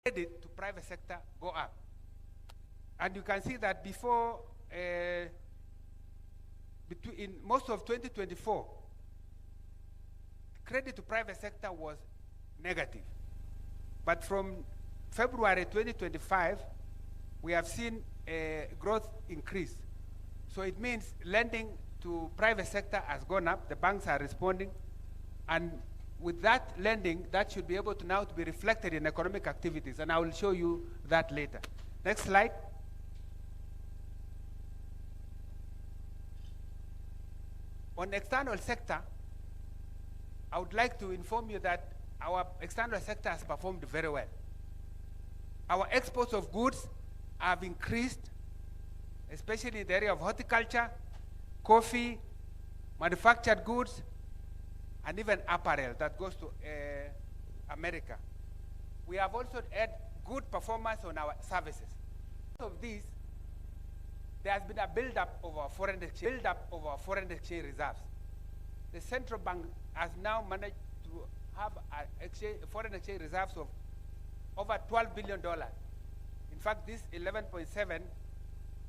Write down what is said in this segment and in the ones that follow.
credit to private sector go up. And you can see that before, in most of 2024, credit to private sector was negative. But from February 2025, we have seen a growth increase. So it means lending to private sector has gone up, the banks are responding, and with that lending, that should be able to now to be reflected in economic activities, and I will show you that later. Next slide. On external sector, I would like to inform you that our external sector has performed very well. Our exports of goods have increased, especially in the area of horticulture, coffee, manufactured goods, and even apparel that goes to America. We have also had good performance on our services. Because of this, there has been a build-up of our foreign exchange reserves. The central bank has now managed to have foreign exchange reserves of over $12 billion. In fact, this 11.7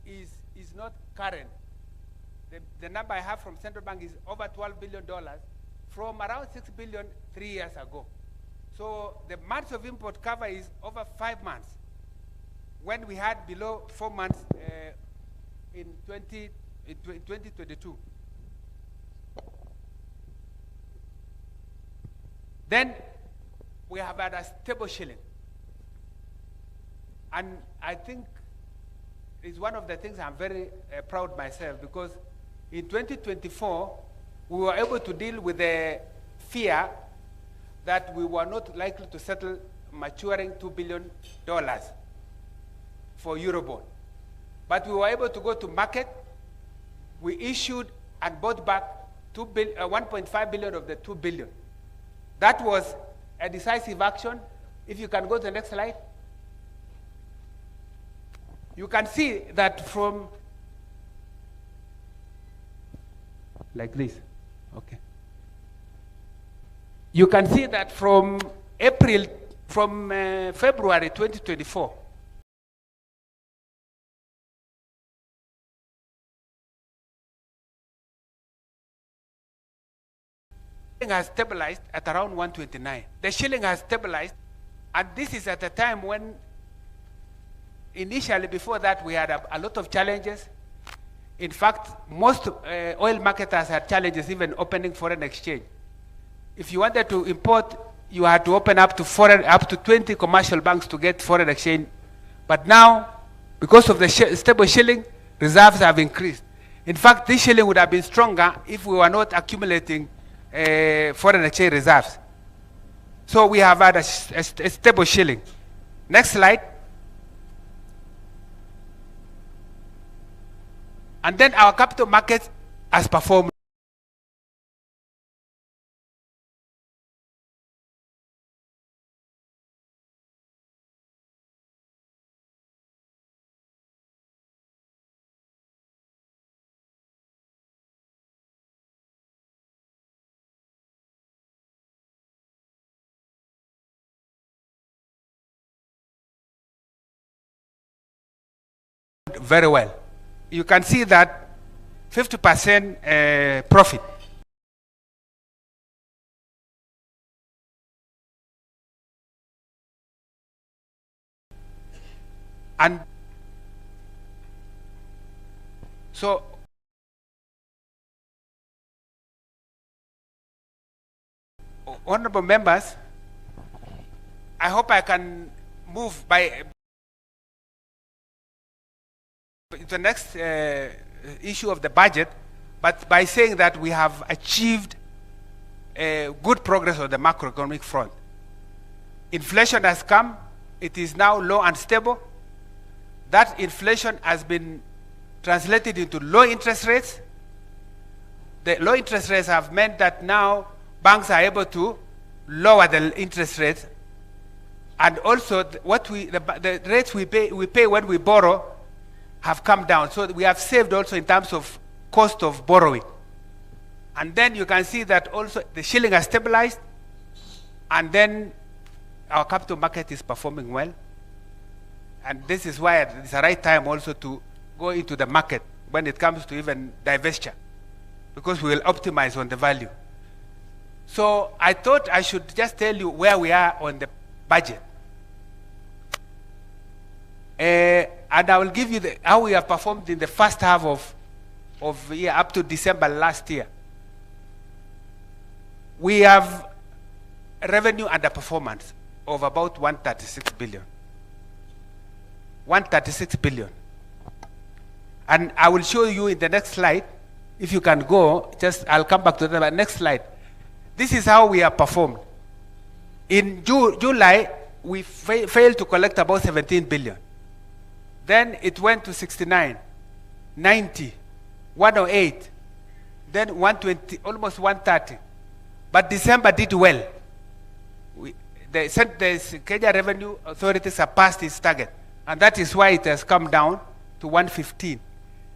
is not current. The number I have from central bank is over $12 billion from around 6 billion 3 years ago. So the months of import cover is over 5 months, when we had below 4 months in 2022. Then we have had a stable shilling. And I think it's one of the things I'm very proud myself, because in 2024, we were able to deal with the fear that we were not likely to settle maturing $2 billion for Eurobond. But we were able to go to market. We issued and bought back 1.5 billion of the 2 billion. That was a decisive action. If you can go to the next slide. You can see that from, like this, okay. You can see that from February 2024, has stabilized at around 129. The shilling has stabilized, and this is at a time when initially, before that, we had a lot of challenges. In fact, most oil marketers had challenges even opening foreign exchange. If you wanted to import, you had to open up to 20 commercial banks to get foreign exchange. But now, because of the stable shilling, reserves have increased. In fact, this shilling would have been stronger if we were not accumulating foreign exchange reserves. So we have had a stable shilling. Next slide. And then our capital market has performed. Very well. You can see that 50% profit. And so honorable members, I hope I can move by the next issue of the budget, but by saying that we have achieved good progress on the macroeconomic front. Inflation has come. It is now low and stable. That inflation has been translated into low interest rates. The low interest rates have meant that now banks are able to lower the interest rates, and also the rates we pay when we borrow have come down. So we have saved also in terms of cost of borrowing. And then you can see that also the shilling has stabilized, and then our capital market is performing well. And this is why it's the right time also to go into the market when it comes to even divestiture, because we will optimize on the value. So I thought I should just tell you where we are on the budget. And I will give you how we have performed in the first half of year up to December last year. We have revenue underperformance of about 136 billion. 136 billion. And I will show you in the next slide. If you can go, I'll come back to the next slide. This is how we have performed. In July, we failed to collect about 17 billion. Then it went to 69, 90, 108, then 120, almost 130. But December did well. The Kenya Revenue Authority surpassed its target, and that is why it has come down to 115.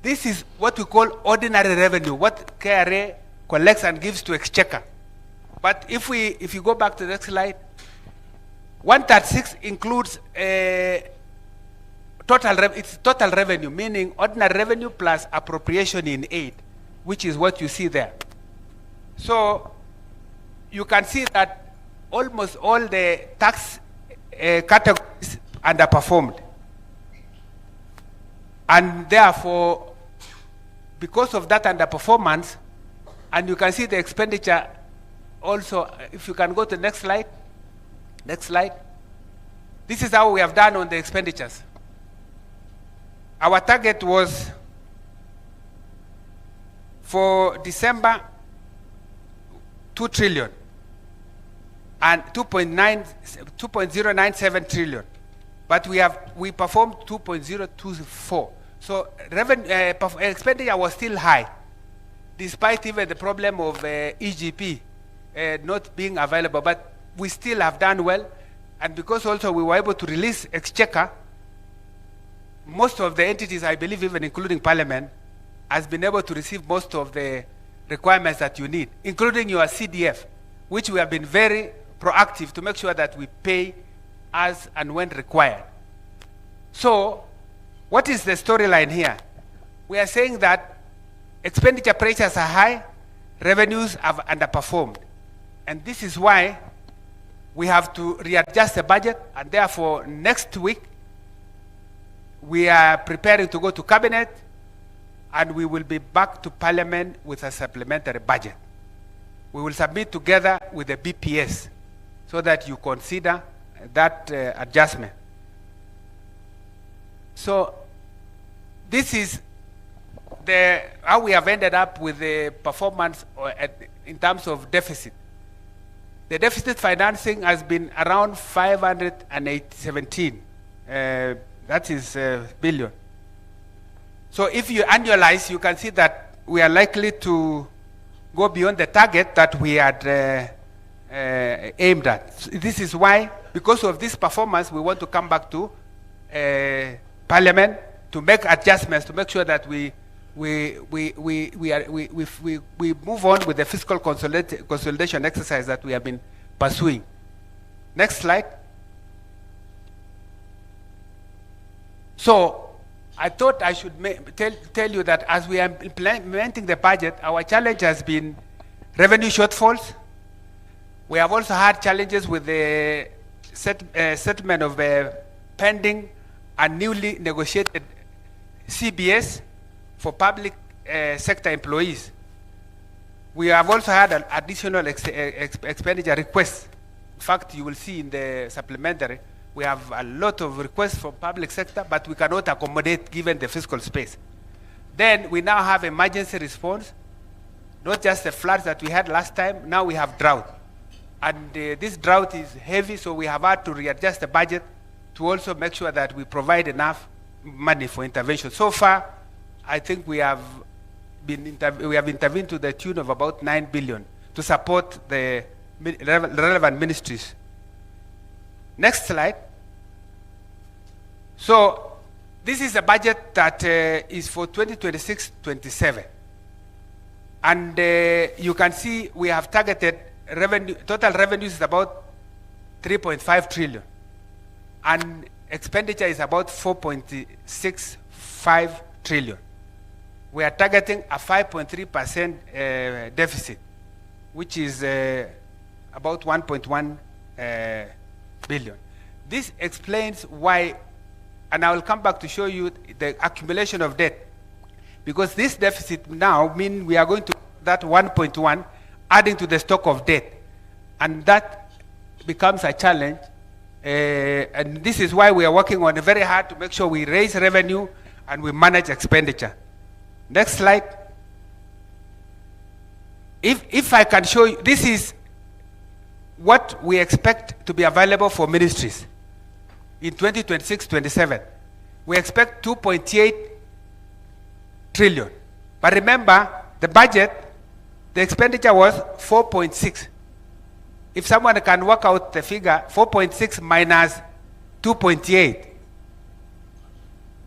This is what we call ordinary revenue, what KRA collects and gives to Exchequer. But if you go back to the next slide, 136 includes total revenue, meaning ordinary revenue plus appropriation in aid, which is what you see there. So you can see that almost all the tax categories underperformed. And therefore, because of that underperformance, and you can see the expenditure also, if you can go to the next slide. Next slide. This is how we have done on the expenditures. Our target was for December 2 trillion and 2.097 trillion, but we performed 2.024. So expenditure was still high, despite even the problem of EGP not being available. But we still have done well, and because also we were able to release Exchequer, most of the entities, I believe, even including Parliament, has been able to receive most of the requirements that you need, including your CDF, which we have been very proactive to make sure that we pay as and when required. So, what is the storyline here? We are saying that expenditure pressures are high, revenues have underperformed. And this is why we have to readjust the budget, and therefore next week we are preparing to go to Cabinet, and we will be back to Parliament with a supplementary budget. We will submit together with the BPS so that you consider that adjustment. So this is how we have ended up with the performance in terms of deficit. The deficit financing has been around 517. That is billion. So if you annualize, you can see that we are likely to go beyond the target that we had aimed at. So this is why, because of this performance, we want to come back to Parliament to make adjustments to make sure that we move on with the fiscal consolidation exercise that we have been pursuing. Next slide. So I thought I should tell you that as we are implementing the budget, our challenge has been revenue shortfalls. We have also had challenges with the settlement of pending and newly negotiated CBS for public sector employees. We have also had an additional expenditure requests. In fact, you will see in the supplementary, we have a lot of requests from public sector, but we cannot accommodate given the fiscal space. Then we now have emergency response, not just the floods that we had last time, now we have drought. And this drought is heavy, so we have had to readjust the budget to also make sure that we provide enough money for intervention. So far, I think we have intervened to the tune of about 9 billion to support the relevant ministries. Next slide. So this is a budget that is for 2026-27. And you can see we have targeted revenue, total revenues is about 3.5 trillion. And expenditure is about 4.65 trillion. We are targeting a 5.3% deficit, which is about 1.1 billion. This explains why, and I will come back to show you the accumulation of debt, because this deficit now means we are going to that 1.1 adding to the stock of debt, and that becomes a challenge. And this is why we are working on very hard to make sure we raise revenue and we manage expenditure. Next slide. If I can show you, this is what we expect to be available for ministries in 2026-27. We expect 2.8 trillion. But remember, the budget, the expenditure was 4.6. If someone can work out the figure, 4.6 minus 2.8,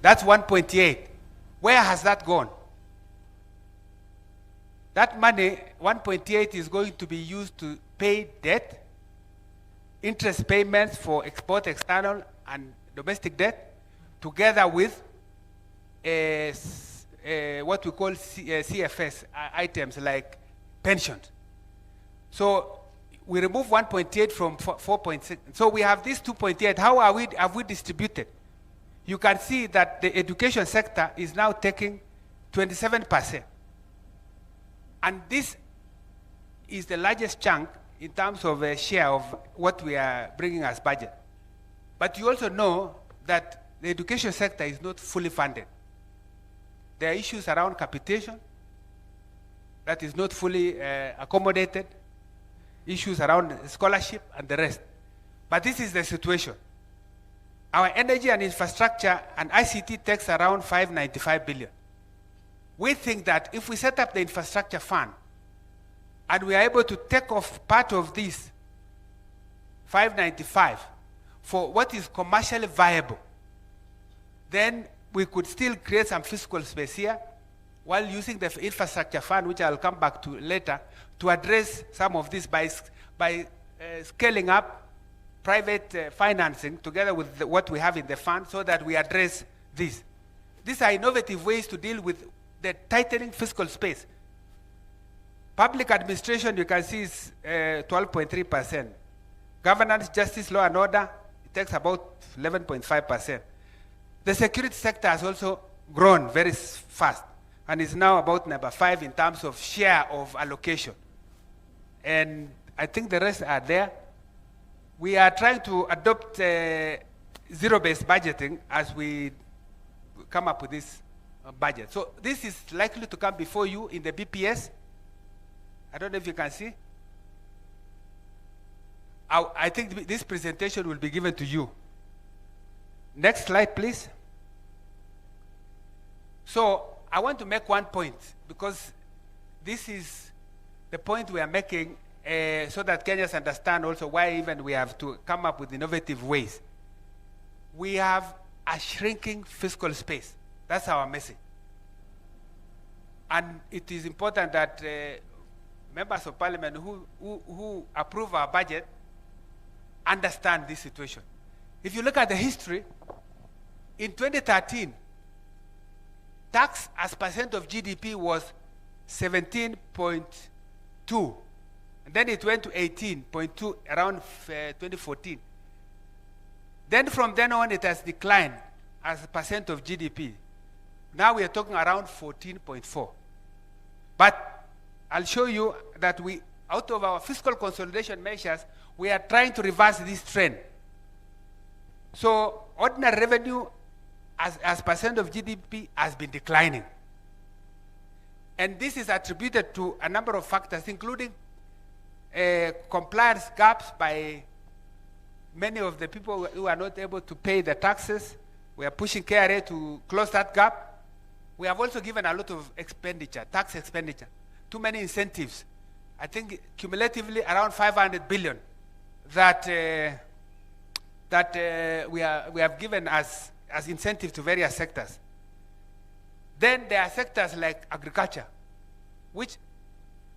that's 1.8. Where has that gone? That money, 1.8, is going to be used to pay debt, interest payments for export, external, and domestic debt, together with what we call CFS items like pensions. So we remove 1.8 from 4.6. So we have this 2.8. How have we distributed? You can see that the education sector is now taking 27%. And this is the largest chunk in terms of a share of what we are bringing as budget. But you also know that the education sector is not fully funded. There are issues around capitation that is not fully accommodated, issues around scholarship and the rest. But this is the situation. Our energy and infrastructure and ICT takes around 595 billion. We think that if we set up the infrastructure fund and we are able to take off part of this 595 for what is commercially viable, then we could still create some fiscal space here while using the infrastructure fund, which I'll come back to later, to address some of this by scaling up private financing together with what we have in the fund so that we address this. These are innovative ways to deal with the tightening fiscal space. Public administration, you can see, is 12.3%. Governance, justice, law and order, it takes about 11.5%. The security sector has also grown very fast and is now about number 5 in terms of share of allocation. And I think the rest are there. We are trying to adopt zero-based budgeting as we come up with this budget. So this is likely to come before you in the BPS. I don't know if you can see. I think this presentation will be given to you. Next slide, please. So I want to make one point, because this is the point we are making so that Kenyans understand also why even we have to come up with innovative ways. We have a shrinking fiscal space. That's our message. And it is important that members of parliament who approve our budget understand this situation. If you look at the history, in 2013, tax as percent of GDP was 17.2, and then it went to 18.2 around 2014. Then from then on, it has declined as a percent of GDP. Now we are talking around 14.4. But I'll show you that we, out of our fiscal consolidation measures, we are trying to reverse this trend. So ordinary revenue as percent of GDP has been declining. And this is attributed to a number of factors, including compliance gaps by many of the people who are not able to pay the taxes. We are pushing KRA to close that gap. We have also given a lot of expenditure, tax expenditure, too many incentives. I think cumulatively around 500 billion that we have given as incentive to various sectors. Then there are sectors like agriculture, which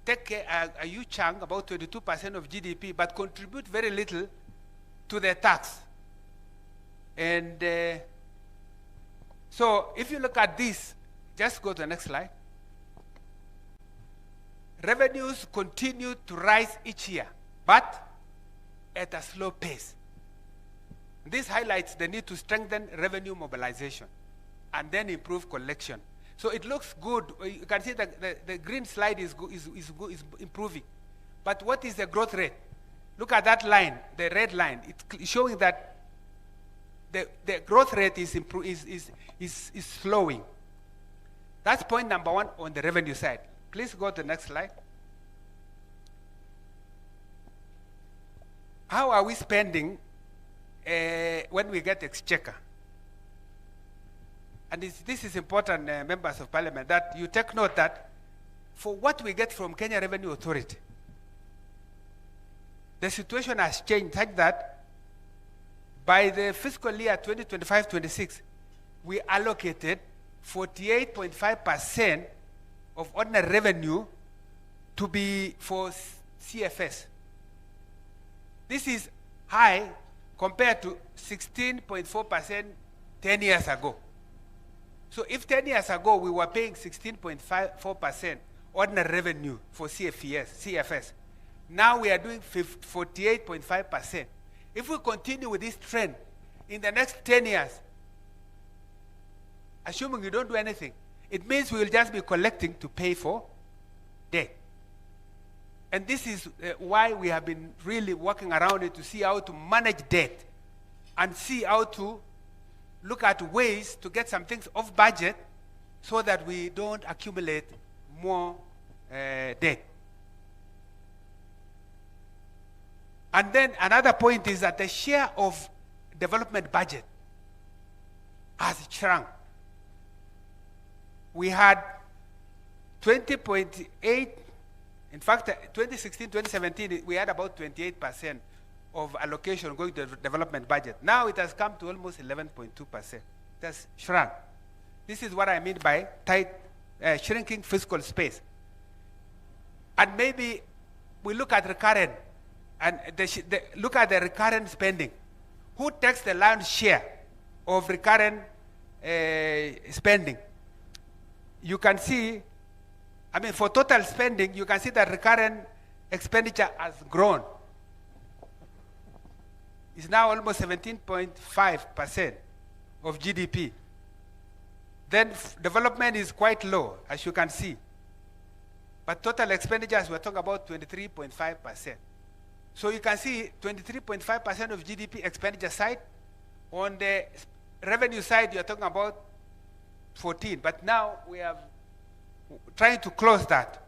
take a huge chunk, about 22% of GDP, but contribute very little to the tax. And so if you look at this, just go to the next slide. Revenues continue to rise each year, but at a slow pace. This highlights the need to strengthen revenue mobilization and then improve collection. So it looks good. You can see that the green slide is improving. But what is the growth rate? Look at that line, the red line. It's showing that the growth rate is slowing. That's point number one on the revenue side. Please go to the next slide. How are we spending when we get exchequer? And this is important, members of parliament, that you take note that for what we get from Kenya Revenue Authority, the situation has changed such that by the fiscal year 2025-26, we allocated 48.5% of ordinary revenue to be for CFS. This is high compared to 16.4% 10 years ago. So if 10 years ago we were paying 16.4% ordinary revenue for CFS, now we are doing 48.5%. If we continue with this trend in the next 10 years, assuming we don't do anything, it means we will just be collecting to pay for debt. And this is why we have been really working around it to see how to manage debt and see how to look at ways to get some things off budget so that we don't accumulate more debt. And then another point is that the share of development budget has shrunk. We had 20.8, in fact, 2016-2017, we had about 28% of allocation going to the development budget. Now it has come to almost 11.2%. That's shrunk. This is what I mean by tight, shrinking fiscal space. And maybe we look at recurrent, and look at the recurrent spending. Who takes the lion's share of recurrent spending? You can see, I mean, for total spending, you can see that recurrent expenditure has grown. It's now almost 17.5% of GDP. Then development is quite low, as you can see. But total expenditures, we're talking about 23.5%. So you can see 23.5% of GDP expenditure side. On the revenue side, you're talking about 14. But now we are trying to close that.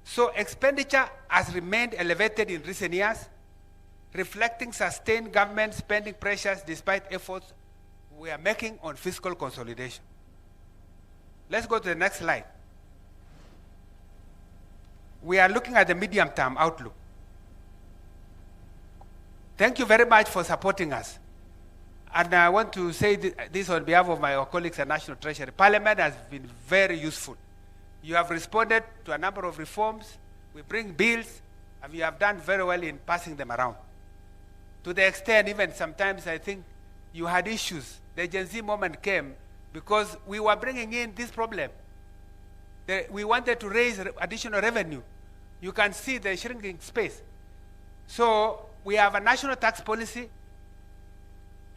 So expenditure has remained elevated in recent years, reflecting sustained government spending pressures despite efforts we are making on fiscal consolidation. Let's go to the next slide. We are looking at the medium-term outlook. Thank you very much for supporting us. And I want to say this on behalf of my colleagues at National Treasury. Parliament has been very useful. You have responded to a number of reforms. We bring bills, and you have done very well in passing them around. To the extent, even sometimes I think you had issues. The Gen Z moment came because we were bringing in this problem. We wanted to raise additional revenue. You can see the shrinking space. So we have a national tax policy,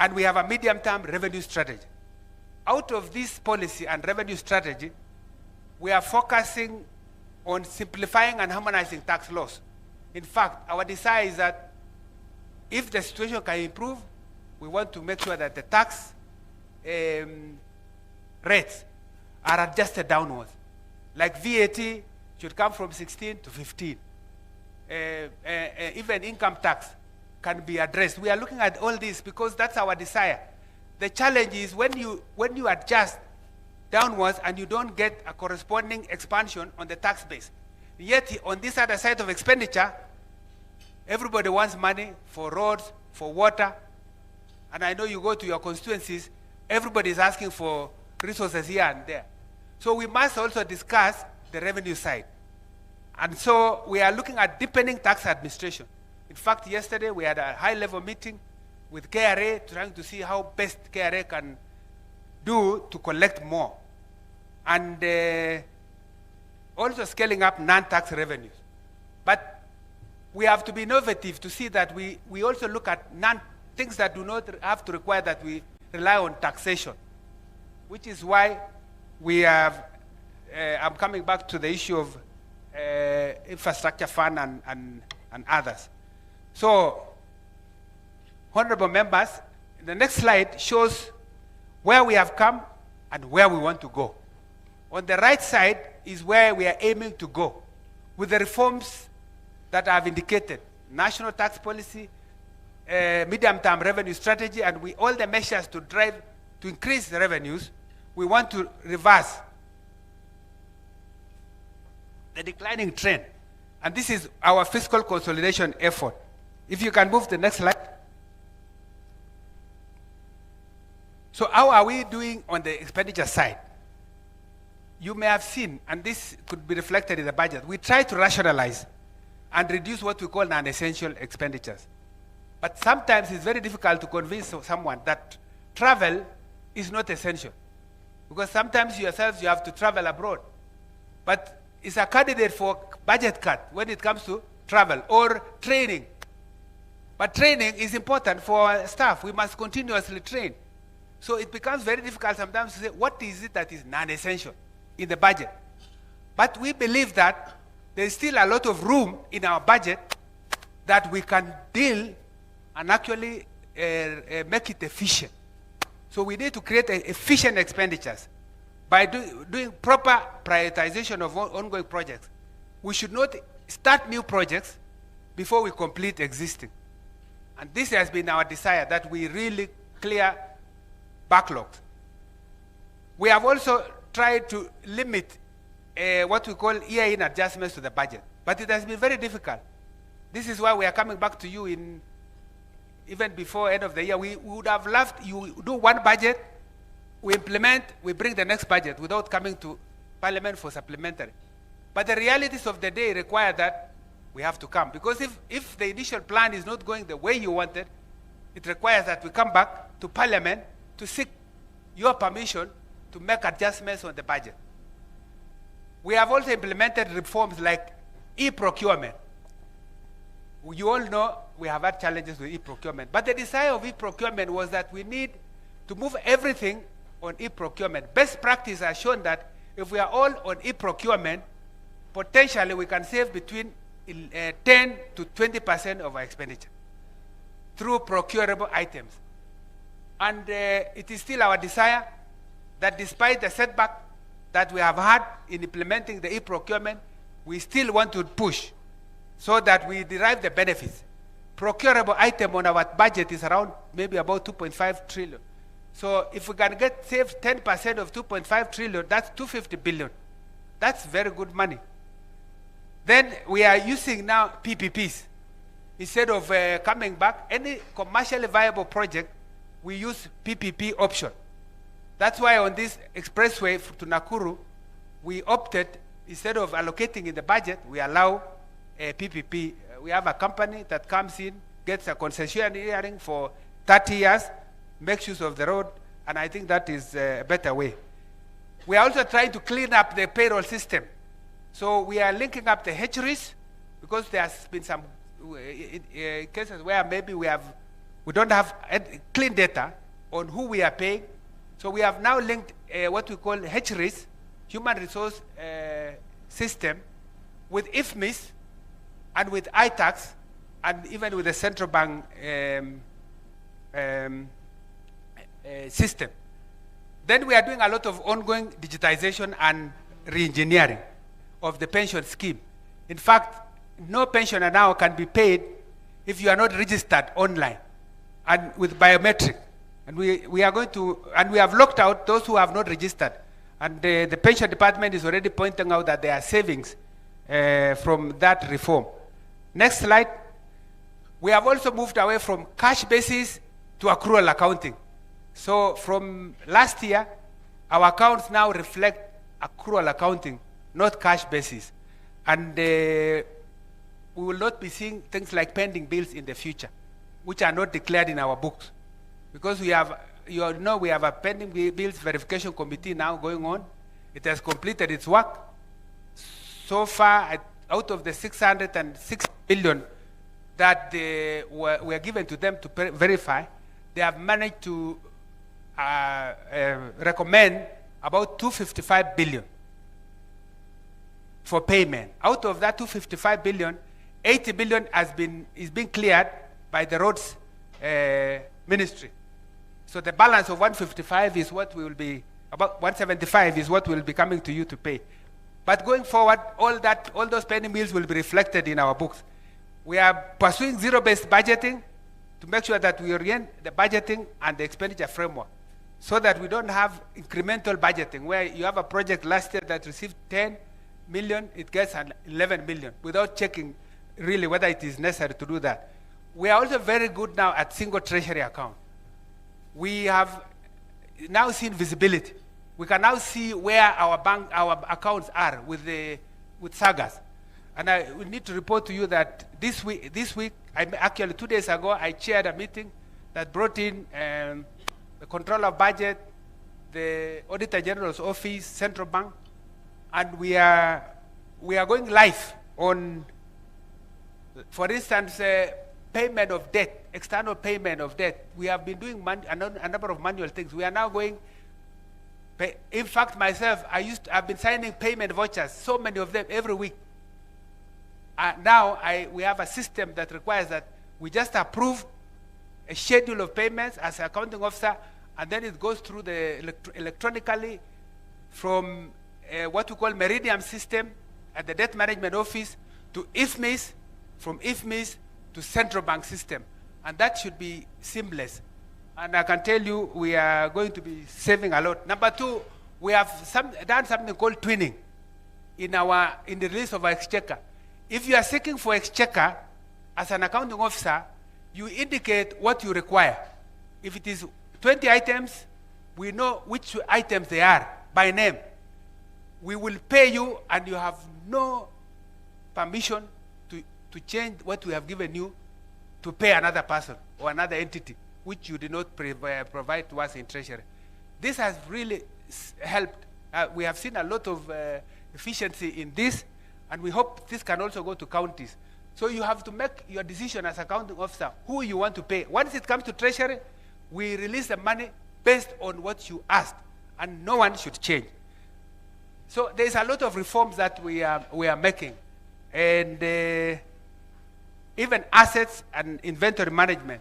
and we have a medium-term revenue strategy. Out of this policy and revenue strategy, we are focusing on simplifying and harmonizing tax laws. In fact, our desire is that if the situation can improve, we want to make sure that the tax rates are adjusted downwards. Like VAT should come from 16 to 15. Even income tax can be addressed. We are looking at all this because that's our desire. The challenge is when you adjust downwards and you don't get a corresponding expansion on the tax base. Yet on this other side of expenditure, everybody wants money for roads, for water. And I know you go to your constituencies, everybody is asking for resources here and there. So we must also discuss the revenue side. And so we are looking at deepening tax administration. In fact, yesterday we had a high-level meeting with KRA, trying to see how best KRA can do to collect more. And also scaling up non-tax revenues. But we have to be innovative to see that we also look at things that do not have to require that we rely on taxation, which is why we have, I'm coming back to the issue of infrastructure fund and others. So, honorable members, the next slide shows where we have come and where we want to go. On the right side is where we are aiming to go with the reforms that I've indicated: national tax policy, medium-term revenue strategy, and all the measures to drive, to increase the revenues. We want to reverse the declining trend. And this is our fiscal consolidation effort. If you can move the next slide. So how are we doing on the expenditure side? You may have seen, and this could be reflected in the budget, we try to rationalize and reduce what we call non-essential expenditures. But sometimes it's very difficult to convince someone that travel is not essential. Because sometimes yourselves you have to travel abroad. But it's a candidate for budget cut when it comes to travel or training. But training is important for our staff. We must continuously train. So it becomes very difficult sometimes to say, what is it that is non-essential in the budget? But we believe that there is still a lot of room in our budget that we can deal and actually make it efficient. So we need to create efficient expenditures by doing proper prioritization of ongoing projects. We should not start new projects before we complete existing. And this has been our desire, that we really clear backlogs. We have also tried to limit what we call year-in adjustments to the budget. But it has been very difficult. This is why we are coming back to you in even before end of the year. We would have loved you do one budget, we implement, we bring the next budget without coming to Parliament for supplementary. But the realities of the day require that we have to come. Because if the initial plan is not going the way you wanted, it requires that we come back to Parliament to seek your permission to make adjustments on the budget. We have also implemented reforms like e-procurement. You all know we have had challenges with e-procurement. But the desire of e-procurement was that we need to move everything on e-procurement. Best practice has shown that if we are all on e-procurement, potentially we can save between 10 to 20% of our expenditure through procurable items. And it is still our desire that despite the setback that we have had in implementing the e-procurement, we still want to push so that we derive the benefits. Procurable item on our budget is around maybe about 2.5 trillion. So if we can save 10% of 2.5 trillion, that's 250 billion. That's very good money. Then we are using now PPPs. Instead of coming back, any commercially viable project, we use PPP option. That's why on this expressway to Nakuru, we opted, instead of allocating in the budget, we allow a PPP. We have a company that comes in, gets a concession hearing for 30 years, makes use of the road, and I think that is a better way. We are also trying to clean up the payroll system. So we are linking up the hatcheries, because there has been some cases where maybe we don't have clean data on who we are paying. So we have now linked what we call hatcheries, human resource system, with IFMIS and with ITAX, and even with the central bank system. Then we are doing a lot of ongoing digitization and re-engineering of the pension scheme. In fact, no pensioner now can be paid if you are not registered online and with biometric. And we are going to, and we have locked out those who have not registered. And the pension department is already pointing out that there are savings from that reform. Next slide. We have also moved away from cash basis to accrual accounting. So from last year, our accounts now reflect accrual accounting, not cash basis. And we will not be seeing things like pending bills in the future. which are not declared in our books. Because we have, you know, we have a pending bills verification committee now going on. It has completed its work. So far, out of the 606 billion that were given to them to verify, they have managed to recommend about 255 billion for payment. Out of that 255 billion, 80 billion is being cleared by the roads ministry. So the balance of 155 is what will be, about 175 is what will be coming to you to pay. But going forward, all those pending bills will be reflected in our books. We are pursuing zero-based budgeting to make sure that we orient the budgeting and the expenditure framework so that we don't have incremental budgeting where you have a project last year that received 10 million, it gets 11 million without checking really whether it is necessary to do that. We are also very good now at single treasury account. We have now seen visibility. We can now see where our accounts are with SAGAs. And I need to report to you that this week, actually 2 days ago, I chaired a meeting that brought in the Controller of Budget, the Auditor General's Office, Central Bank, and we are going live on, for instance, payment of debt, external payment of debt. We have been doing a number of manual things. We are now going. In fact, myself, I've been signing payment vouchers, so many of them every week. Now we have a system that requires that we just approve a schedule of payments as an accounting officer, and then it goes through the electronically from what we call Meridian system at the Debt Management Office to IFMIS, from IFMIS to Central Bank system. And that should be seamless. And I can tell you we are going to be saving a lot. Number two, we have done something called twinning in the release of our exchequer. If you are seeking for exchequer as an accounting officer, you indicate what you require. If it is 20 items, we know which items they are by name. We will pay you, and you have no permission to change what we have given you to pay another person or another entity, which you did not provide to us in Treasury. This has really helped. We have seen a lot of efficiency in this, and we hope this can also go to counties. So you have to make your decision as accounting officer who you want to pay. Once it comes to Treasury, we release the money based on what you asked, and no one should change. So there's a lot of reforms that we are making, and even assets and inventory management.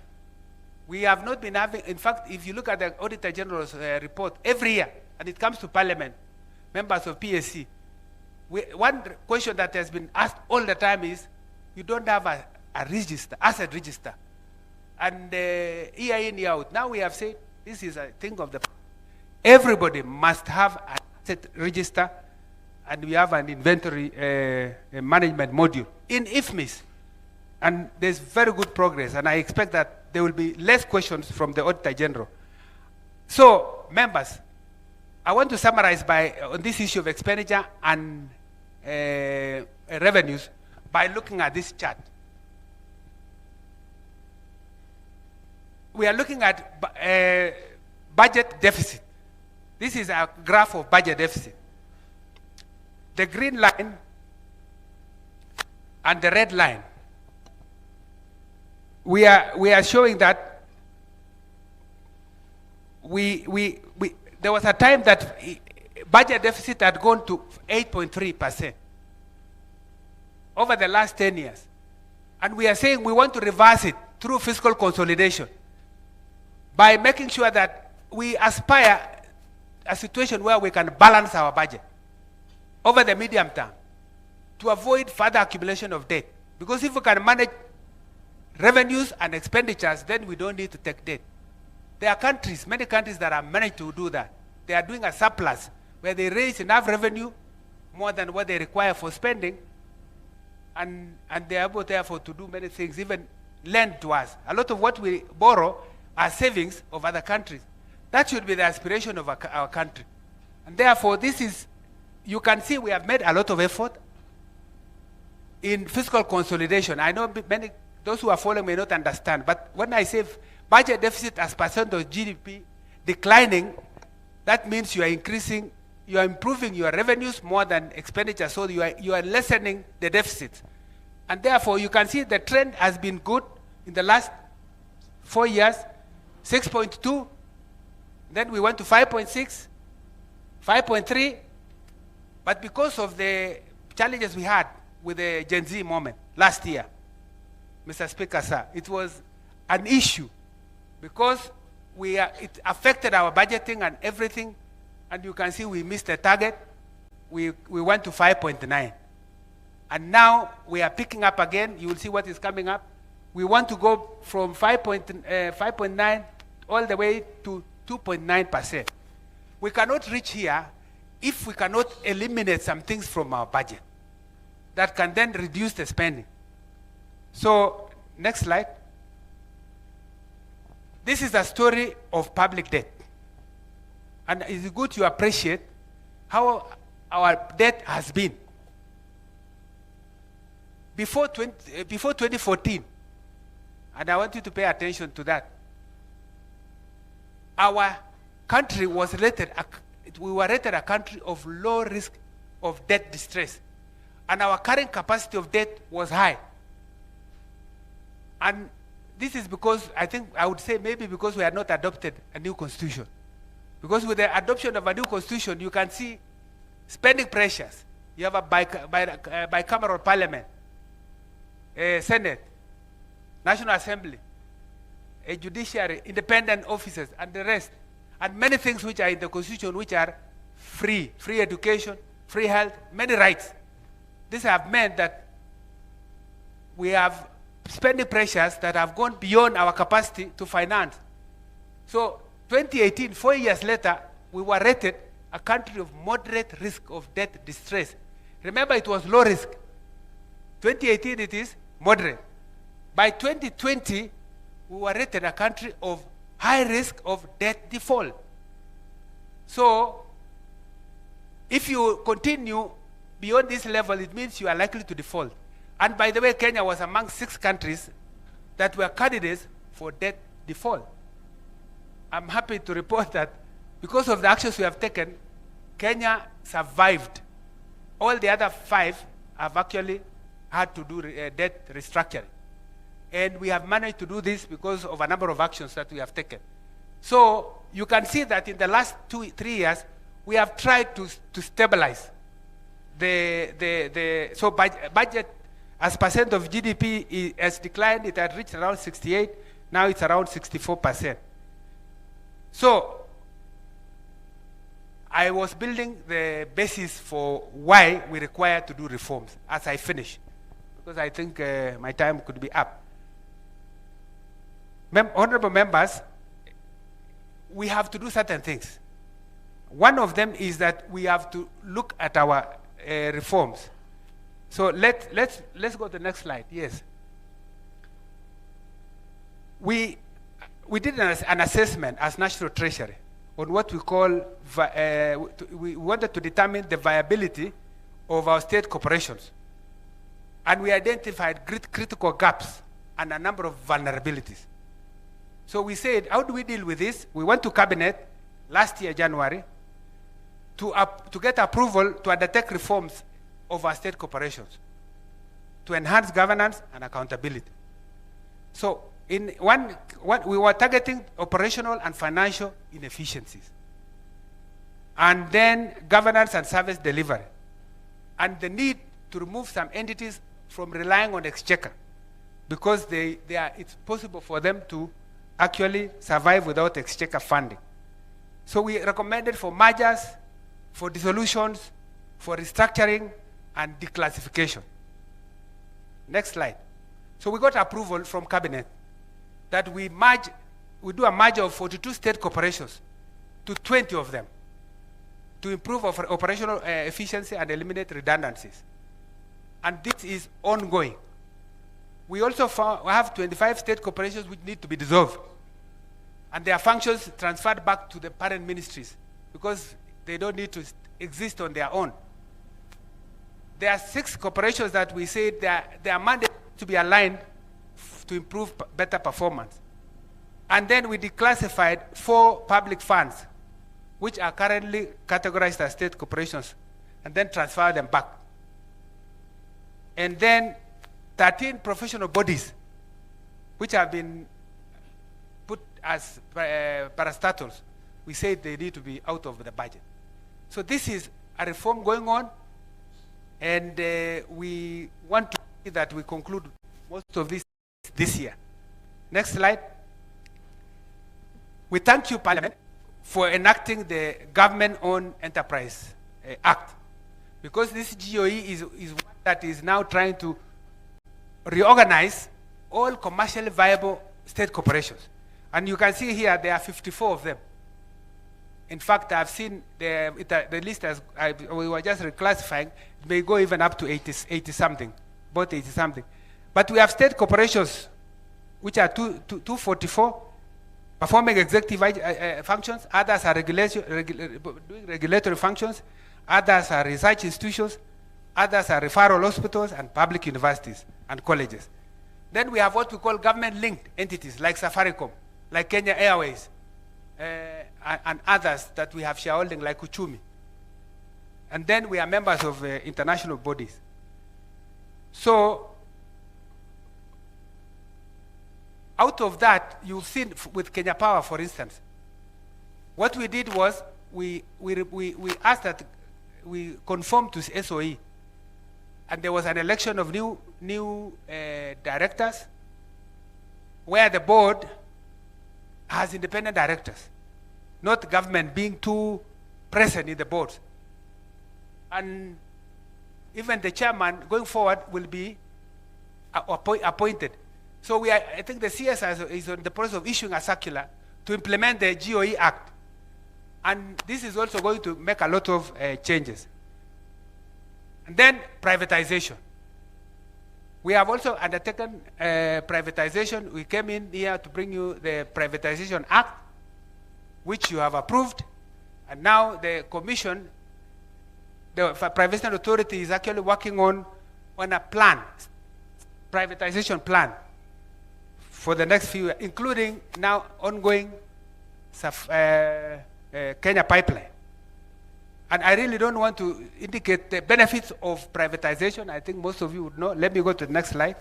We have not been having, in fact, if you look at the Auditor General's report every year, and it comes to Parliament, members of PSC, one question that has been asked all the time is, you don't have a register, asset register, and year in, year out. Now we have said, this is a thing of the past. Everybody must have an asset register, and we have an inventory management module in IFMIS. And there's very good progress, and I expect that there will be less questions from the Auditor General. So, members, I want to summarize on this issue of expenditure and revenues by looking at this chart. We are looking at budget deficit. This is a graph of budget deficit. The green line and the red line. We are showing that there was a time that budget deficit had gone to 8.3% over the last 10 years. And we are saying we want to reverse it through fiscal consolidation by making sure that we aspire a situation where we can balance our budget over the medium term to avoid further accumulation of debt. Because if we can manage revenues and expenditures, then we don't need to take debt. There are countries, many countries that have managed to do that. They are doing a surplus where they raise enough revenue, more than what they require for spending, and they are able therefore to do many things, even lend to us. A lot of what we borrow are savings of other countries. That should be the aspiration of our country. And therefore, this is, you can see we have made a lot of effort in fiscal consolidation. I know many those who are following may not understand, but when I say budget deficit as percent of GDP declining, that means you are increasing, you are improving your revenues more than expenditure, so you are lessening the deficit. And therefore, you can see the trend has been good in the last 4 years, 6.2, then we went to 5.6, 5.3, but because of the challenges we had with the Gen Z moment last year, Mr. Speaker, sir, it was an issue because it affected our budgeting and everything, and you can see we missed the target. We went to 5.9. And now we are picking up again. You will see what is coming up. We want to go from 5.9 all the way to 2.9%. We cannot reach here if we cannot eliminate some things from our budget that can then reduce the spending. So, next slide. This is a story of public debt. And it's good to appreciate how our debt has been. Before 2014, and I want you to pay attention to that, our country was rated, we were rated a country of low risk of debt distress. And our current capacity of debt was high. And this is because, I would say maybe because we had not adopted a new constitution. Because with the adoption of a new constitution, you can see spending pressures. You have a bicameral parliament, a Senate, National Assembly, a judiciary, independent officers, and the rest. And many things which are in the constitution which are free education, free health, many rights. This have meant that we have spending pressures that have gone beyond our capacity to finance. So 2018, 4 years later, we were rated a country of moderate risk of debt distress. Remember, it was low risk. 2018, it is moderate. By 2020, we were rated a country of high risk of debt default. So, if you continue beyond this level, it means you are likely to default. And by the way, Kenya was among 6 countries that were candidates for debt default. I'm happy to report that because of the actions we have taken, Kenya survived. All the other 5 have actually had to do debt restructuring. And we have managed to do this because of a number of actions that we have taken. So you can see that in the last 2-3 years, we have tried to stabilize so budget as percent of GDP has declined. It had reached around 68. Now it's around 64%. So I was building the basis for why we require to do reforms as I finish, because I think my time could be up. Honorable members, we have to do certain things. One of them is that we have to look at our reforms. So let's go to the next slide. Yes. We did an assessment as National Treasury on what we call, we wanted to determine the viability of our state corporations. And we identified critical gaps and a number of vulnerabilities. So we said, how do we deal with this? We went to Cabinet last year, January, to get approval to undertake reforms of our state corporations to enhance governance and accountability. So in we were targeting operational and financial inefficiencies, and then governance and service delivery, and the need to remove some entities from relying on exchequer, because it's possible for them to actually survive without exchequer funding. So we recommended for mergers, for dissolutions, for restructuring, and declassification. Next slide. So we got approval from Cabinet that we do a merger of 42 state corporations to 20 of them to improve operational efficiency and eliminate redundancies. And this is ongoing. We also have 25 state corporations which need to be dissolved, and their functions transferred back to the parent ministries because they don't need to exist on their own. There are 6 corporations that we say their mandate to be aligned to improve better performance. And then we declassified 4 public funds, which are currently categorized as state corporations, and then transfer them back. And then 13 professional bodies, which have been put as parastatals, we say they need to be out of the budget. So this is a reform going on, and we want to see that we conclude most of this year. Next slide. We thank you, Parliament, for enacting the Government-Owned Enterprise Act, because this GOE is one that is now trying to reorganize all commercially viable state corporations. And you can see here there are 54 of them. In fact, I've seen the list as we were just reclassifying. It may go even up to 80 something, about 80 something. But we have state corporations, which are 244, performing executive functions. Others are doing regulatory functions. Others are research institutions. Others are referral hospitals and public universities and colleges. Then we have what we call government-linked entities, like Safaricom, like Kenya Airways, and others that we have shareholding, like Uchumi. And then we are members of international bodies. So, out of that, you'll see with Kenya Power, for instance, what we did was we asked that we conform to SOE, and there was an election of new directors, where the board has independent directors, not government being too present in the board. And even the chairman going forward will be appointed. So I think the CS is in the process of issuing a circular to implement the GOE Act. And this is also going to make a lot of changes. And then privatization. We have also undertaken privatization. We came in here to bring you the Privatization Act, which you have approved. And now the Commission, the Privatization Authority, is actually working on a plan, privatization plan, for the next few years, including now ongoing Kenya Pipeline. And I really don't want to indicate the benefits of privatization. I think most of you would know. Let me go to the next slide.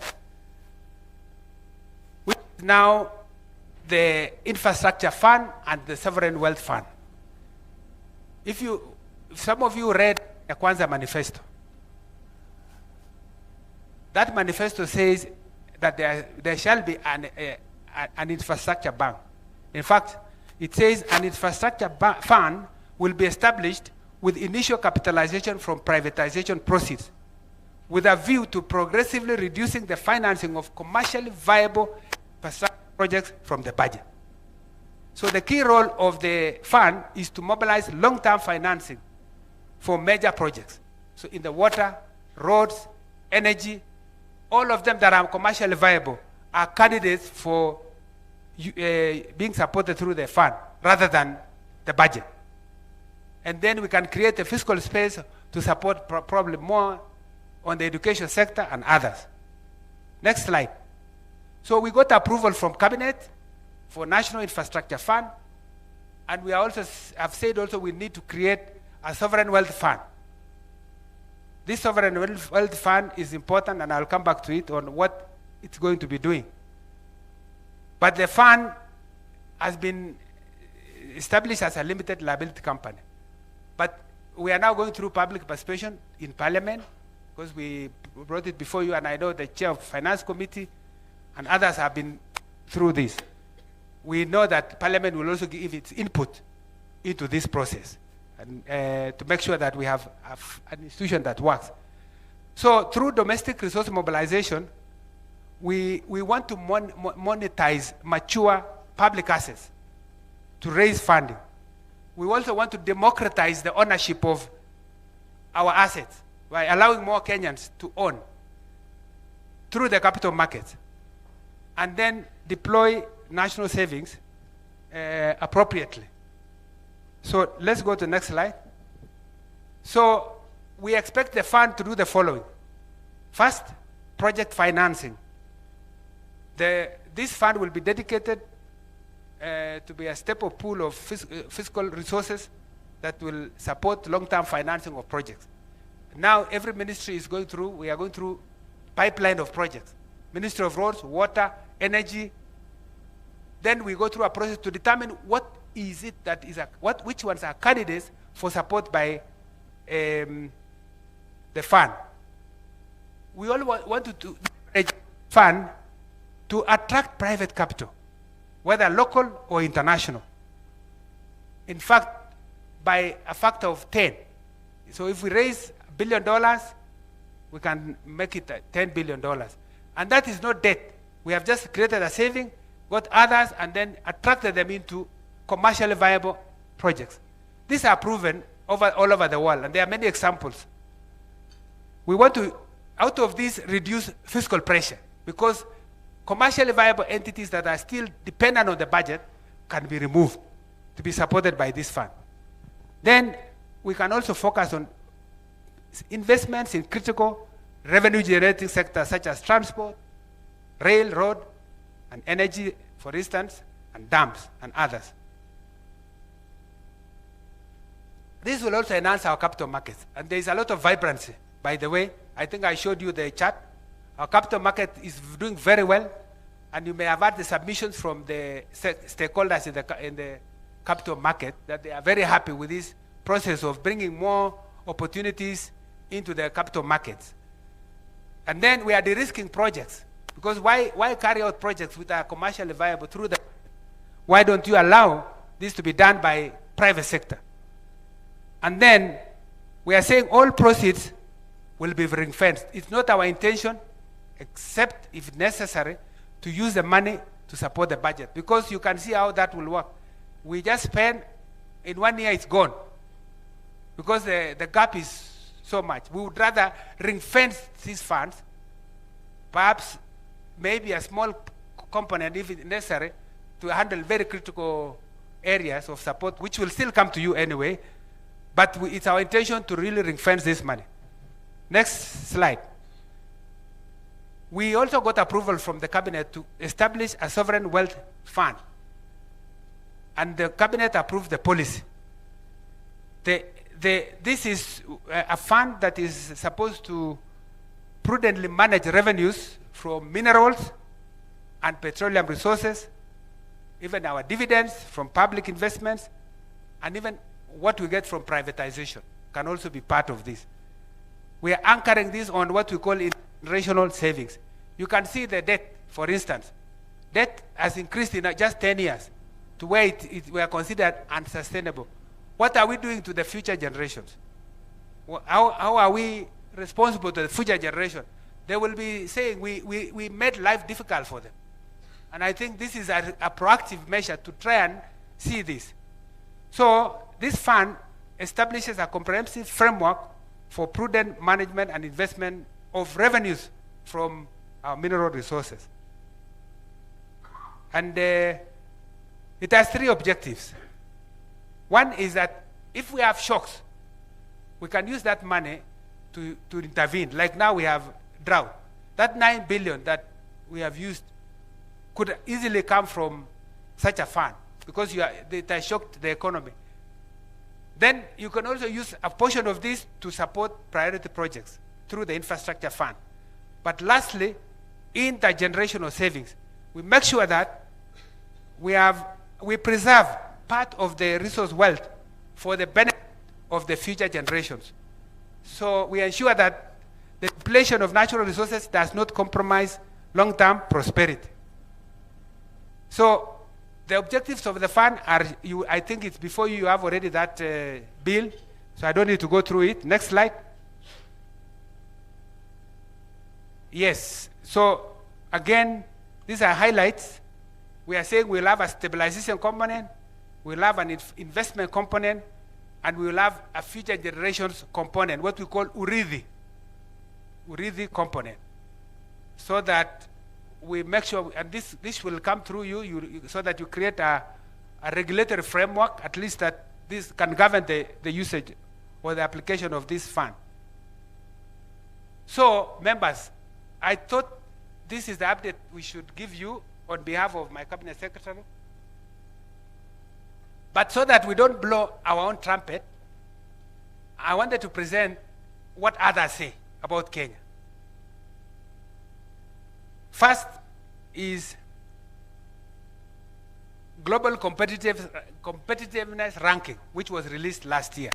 Which is now the Infrastructure Fund and the Sovereign Wealth Fund. If some of you read the Kwanza Manifesto, that manifesto says that there shall be an infrastructure bank. In fact, it says an infrastructure fund will be established with initial capitalization from privatization proceeds, with a view to progressively reducing the financing of commercially viable infrastructure projects from the budget. So the key role of the fund is to mobilize long-term financing for major projects. So in the water, roads, energy, all of them that are commercially viable are candidates for being supported through the fund rather than the budget. And then we can create a fiscal space to support probably more on the education sector and others. Next slide. So we got approval from Cabinet for National Infrastructure Fund, and we are also have said also we need to create a sovereign wealth fund. This sovereign wealth fund is important, and I'll come back to it on what it's going to be doing. But the fund has been established as a limited liability company. But we are now going through public participation in Parliament, because we brought it before you, and I know the chair of the Finance Committee and others have been through this. We know that Parliament will also give its input into this process, and to make sure that we have an institution that works. So through domestic resource mobilization, we want to monetize mature public assets to raise funding. We also want to democratize the ownership of our assets by allowing more Kenyans to own through the capital markets, and then deploy national savings appropriately. So let's go to the next slide. So we expect the fund to do the following. First, project financing. This fund will be dedicated to be a staple pool of fiscal resources that will support long-term financing of projects. Now every ministry is going through, we are going through pipeline of projects. Ministry of Roads, Water, Energy. Then we go through a process to determine what is it that is, which ones are candidates for support by the fund. We all want to do a fund to attract private capital, whether local or international. In fact, by a factor of 10. So if we raise $1 billion, we can make it $10 billion. And that is not debt. We have just created a saving, got others, and then attracted them into commercially viable projects. These are proven all over the world, and there are many examples. We want to, out of this, reduce fiscal pressure, because commercially viable entities that are still dependent on the budget can be removed to be supported by this fund. Then we can also focus on investments in critical revenue-generating sectors such as transport, rail, road, and energy, for instance, and dams and others. This will also enhance our capital markets, and there is a lot of vibrancy. By the way, I think I showed you the chart. Our capital market is doing very well, and you may have had the submissions from the stakeholders in the capital market that they are very happy with this process of bringing more opportunities into the capital markets. And then we are de-risking projects, because why carry out projects which are commercially viable through the, why don't you allow this to be done by private sector? And then we are saying all proceeds will be ring-fenced. It's not our intention, except if necessary, to use the money to support the budget, because you can see how that will work. We just spend, in 1 year it's gone, because the gap is so much. We would rather ring-fence these funds, perhaps maybe a small component, if it's necessary, to handle very critical areas of support, which will still come to you anyway, but it's our intention to really ring-fence this money. Next slide. We also got approval from the cabinet to establish a sovereign wealth fund, and the cabinet approved the policy. This is a fund that is supposed to prudently manage revenues from minerals and petroleum resources, even our dividends from public investments, and even what we get from privatization can also be part of this. We are anchoring this on what we call generational savings. You can see the debt, for instance. Debt has increased in just 10 years to where we are considered unsustainable. What are we doing to the future generations? How are we responsible to the future generation? They will be saying we made life difficult for them. And I think this is a proactive measure to try and see this. So this fund establishes a comprehensive framework for prudent management and investment of revenues from our mineral resources. And it has 3 objectives. One is that if we have shocks, we can use that money to intervene. Like now we have drought. That 9 billion that we have used could easily come from such a fund, because it has shocked the economy. Then you can also use a portion of this to support priority projects through the infrastructure fund. But lastly, intergenerational savings. We make sure that we preserve part of the resource wealth for the benefit of the future generations. So we ensure that the depletion of natural resources does not compromise long-term prosperity. So the objectives of the fund are, I think it's before you have already that bill, so I don't need to go through it. Next slide. Yes, so again, these are highlights. We are saying we'll have a stabilization component, we'll have an investment component, and we'll have a future generations component, what we call URIDI component, so that we make sure, and this will come through you so that you create a regulatory framework, at least that this can govern the usage or the application of this fund. So, members, I thought this is the update we should give you on behalf of my cabinet secretary. But so that we don't blow our own trumpet, I wanted to present what others say about Kenya. First is Global Competitiveness Ranking, which was released last year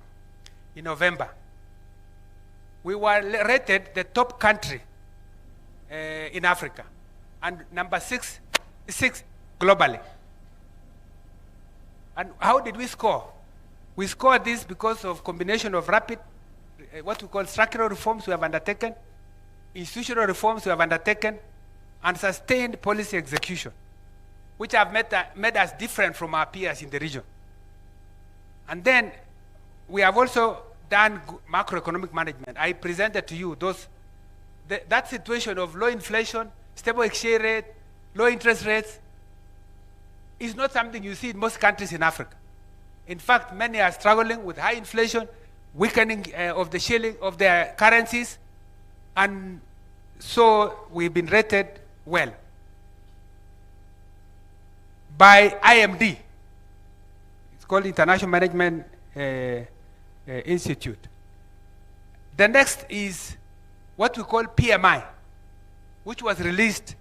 in November. We were rated the top country in Africa and number six globally. And how did we score? We scored this because of combination of rapid, what we call structural reforms we have undertaken, institutional reforms we have undertaken, and sustained policy execution, which have made us different from our peers in the region. And then we have also done macroeconomic management. I presented to you that situation of low inflation, stable exchange rate, low interest rates is not something you see in most countries in Africa. In fact, many are struggling with high inflation, weakening of the shilling, of their currencies, and so we've been rated well by IMD. It's called International Management Institute. The next is what we call PMI, which was released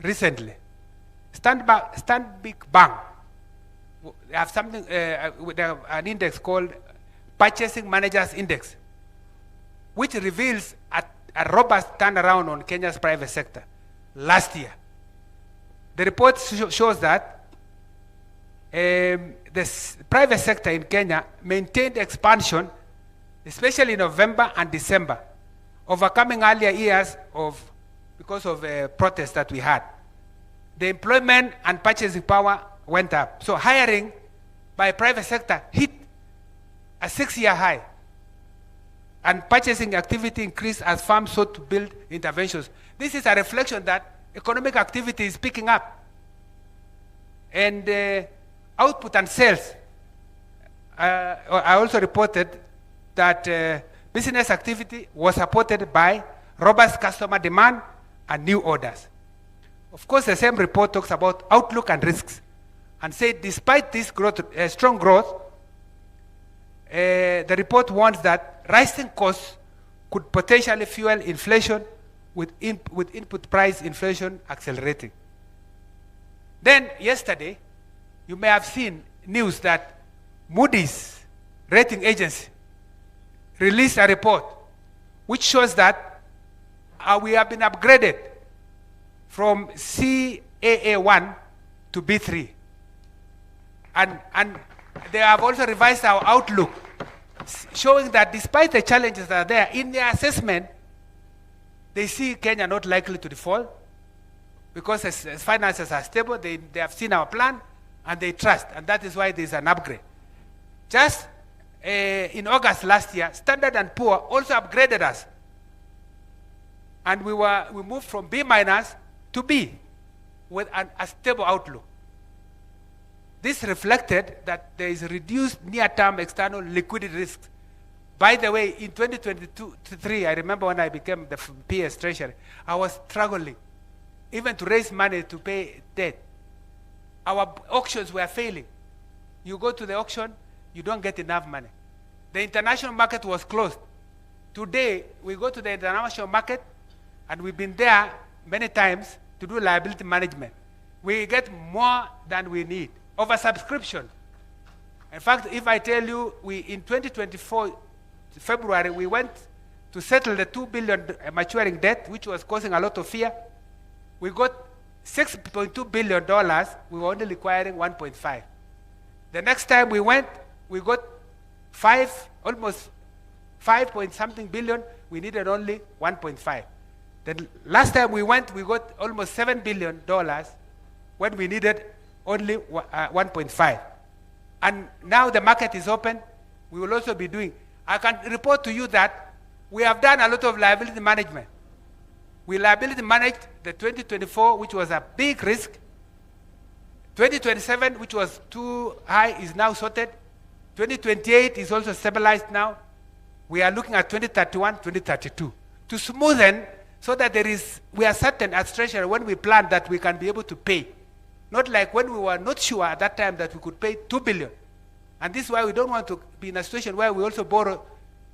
recently. Stanbic Bank, they have something, they have an index called Purchasing Managers Index, which reveals a robust turnaround on Kenya's private sector last year. The report shows that the private sector in Kenya maintained expansion, especially in November and December, overcoming earlier years because of protests that we had. The employment and purchasing power went up. So hiring by private sector hit a 6-year high. And purchasing activity increased as firms sought to build interventions. This is a reflection that economic activity is picking up. And output and sales. I also reported that business activity was supported by robust customer demand and new orders. Of course, the same report talks about outlook and risks and said despite this growth, strong growth, the report warns that rising costs could potentially fuel inflation with input price inflation accelerating. Then yesterday, you may have seen news that Moody's rating agency released a report which shows that we have been upgraded from CAA1 to B3. And they have also revised our outlook, showing that despite the challenges that are there, in their assessment, they see Kenya not likely to default because as finances are stable, they have seen our plan and they trust, and that is why there is an upgrade. Just in August last year, Standard & Poor also upgraded us. And we moved from B- to B with a stable outlook. This reflected that there is reduced near-term external liquidity risks. By the way, in 2022-23, I remember when I became the PS Treasurer, I was struggling even to raise money to pay debt. Our auctions were failing. You go to the auction, you don't get enough money. The international market was closed. Today, we go to the international market, and we've been there many times to do liability management. We get more than we need. Oversubscription. In fact, if I tell you, in 2024, February, we went to settle the $2 billion maturing debt, which was causing a lot of fear. We got $6.2 billion. We were only requiring 1.5. The next time we went, we got almost 5 point something billion. We needed only 1.5. The last time we went, we got almost $7 billion when we needed only 1.5. And now the market is open. We will also be doing. I can report to you that we have done a lot of liability management. We liability managed the 2024, which was a big risk. 2027, which was too high, is now sorted. 2028 is also stabilized now. We are looking at 2031, 2032 to smoothen so that we are certain as treasurer when we plan that we can be able to pay. Not like when we were not sure at that time that we could pay 2 billion. And this is why we don't want to be in a situation where we also borrow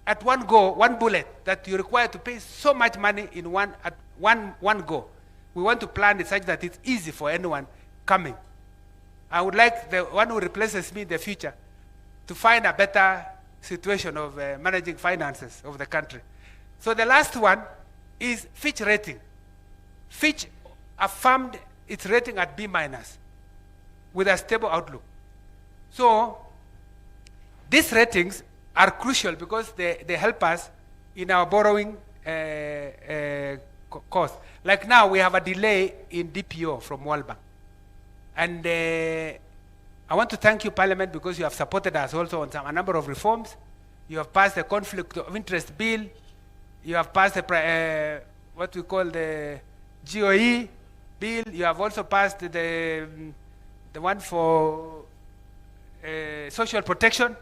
at one go, one bullet, that you require to pay so much money in one go. We want to plan it such that it's easy for anyone coming. I would like the one who replaces me in the future to find a better situation of managing finances of the country. So the last one is Fitch rating. Fitch affirmed its rating at B- with a stable outlook. So these ratings are crucial because they help us in our borrowing cost. Like now, we have a delay in DPO from World Bank. And I want to thank you, Parliament, because you have supported us also on a number of reforms. You have passed the conflict of interest bill. You have passed the, what we call the GOE bill. You have also passed the one for social protection.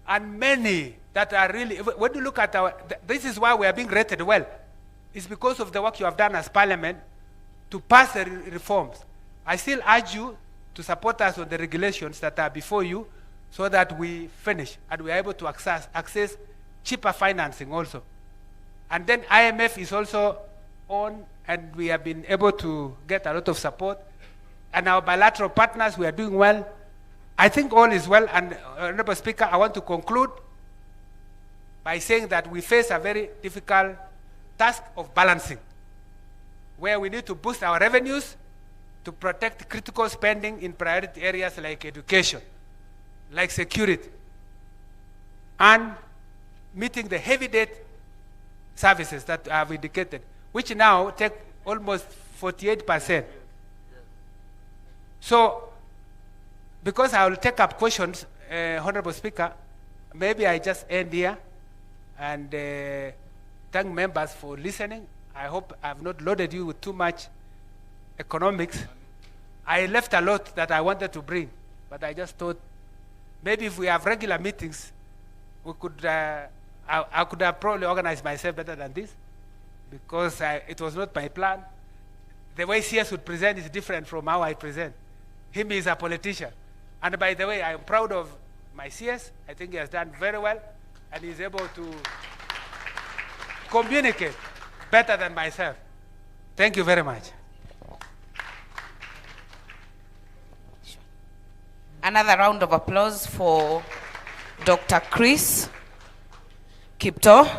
And many that are really, when you look at this is why we are being rated well. It's because of the work you have done as Parliament to pass the reforms. I still urge you to support us on the regulations that are before you so that we finish and we are able to access cheaper financing also. And then IMF is also on, and we have been able to get a lot of support. And our bilateral partners, we are doing well. I think all is well, and Honorable Speaker, I want to conclude by saying that we face a very difficult task of balancing, where we need to boost our revenues to protect critical spending in priority areas like education, like security, and meeting the heavy debt services that I have indicated, which now take almost 48%. So, because I will take up questions, Honorable Speaker, maybe I just end here and thank members for listening. I hope I have not loaded you with too much economics. I left a lot that I wanted to bring, but I just thought maybe if we have regular meetings, we could, I could have probably organized myself better than this, because it was not my plan. The way CS would present is different from how I present. Him is a politician. And by the way, I am proud of my CS. I think he has done very well, and he's able to communicate better than myself. Thank you very much. Another round of applause for Dr. Chris Kipto.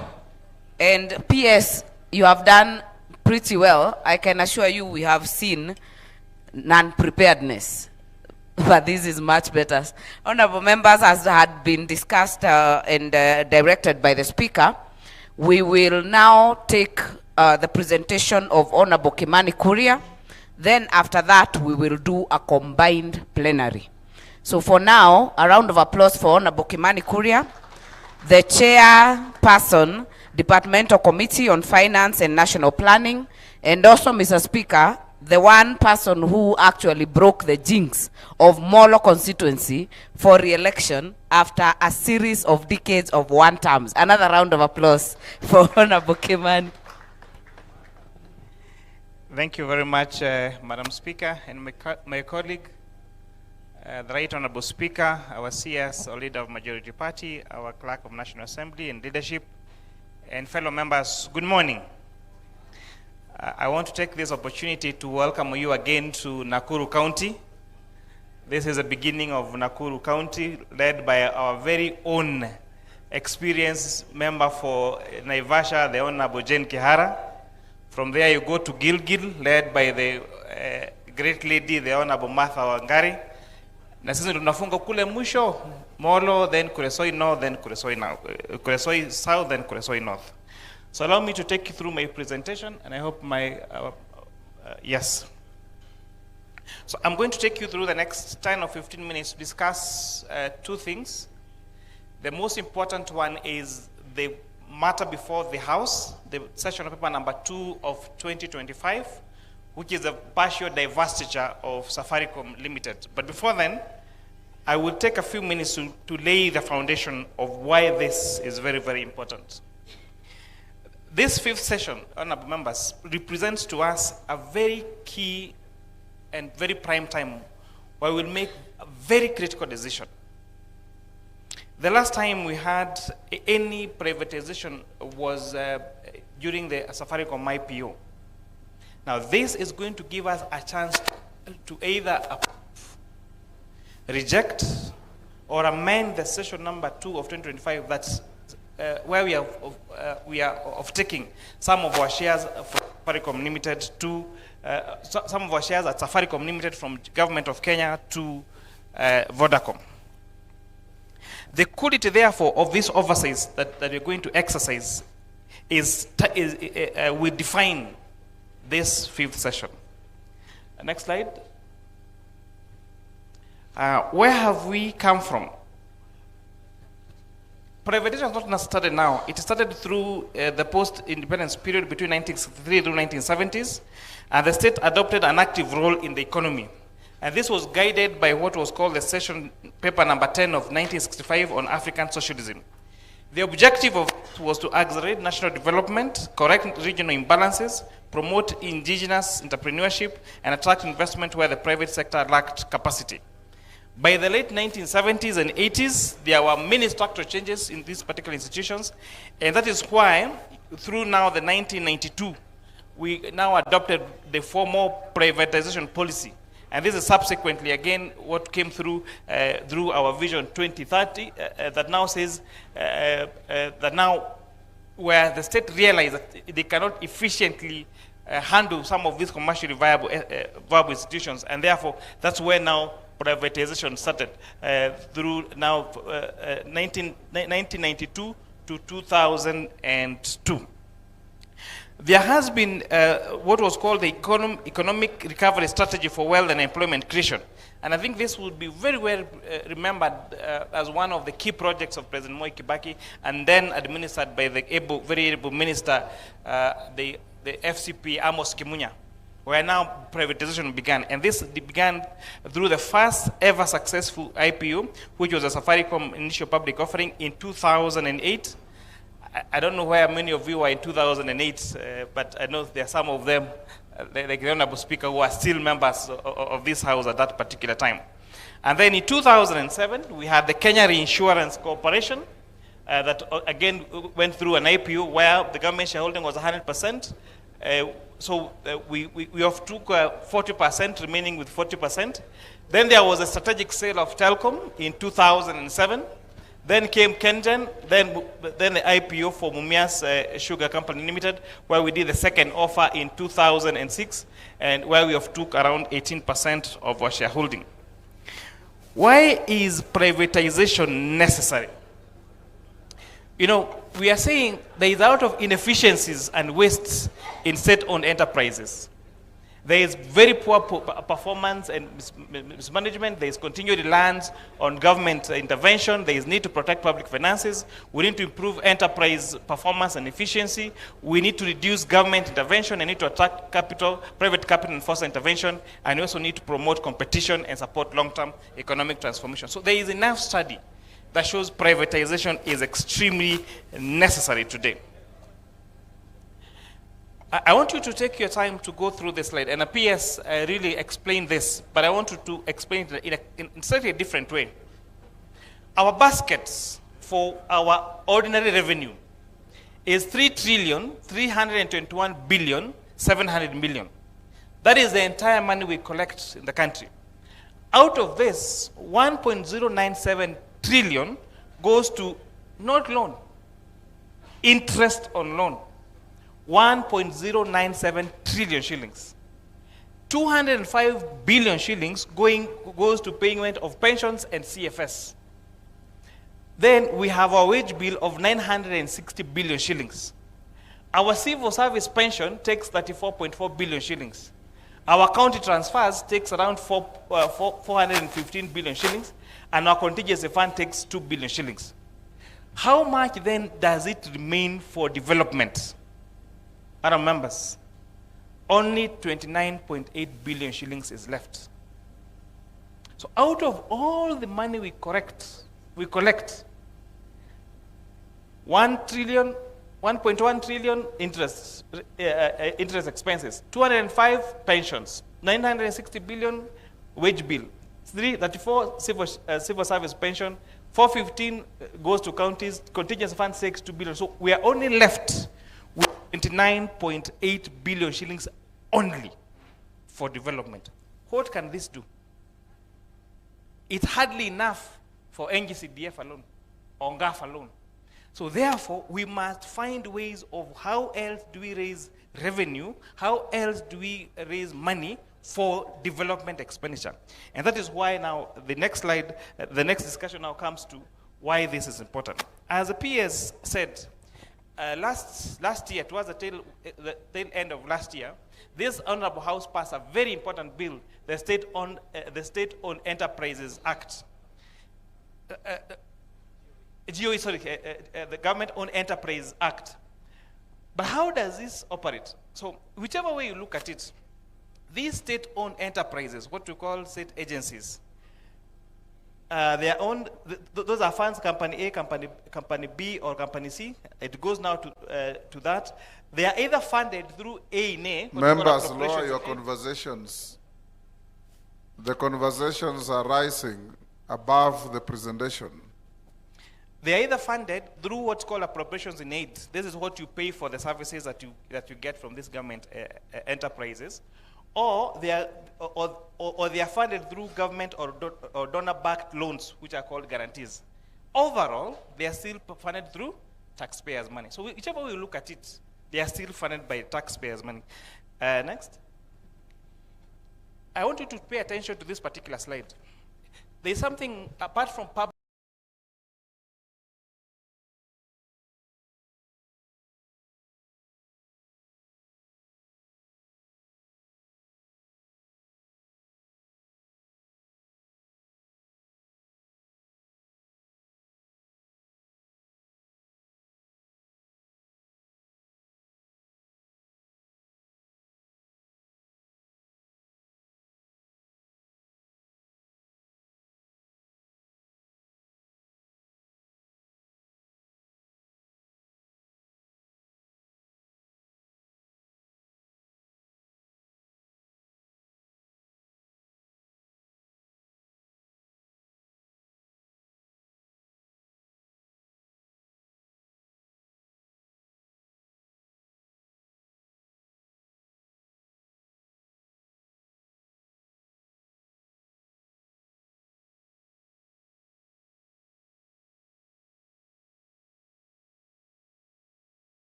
And PS, you have done pretty well. I can assure you we have seen non-preparedness. But this is much better. Honorable members, as had been discussed and directed by the Speaker, we will now take the presentation of Honorable Kimani Kuria. Then after that, we will do a combined plenary. So for now, a round of applause for Honorable Kimani Kuria, the Chairperson, Departmental Committee on Finance and National Planning, and also, Mr. Speaker, the one person who actually broke the jinx of Molo constituency for re-election after a series of decades of one terms. Another round of applause for Honorable Kimani. Thank you very much, Madam Speaker, and my colleague, the Right Honorable Speaker, our CS, our Leader of Majority Party, our Clerk of National Assembly and Leadership, and fellow members, good morning. I want to take this opportunity to welcome you again to Nakuru County. This is the beginning of Nakuru County, led by our very own experienced member for Naivasha, the Honorable Jane Kihara. From there you go to Gilgil, led by the great lady, the Honorable Martha Wangari. Na sisi tunafunga kule mwisho, Molo, then Kuresoi North, then Kuresoi South, then Kuresoi North. So allow me to take you through my presentation, and I hope my, yes. So I'm going to take you through the next 10 or 15 minutes to discuss two things. The most important one is the matter before the House, the session of paper number 2 of 2025, which is the partial divestiture of Safaricom Limited. But before then, I will take a few minutes to lay the foundation of why this is very, very important. This fifth session, honorable members, represents to us a very key and very prime time where we'll make a very critical decision. The last time we had any privatization was during the Safaricom IPO. Now this is going to give us a chance to either approve, reject, or amend the session number 2 of 2025 that's where we are of taking some of our shares for Safaricom Limited to some of our shares at Safaricom Limited from Government of Kenya to Vodacom. The quality, therefore, of this oversight that we're going to exercise will define this fifth session. Next slide. Where have we come from? Privatization has not started now. It started through the post-independence period between 1963 through 1970s, and the state adopted an active role in the economy. And this was guided by what was called the session paper number 10 of 1965 on African socialism. The objective of it was to accelerate national development, correct regional imbalances, promote indigenous entrepreneurship, and attract investment where the private sector lacked capacity. By the late 1970s and 80s, there were many structural changes in these particular institutions, and that is why, through now the 1992, we now adopted the formal privatization policy. And this is subsequently, again, what came through through our Vision 2030 that now says that now where the state realized that they cannot efficiently handle some of these commercially viable institutions, and therefore that's where now privatization started through now 1992 to 2002. There has been what was called the economic recovery strategy for wealth and employment creation. And I think this would be very well remembered as one of the key projects of President Moi Kibaki, and then administered by the very able minister, the FCP Amos Kimunya, where now privatization began. And this began through the first ever successful IPO, which was a Safaricom initial public offering in 2008. I don't know where many of you were in 2008, but I know there are some of them, like the Honorable Speaker, who are still members of this House at that particular time. And then in 2007, we had the Kenya Reinsurance Corporation that again went through an IPO where the government shareholding was 100%. So we took 40%, remaining with 40%. Then there was a strategic sale of Telcom in 2007. Then came Kengen, then the IPO for Mumias Sugar Company Limited, where we did the second offer in 2006, and where we took around 18% of our shareholding. Why is privatization necessary? You know, we are saying there is a lot of inefficiencies and wastes in state-owned enterprises. There is very poor performance and mismanagement. There is continued reliance on government intervention. There is need to protect public finances. We need to improve enterprise performance and efficiency. We need to reduce government intervention and need to attract capital, private capital and force intervention. And we also need to promote competition and support long-term economic transformation. So there is enough study that shows privatization is extremely necessary today. I want you to take your time to go through this slide, and PS really explain this, but I want you to explain it in slightly a different way. Our baskets for our ordinary revenue is 3,321,700,000,000. That is the entire money we collect in the country. Out of this, 1.097 trillion goes to not loan, interest on loan. 1.097 trillion shillings. 205 billion shillings goes to payment of pensions and CFS. Then we have our wage bill of 960 billion shillings. Our civil service pension takes 34.4 billion shillings. Our county transfers takes around 415 billion shillings, and our contingency fund takes 2 billion shillings. How much then does it remain for development? Other members, only 29.8 billion shillings is left. So out of all the money we collect, 1 trillion 1.1 trillion interest expenses, 205 pensions, 960 billion wage bill, 334 civil service pension, 415 goes to counties, contingency fund 62 billion. So we are only left with 29.8 billion shillings only for development. What can this do? It's hardly enough for NGCDF alone, or NGAF alone. So therefore, we must find ways of how else do we raise revenue, how else do we raise money for development expenditure. And that is why now the next slide, the next discussion now comes to why this is important. As the PS said, last year, towards the tail end of last year, this Honorable House passed a very important bill, the State-Owned Enterprises Act. The Government-Owned Enterprise Act. But how does this operate? So whichever way you look at it, these state-owned enterprises, what we call state agencies, they are owned, those are funds, company A, company B, or company C. It goes now to that. They are either funded through A&A. Members, lower your conversations. The conversations are rising above the presentation. They are either funded through what's called appropriations in aid. This is what you pay for the services that you get from these government enterprises, or they are funded through government or donor-backed loans, which are called guarantees. Overall, they are still funded through taxpayers' money. So whichever way you look at it, they are still funded by taxpayers' money. Next. I want you to pay attention to this particular slide. There is something apart from public.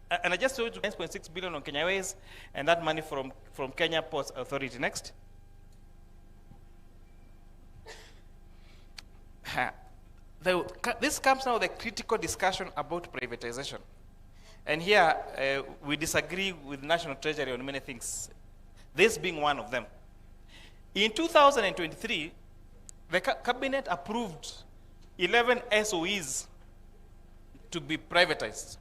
And I just told you 9.6 billion on Kenya Ways, and that money from Kenya Ports Authority. Next. This comes now the critical discussion about privatization. And here we disagree with National Treasury on many things, this being one of them. In 2023, the cabinet approved 11 SOEs to be privatized.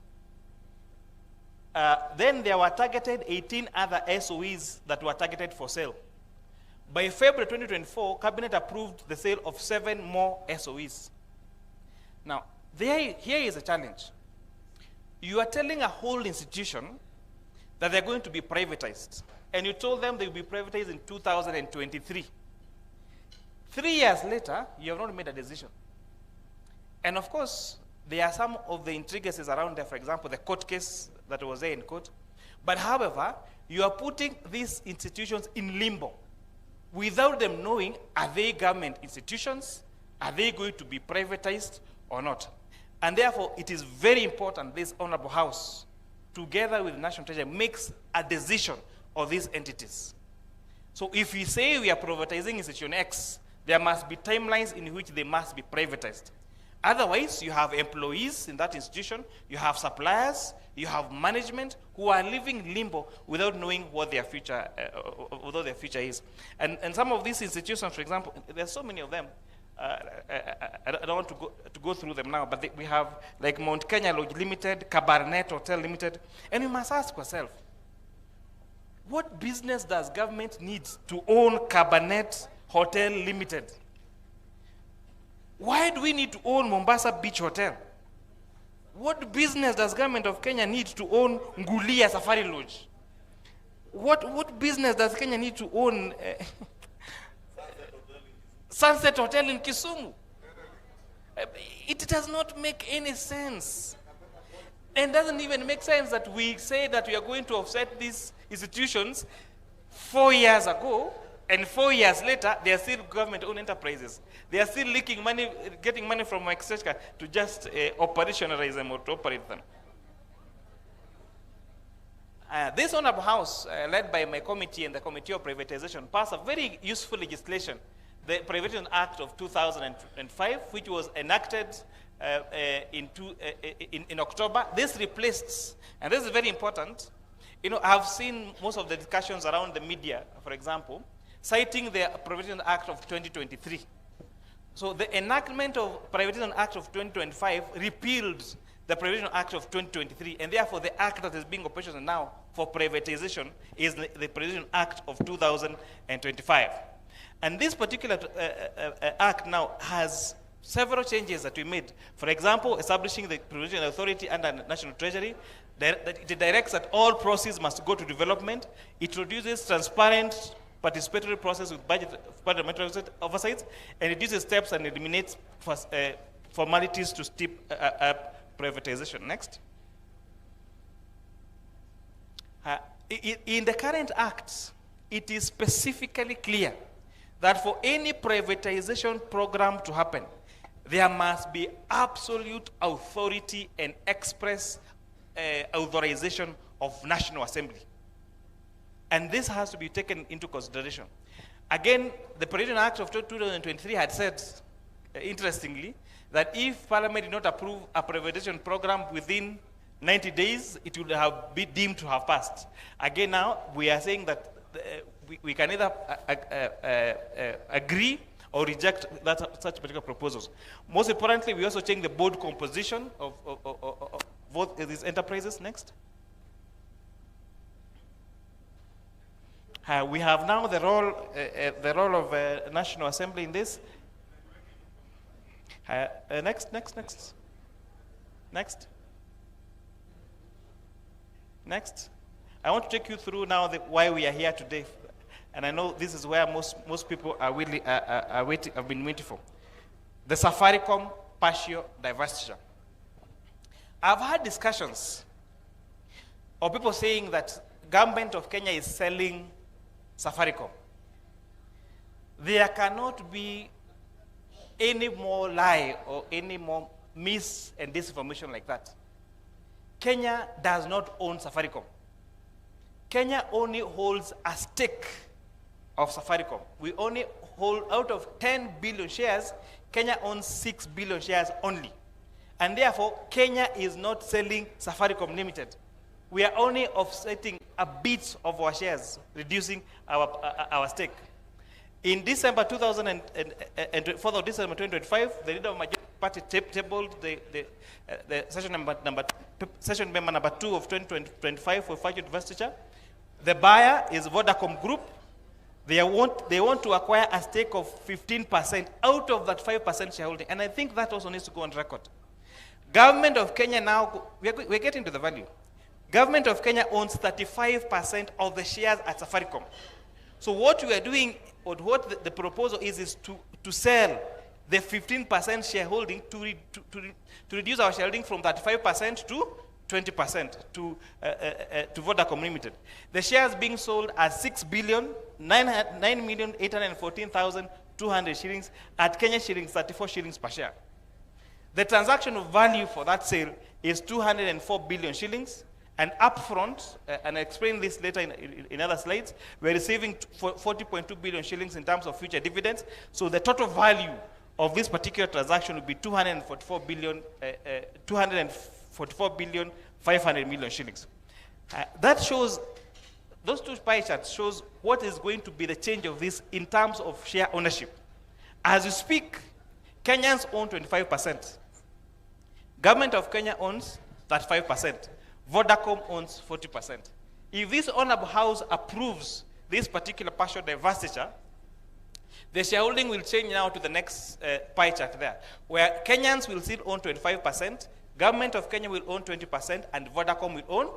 Then there were targeted 18 other SOEs that were targeted for sale. By February 2024, Cabinet approved the sale of 7 more SOEs. Now, here is a challenge. You are telling a whole institution that they're going to be privatized, and you told them they will be privatized in 2023. 3 years later, you have not made a decision. And of course, there are some of the intricacies around there, for example, the court case that was there in court. But however, you are putting these institutions in limbo without them knowing, are they government institutions? Are they going to be privatized or not? And therefore, it is very important this Honorable House, together with the National Treasury, makes a decision of these entities. So if we say we are privatizing institution X, there must be timelines in which they must be privatized. Otherwise, you have employees in that institution, you have suppliers, you have management who are living limbo without knowing what their future, is. And some of these institutions, for example, there's so many of them. I don't want to go through them now, but we have like Mount Kenya Lodge Limited, Cabernet Hotel Limited, and we must ask ourselves, What business does government need to own Cabernet Hotel Limited? Why do we need to own Mombasa Beach Hotel? What business does government of Kenya need to own Ngulia Safari Lodge? What business does Kenya need to own Sunset Hotel in Kisumu? It does not make any sense. And doesn't even make sense that we say that we are going to offset these institutions 4 years ago, and 4 years later, they are still government-owned enterprises. They are still leaking money, getting money from Exchequer to just operationalize them or to operate them. This honorable house, led by my committee and the Committee of Privatization, passed a very useful legislation, the Privatization Act of 2005, which was enacted in October. This replaced, and this is very important, you know, I've seen most of the discussions around the media, for example, citing the Privatization Act of 2023. So the enactment of Privatization Act of 2025 repealed the Privatization Act of 2023, and therefore the act that is being operational now for privatization is the Privatization Act of 2025. And this particular act now has several changes that we made. For example, establishing the Privatization Authority under National Treasury. It directs that all proceeds must go to development. It introduces transparent participatory process with budget parliamentary oversight, and reduces steps and eliminates formalities to step up privatization. Next. In the current act, it is specifically clear that for any privatization program to happen, there must be absolute authority and express authorization of National Assembly. And this has to be taken into consideration. Again, the Privatization Act of 2023 had said, interestingly, that if Parliament did not approve a privatization program within 90 days, it would have been deemed to have passed. Again, now, we are saying that we can either agree or reject such particular proposals. Most importantly, we also change the board composition of both these enterprises. Next. We have now the role of National Assembly in this. Next. I want to take you through now why we are here today, and I know this is where most people are have been waiting for. The Safaricom partial divestiture. I've had discussions of people saying that government of Kenya is selling Safaricom. There cannot be any more lie or any more mis and disinformation like that. Kenya does not own Safaricom. Kenya only holds a stake of Safaricom. We only hold, out of 10 billion shares, Kenya owns 6 billion shares only. And therefore, Kenya is not selling Safaricom Limited. We are only offsetting a bit of our shares, reducing our stake. In December 2025, the leader of Majority Party tabled the session member number 2 of 2025 for partial divestiture. The buyer is Vodacom Group. They want to acquire a stake of 15% out of that 5% shareholding, and I think that also needs to go on record. Government of Kenya now, we're getting to the value. Government of Kenya owns 35% of the shares at Safaricom. So what we are doing, or what the proposal is to sell the 15% shareholding to reduce our shareholding from 35% to 20% to Vodacom Limited. The shares being sold at 6,9,814,200 shillings at Kenya shillings 34 shillings per share. The transaction value for that sale is 204 billion shillings. And upfront, and I explain this later in other slides, we're receiving 40.2 billion shillings in terms of future dividends. So the total value of this particular transaction would be 244 billion 500 million shillings. That shows, those two pie charts shows what is going to be the change of this in terms of share ownership. As we speak, Kenyans own 25%. Government of Kenya owns 35%. Vodacom owns 40%. If this honorable house approves this particular partial divestiture, the shareholding will change now to the next pie chart there, where Kenyans will still own 25%, Government of Kenya will own 20%, and Vodacom will own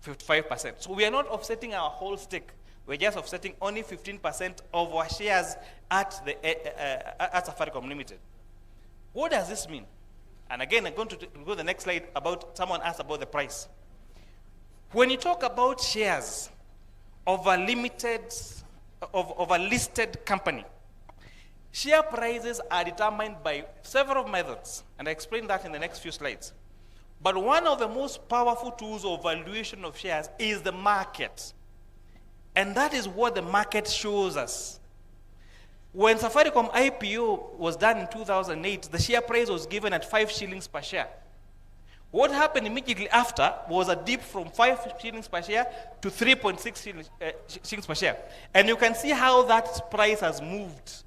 55%. So we are not offsetting our whole stake. We're just offsetting only 15% of our shares at Safaricom Limited. What does this mean? And again, I'm going to go to the next slide about, someone asked about the price. When you talk about shares of a listed company, share prices are determined by several methods, and I explain that in the next few slides. But one of the most powerful tools of valuation of shares is the market. And that is what the market shows us. When Safaricom IPO was done in 2008, the share price was given at 5 shillings per share. What happened immediately after was a dip from 5 shillings per share to 3.6 shillings per share. And you can see how that price has moved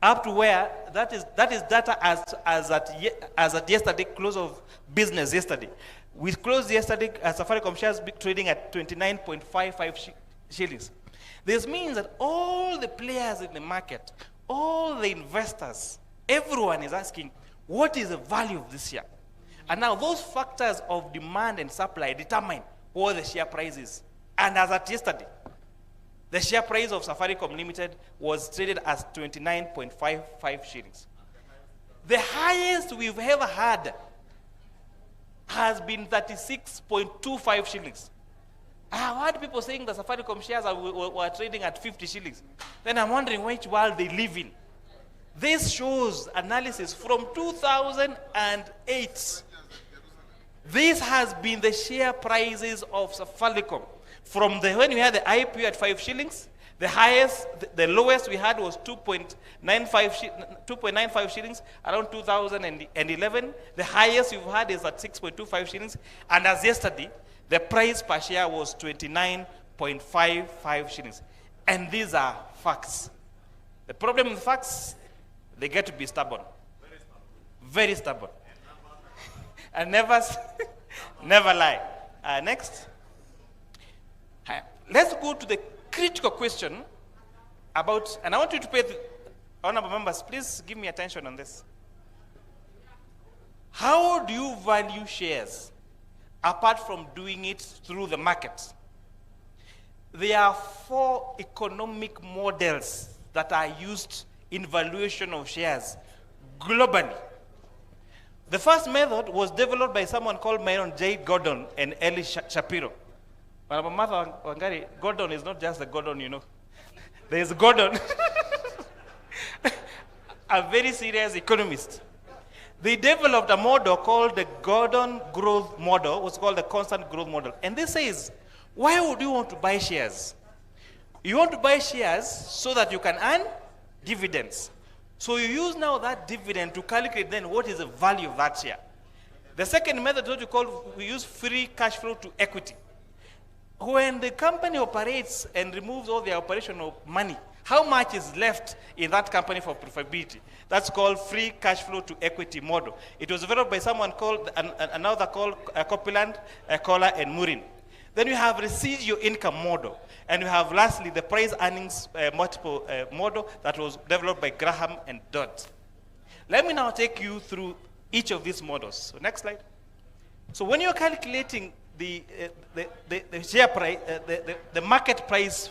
up to where that is data as at yesterday, close of business yesterday. We closed yesterday as Safaricom shares trading at 29.55 shillings. This means that all the players in the market, all the investors, everyone is asking, what is the value of this share? And now those factors of demand and supply determine what the share price is. And as at yesterday, the share price of Safaricom Limited was traded as 29.55 shillings. The highest we've ever had has been 36.25 shillings. I have heard people saying that Safaricom shares were trading at 50 shillings. Then I'm wondering which world they live in. This shows analysis from 2008. This has been the share prices of Safaricom. From when we had the IPO at 5 shillings, the highest, the lowest we had was 2.95 shillings around 2011. The highest we've had is at 6.25 shillings. And as yesterday, the price per share was 29.55 shillings. And these are facts. The problem with facts, they get to be stubborn. Very stubborn. And never lie. Next. Let's go to the critical question about, and I want you to pay, honorable members, please give me attention on this. How do you value shares apart from doing it through the market? There are 4 economic models that are used in valuation of shares globally. The first method was developed by someone called Myron J. Gordon and Eli Shapiro. But Martha Wangari, Gordon is not just the Gordon, you know. There is Gordon, a very serious economist. They developed a model called the Gordon growth model, what's called the constant growth model. And this says, why would you want to buy shares? You want to buy shares so that you can earn dividends. So you use now that dividend to calculate then what is the value of that share. The second method is what we use free cash flow to equity. When the company operates and removes all the operational money, how much is left in that company for profitability? That's called free cash flow to equity model. It was developed by someone called, another called Copeland, Kohler, and Murin. Then you have residual income model. And you have lastly the price earnings multiple model that was developed by Graham and Dodd. Let me now take you through each of these models. So next slide. So when you're calculating the share price, the market price.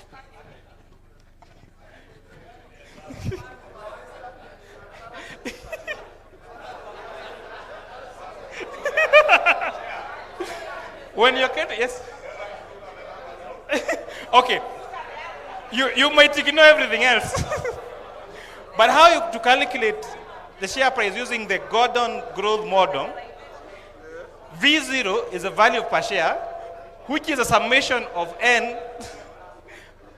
When you're yes. Okay. You might ignore everything else. But how to calculate the share price using the Gordon growth model? V0 is the value per share, which is a summation of N,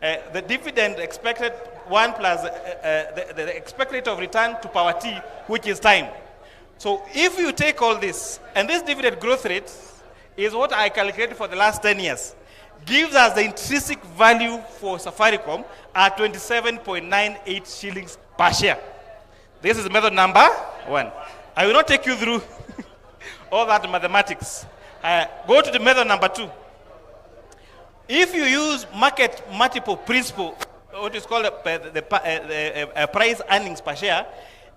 the dividend expected 1 plus the expected rate of return to power T, which is time. So if you take all this, and this dividend growth rate is what I calculated for the last 10 years, gives us the intrinsic value for Safaricom at 27.98 shillings per share. This is method number 1. I will not take you through all that mathematics. Go to the method number 2. If you use market multiple principle, what is called the price earnings per share,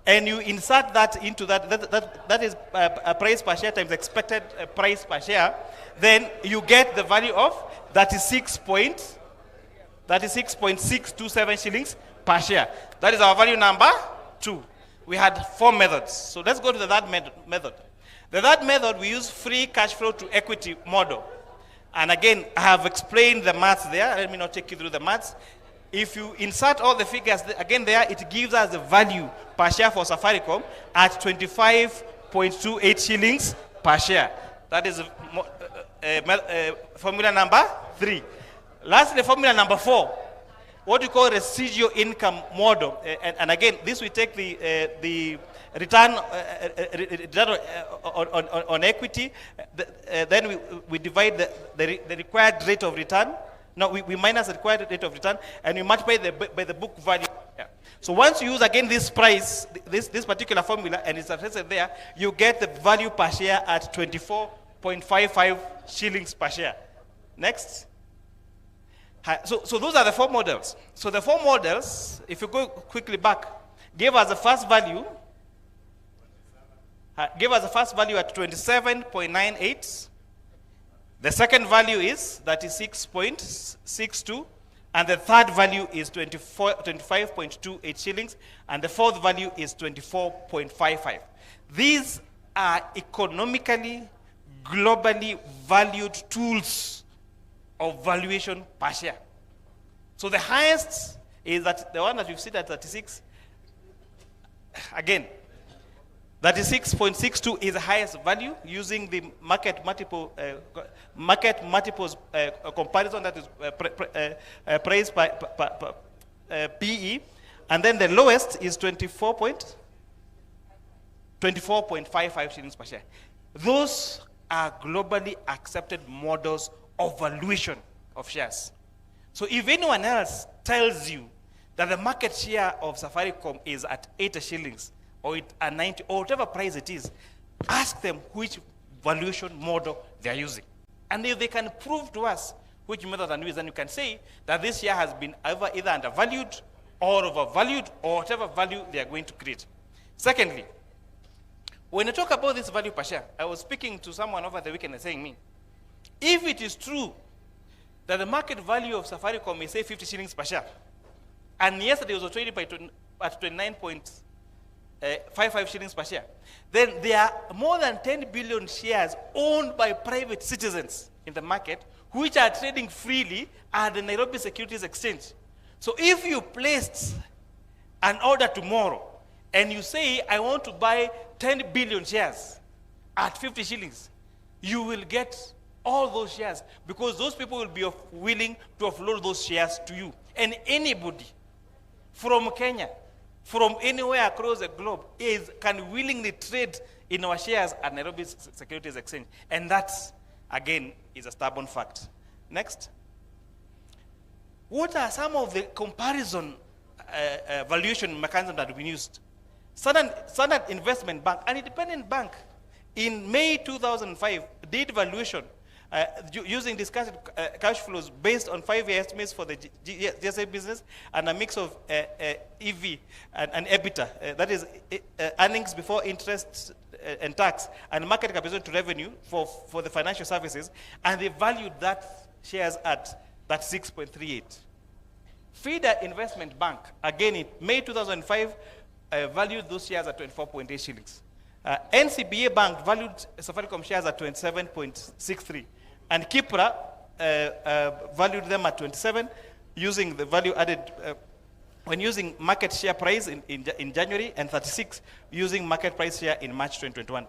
and you insert that into that is a price per share times expected price per share, then you get the value of 36.627 shillings per share. That is our value number 2. We had 4 methods. So let's go to the third method. The third method, we use free cash flow to equity model. And again, I have explained the maths there. Let me not take you through the maths. If you insert all the figures, again there, it gives us the value per share for Safaricom at 25.28 shillings per share. That is formula number 3. Lastly, formula number 4, what we call residual income model. And again, this we take the return on equity, then we divide the required rate of return. No, we minus the required rate of return, and we multiply by the book value. Yeah. So once you use again this price, this particular formula, and it's substituted there, you get the value per share at 24.55 shillings per share. Next. So those are the 4 models. So the 4 models, if you go quickly back, gave us the first value. Give us the first value at 27.98. The second value is 36.62. And the third value is 25.28 shillings. And the fourth value is 24.55. These are economically, globally valued tools of valuation per share. So the highest is that the one that you've seen at 36. Again, 36.62 is the highest value using the market multiples comparison, that is price by PE, and then the lowest is 24.55 shillings per share. Those are globally accepted models of valuation of shares. So if anyone else tells you that the market share of Safaricom is at 80 shillings, or at 90, or whatever price it is, ask them which valuation model they are using. And if they can prove to us which method they use, then you can say that this share has been either undervalued or overvalued, or whatever value they are going to create. Secondly, when I talk about this value per share, I was speaking to someone over the weekend and saying me, if it is true that the market value of Safaricom is say 50 shillings per share, and yesterday it was traded at 29.55 shillings per share, then there are more than 10 billion shares owned by private citizens in the market, which are trading freely at the Nairobi Securities Exchange. So if you placed an order tomorrow and you say, I want to buy 10 billion shares at 50 shillings, you will get all those shares, because those people will be willing to offload those shares to you. And anybody from Kenya, from anywhere across the globe, can willingly trade in our shares at Nairobi Securities Exchange. And that, again, is a stubborn fact. Next. What are some of the comparison valuation mechanisms that have been used? Standard Investment Bank, an independent bank, in May 2005, did valuation using discounted cash flows based on 5-year estimates for the GSA business and a mix of EV and EBITDA, that is earnings before interest and tax, and market capitalization to revenue for the financial services, and they valued that shares at that 6.38. Feeder Investment Bank, again in May 2005, valued those shares at 24.8 shillings. NCBA Bank valued Safaricom shares at 27.63. And Kipra valued them at 27, using the value added, when using market share price in January, and 36 using market price share in March 2021.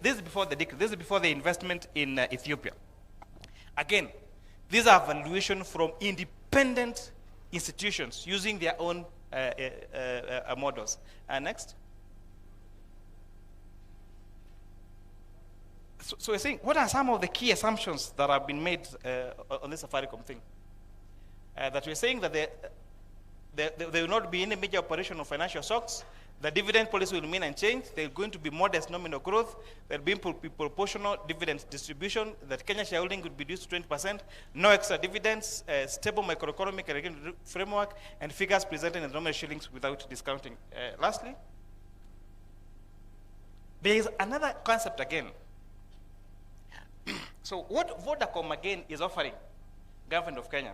This is before the decree. This is before the investment in Ethiopia. Again, these are valuations from independent institutions using their own models. Next. So we're saying, what are some of the key assumptions that have been made on this Safaricom thing? That we're saying that there will not be any major operation of financial shocks, The dividend policy will remain unchanged. There's going to be modest nominal growth. There will be proportional dividend distribution. That Kenya shareholding would be reduced to 20%. No extra dividends. Stable macroeconomic and regulatory framework, and figures presented in nominal shillings without discounting. Lastly, there is another concept again. So what Vodacom again is offering government of Kenya,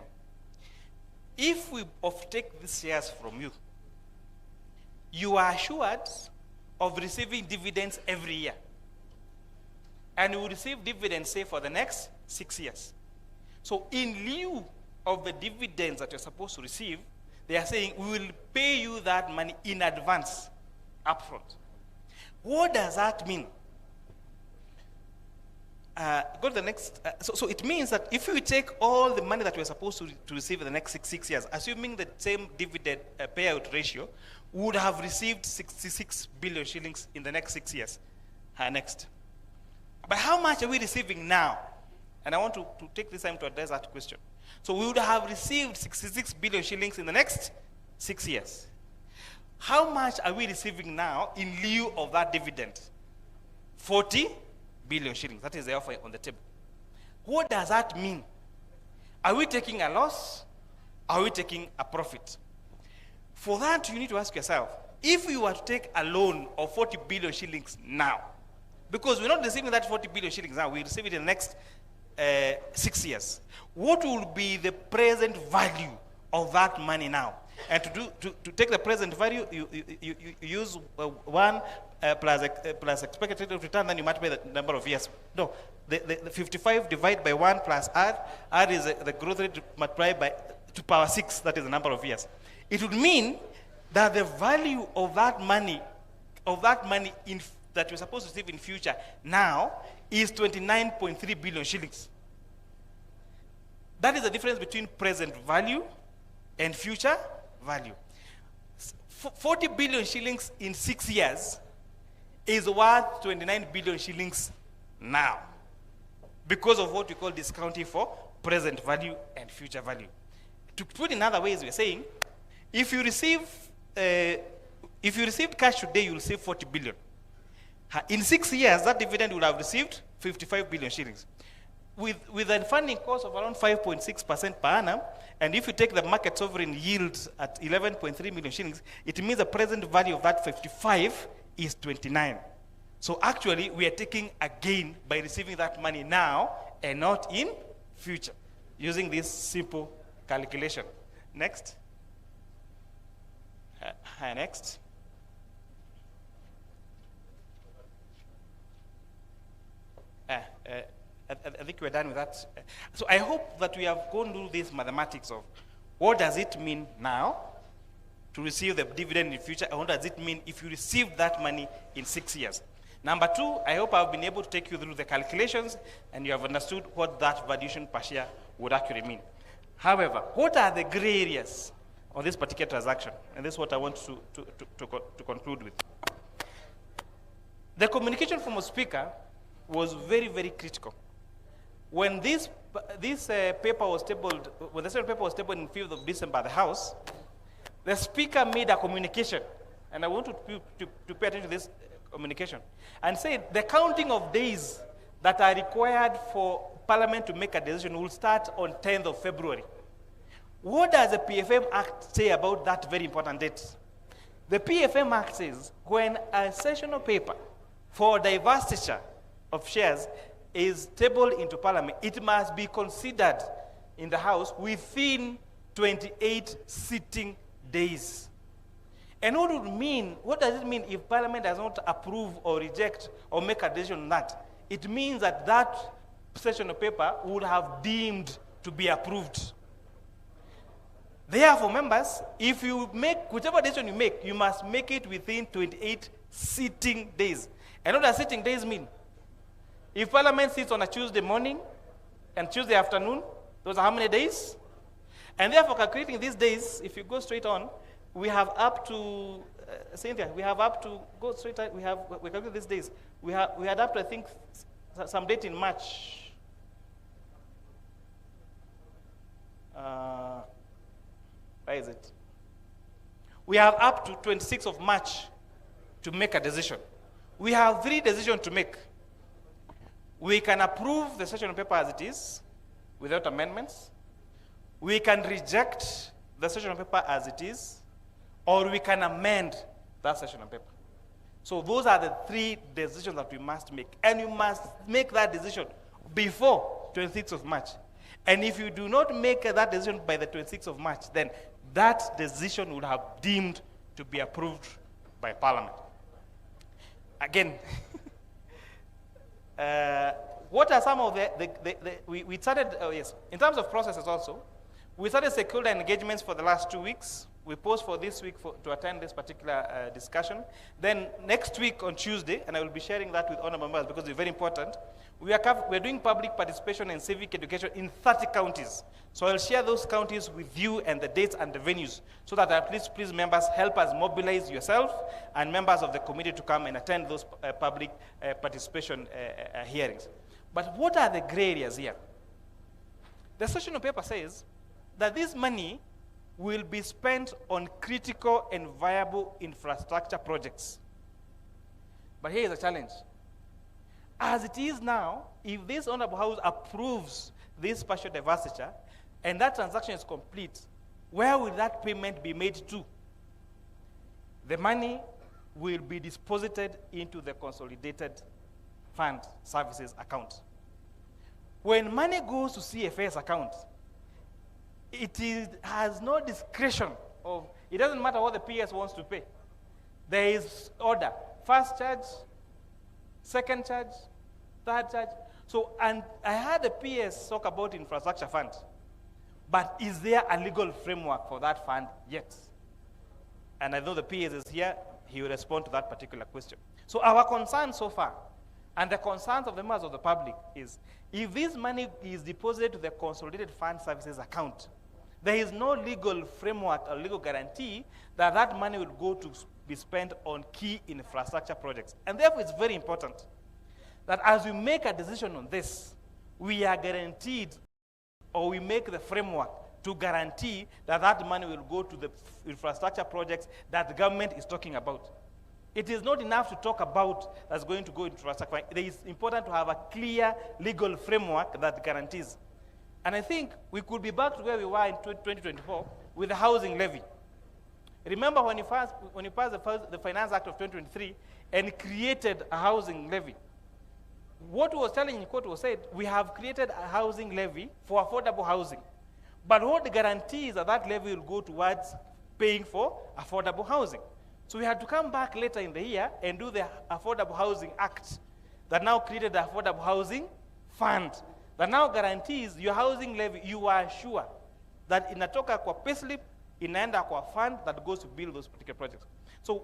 if we take these shares from you, you are assured of receiving dividends every year. And you will receive dividends, say, for the next 6 years. So in lieu of the dividends that you're supposed to receive, they are saying, we will pay you that money in advance, upfront. What does that mean? Go to the next. So it means that if you take all the money that we're supposed to receive in the next six years, assuming the same dividend payout ratio, we would have received 66 billion shillings in the next 6 years. Next. But how much are we receiving now? And I want to take this time to address that question. So we would have received 66 billion shillings in the next 6 years. How much are we receiving now in lieu of that dividend? 40 billion shillings. That is the offer on the table. What does that mean? Are we taking a loss? Are we taking a profit? For that, you need to ask yourself, if you were to take a loan of 40 billion shillings now, because we're not receiving that 40 billion shillings now, we receive it in the next 6 years, what will be the present value of that money now? And to take the present value, you use 1 plus expected rate of return, then you multiply the number of years. No, the 55 divided by 1 plus R is the growth rate multiplied by 2 power 6, that is the number of years. It would mean that the value of that money that you're supposed to receive in future now is 29.3 billion shillings. That is the difference between present value and future value. 40 billion shillings in 6 years is worth 29 billion shillings now, because of what we call discounting for present value and future value. To put in other ways, we're saying, if you received cash today, you will receive 40 billion. In 6 years, that dividend would have received 55 billion shillings. With a funding cost of around 5.6% per annum, and if you take the market sovereign yield at 11.3 million shillings, it means the present value of that 55 is 29. So actually, we are taking a gain by receiving that money now and not in future, using this simple calculation. Next. Next. I think we're done with that. So I hope that we have gone through this mathematics of what does it mean now to receive the dividend in future, and what does it mean if you receive that money in 6 years. Number 2, I hope I've been able to take you through the calculations and you have understood what that valuation per share would actually mean. However, what are the gray areas on this particular transaction? And this is what I want to conclude with. The communication from a speaker was very, very critical. When this paper was tabled, when the Senate paper was tabled on 5th of December at the House, the speaker made a communication, and I want to pay attention to this communication, and said the counting of days that are required for Parliament to make a decision will start on 10th of February. What does the PFM Act say about that very important date? The PFM Act says when a sessional paper for divestiture of shares is tabled into Parliament, it must be considered in the House within 28 sitting days. And what does it mean if Parliament does not approve or reject or make a decision on that? It means that that sessional paper would have deemed to be approved. Therefore, members, if you make whichever decision you make, you must make it within 28 sitting days. And what does sitting days mean? If Parliament sits on a Tuesday morning and Tuesday afternoon, those are how many days? And therefore, calculating these days, if you go straight on, we have up to, Cynthia, we have up to, go straight on, we calculate these days. We had up to, I think, some date in March. Where is it? We have up to 26th of March to make a decision. We have 3 decisions to make. We can approve the session paper as it is, without amendments. We can reject the session paper as it is, or we can amend that session paper. So those are the 3 decisions that we must make. And you must make that decision before 26th of March. And if you do not make that decision by the 26th of March, then that decision would have deemed to be approved by Parliament. Again, what are some of we started, yes, in terms of processes also, we started stakeholder engagements for the last 2 weeks. We post for this week to attend this particular discussion. Then next week on Tuesday, and I will be sharing that with honorable members because it's very important, we are doing public participation and civic education in 30 counties. So I'll share those counties with you and the dates and the venues so that please members help us mobilize yourself and members of the committee to come and attend those public participation hearings. But what are the gray areas here? The session paper says that this money will be spent on critical and viable infrastructure projects. But here is a challenge. As it is now, if this Honorable House approves this partial divestiture and that transaction is complete, where will that payment be made to? The money will be deposited into the consolidated fund services account. When money goes to CFS account, has no discretion of, it doesn't matter what the PS wants to pay. There is order, first charge, second charge, third charge. So, and I heard the PS talk about infrastructure fund, but is there a legal framework for that fund yet? And I know the PS is here, he will respond to that particular question. So our concern so far, and the concerns of the members of the public is, if this money is deposited to the consolidated fund services account, there is no legal framework or legal guarantee that that money will go to be spent on key infrastructure projects. And therefore, it's very important that as we make a decision on this, we are guaranteed, or we make the framework to guarantee that that money will go to the infrastructure projects that the government is talking about. It is not enough to talk about that's going to go into infrastructure. It is important to have a clear legal framework that guarantees. And I think we could be back to where we were in 2024 with the housing levy. Remember when you passed the Finance Act of 2023 and created a housing levy. What was telling in court was said, we have created a housing levy for affordable housing. But what guarantees that levy will go towards paying for affordable housing? So we had to come back later in the year and do the Affordable Housing Act that now created the Affordable Housing Fund that now guarantees your housing levy, you are sure that inatoka kwa payslip, inaenda kwa fund that goes to build those particular projects. So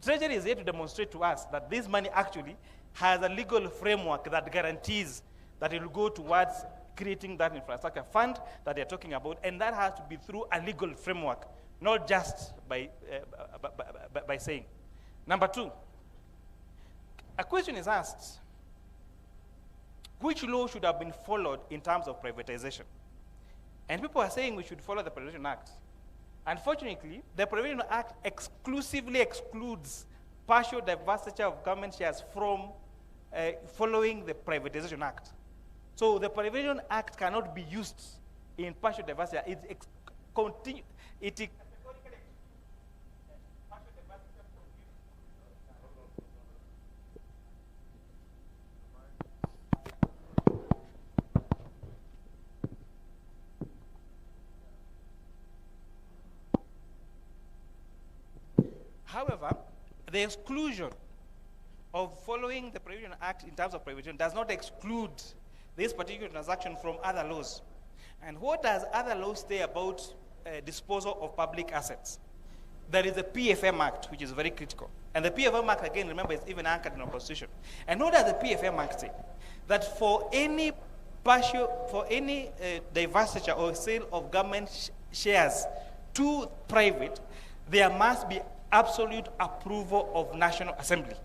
Treasury is here to demonstrate to us that this money actually has a legal framework that guarantees that it will go towards creating that infrastructure fund that they're talking about, and that has to be through a legal framework, not just by saying. Number 2, a question is asked, which law should have been followed in terms of privatization? And people are saying we should follow the Privatization Act. Unfortunately, the Privatization Act exclusively excludes partial divestiture of government shares from following the Privatization Act. So the Privatization Act cannot be used in partial divestiture. However, the exclusion of following the Privatization Act in terms of privatization does not exclude this particular transaction from other laws. And what does other laws say about disposal of public assets? There is the PFM Act, which is very critical. And the PFM Act, again, remember, is even anchored in our Constitution. And what does the PFM Act say? That for any divestiture or sale of government shares to private, there must be absolute approval of National Assembly.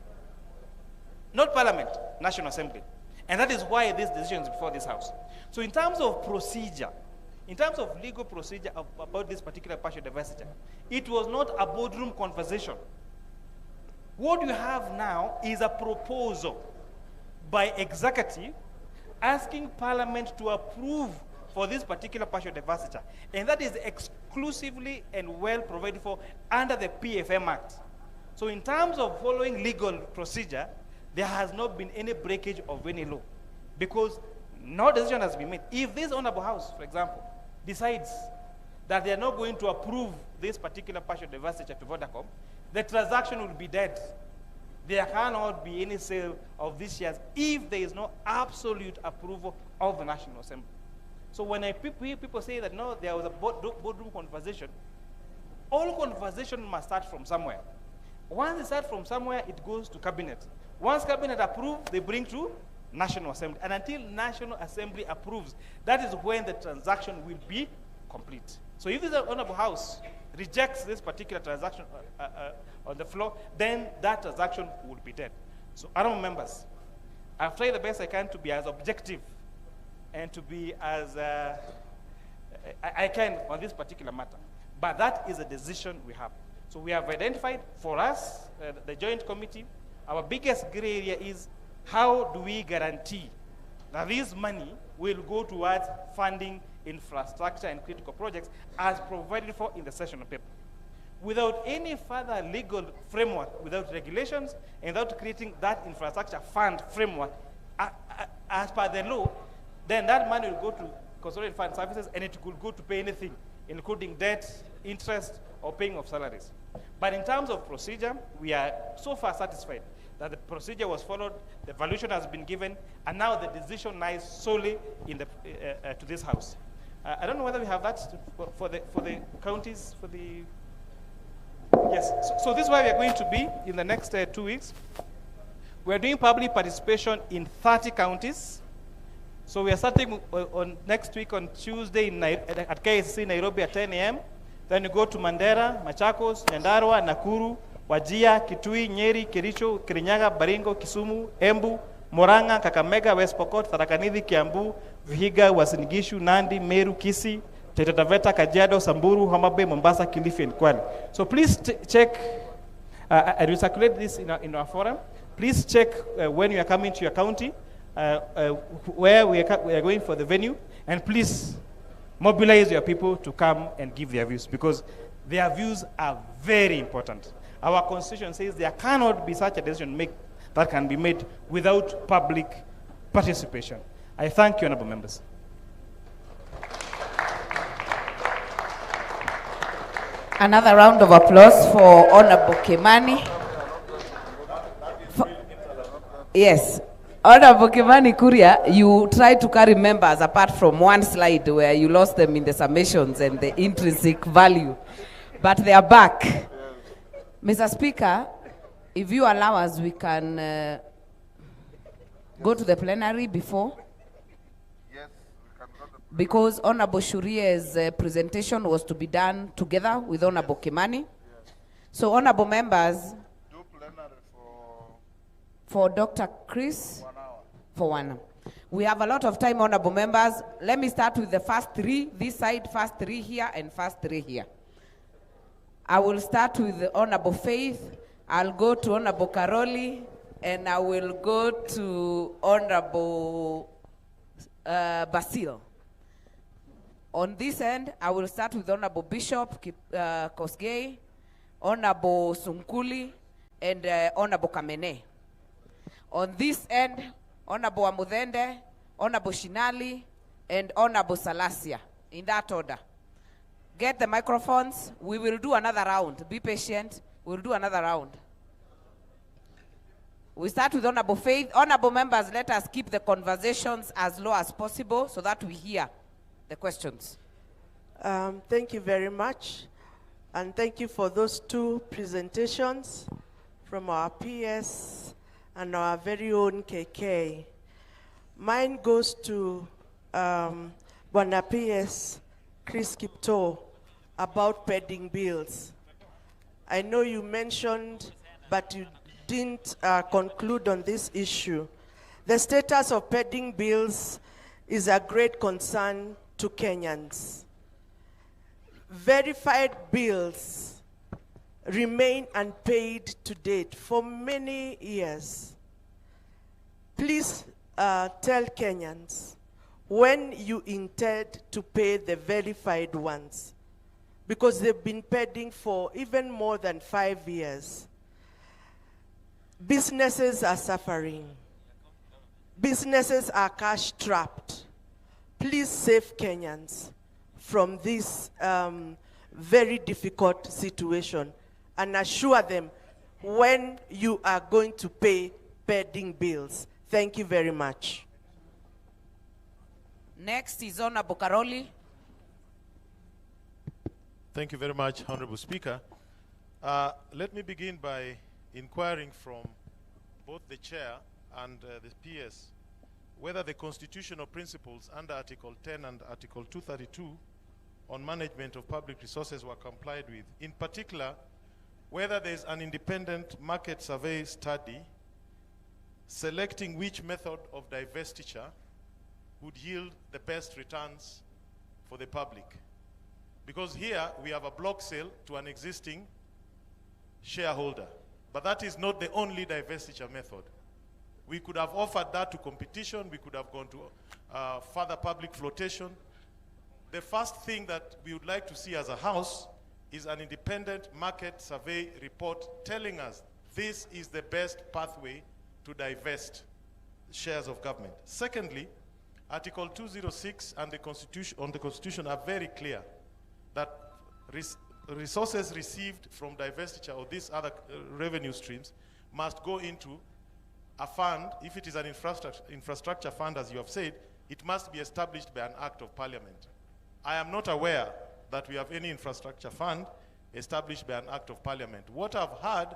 Not Parliament, National Assembly. And that is why this decision is before this House. So in terms of procedure, in terms of legal procedure about this particular partial divestiture, it was not a boardroom conversation. What you have now is a proposal by executive asking Parliament to approve for this particular partial divestiture. And that is exclusively and well provided for under the PFM Act. So in terms of following legal procedure, there has not been any breakage of any law because no decision has been made. If this Honorable House, for example, decides that they are not going to approve this particular partial divestiture to Vodacom, the transaction will be dead. There cannot be any sale of these shares if there is no absolute approval of the National Assembly. So when people say that no, there was a boardroom conversation, all conversation must start from somewhere. Once it starts from somewhere, it goes to cabinet. Once cabinet approves, they bring to National Assembly. And until National Assembly approves, that is when the transaction will be complete. So if the Honorable House rejects this particular transaction on the floor, then that transaction will be dead. So honorable members, I've tried the best I can to be as objective and to be as I can on this particular matter. But that is a decision we have. So we have identified for us, the joint committee, our biggest gray area is how do we guarantee that this money will go towards funding infrastructure and critical projects as provided for in the session paper. Without any further legal framework, without regulations, and without creating that infrastructure fund framework as per the law, then that money will go to consolidated fund services and it could go to pay anything, including debt, interest, or paying of salaries. But in terms of procedure, we are so far satisfied that the procedure was followed, the valuation has been given, and now the decision lies solely in the, to this House. I don't know whether we have that for the counties, for the... Yes, so this is where we are going to be in the next 2 weeks. We are doing public participation in 30 counties. So we are starting on next week on Tuesday at KSC Nairobi at 10 a.m. Then you go to Mandera, Machakos, Nyandarua, Nakuru, Wajia, Kitui, Nyeri, Kericho, Kirinyaga, Baringo, Kisumu, Embu, Murang'a, Kakamega, West Pokot, Tharaka Nithi, Kiambu, Vihiga, Uasin Gishu, Nandi, Meru, Kisii, Taita Taveta, Kajiado, Samburu, Homa Bay, Mombasa, Kilifi, and Kwale. So please check, I will circulate this in our forum. Please check when you are coming to your county, where we are going for the venue, and please mobilize your people to come and give their views, because their views are very important. Our constitution says there cannot be such a decision that can be made without public participation. I thank you, honorable members. Another round of applause for Honorable Kimani. Yes, Honorable Kimani Kuria, you tried to carry members apart from one slide where you lost them in the summations and the intrinsic value, but they are back. Mr. Speaker, if you allow us, we can go to the plenary before. Yes, we can go to the Because Honorable Shuria's presentation was to be done together with Honorable Kimani. Yes. So honorable members, Do plenary for Dr. Chris, 1 hour. for 1 hour. We have a lot of time, honorable members. Let me start with the first three, this side, first three here, and first three here. I will start with the Honorable Faith, I'll go to Honorable Karoli, and I will go to Honorable Basil. On this end, I will start with Honorable Bishop Kosgei, Honorable Sunkuli, and Honorable Kamene. On this end, Honorable Amudende, Honorable Shinali, and Honorable Salasia, in that order. Get the microphones. We will do another round. Be patient. We'll do another round. We start with Honorable Faith. Honorable members, let us keep the conversations as low as possible so that we hear the questions. Thank you very much. And thank you for those two presentations from our PS and our very own KK. Mine goes to Bwana PS Chris Kipto about pending bills. I know you mentioned, but you didn't conclude on this issue. The status of pending bills is a great concern to Kenyans. Verified bills remain unpaid to date for many years. Please tell Kenyans when you intend to pay the verified ones, because they've been pending for even more than 5 years. Businesses are suffering. Businesses are cash trapped. Please save Kenyans from this very difficult situation and assure them when you are going to pay pending bills. Thank you very much. Next is Honorable Karoli. Thank you very much, Honorable Speaker. Let me begin by inquiring from both the Chair and the PS whether the constitutional principles under Article 10 and Article 232 on management of public resources were complied with. In particular, whether there's an independent market survey study selecting which method of divestiture would yield the best returns for the public. Because here we have a block sale to an existing shareholder, but that is not the only divestiture method. We could have offered that to competition, we could have gone to further public flotation. The first thing that we would like to see as a House is an independent market survey report telling us this is the best pathway to divest shares of government. Secondly, Article 206 and the Constitution are very clear that resources received from divestiture or these other revenue streams must go into a fund. If it is an infrastructure fund, as you have said, it must be established by an act of parliament. I am not aware that we have any infrastructure fund established by an act of parliament. What I've heard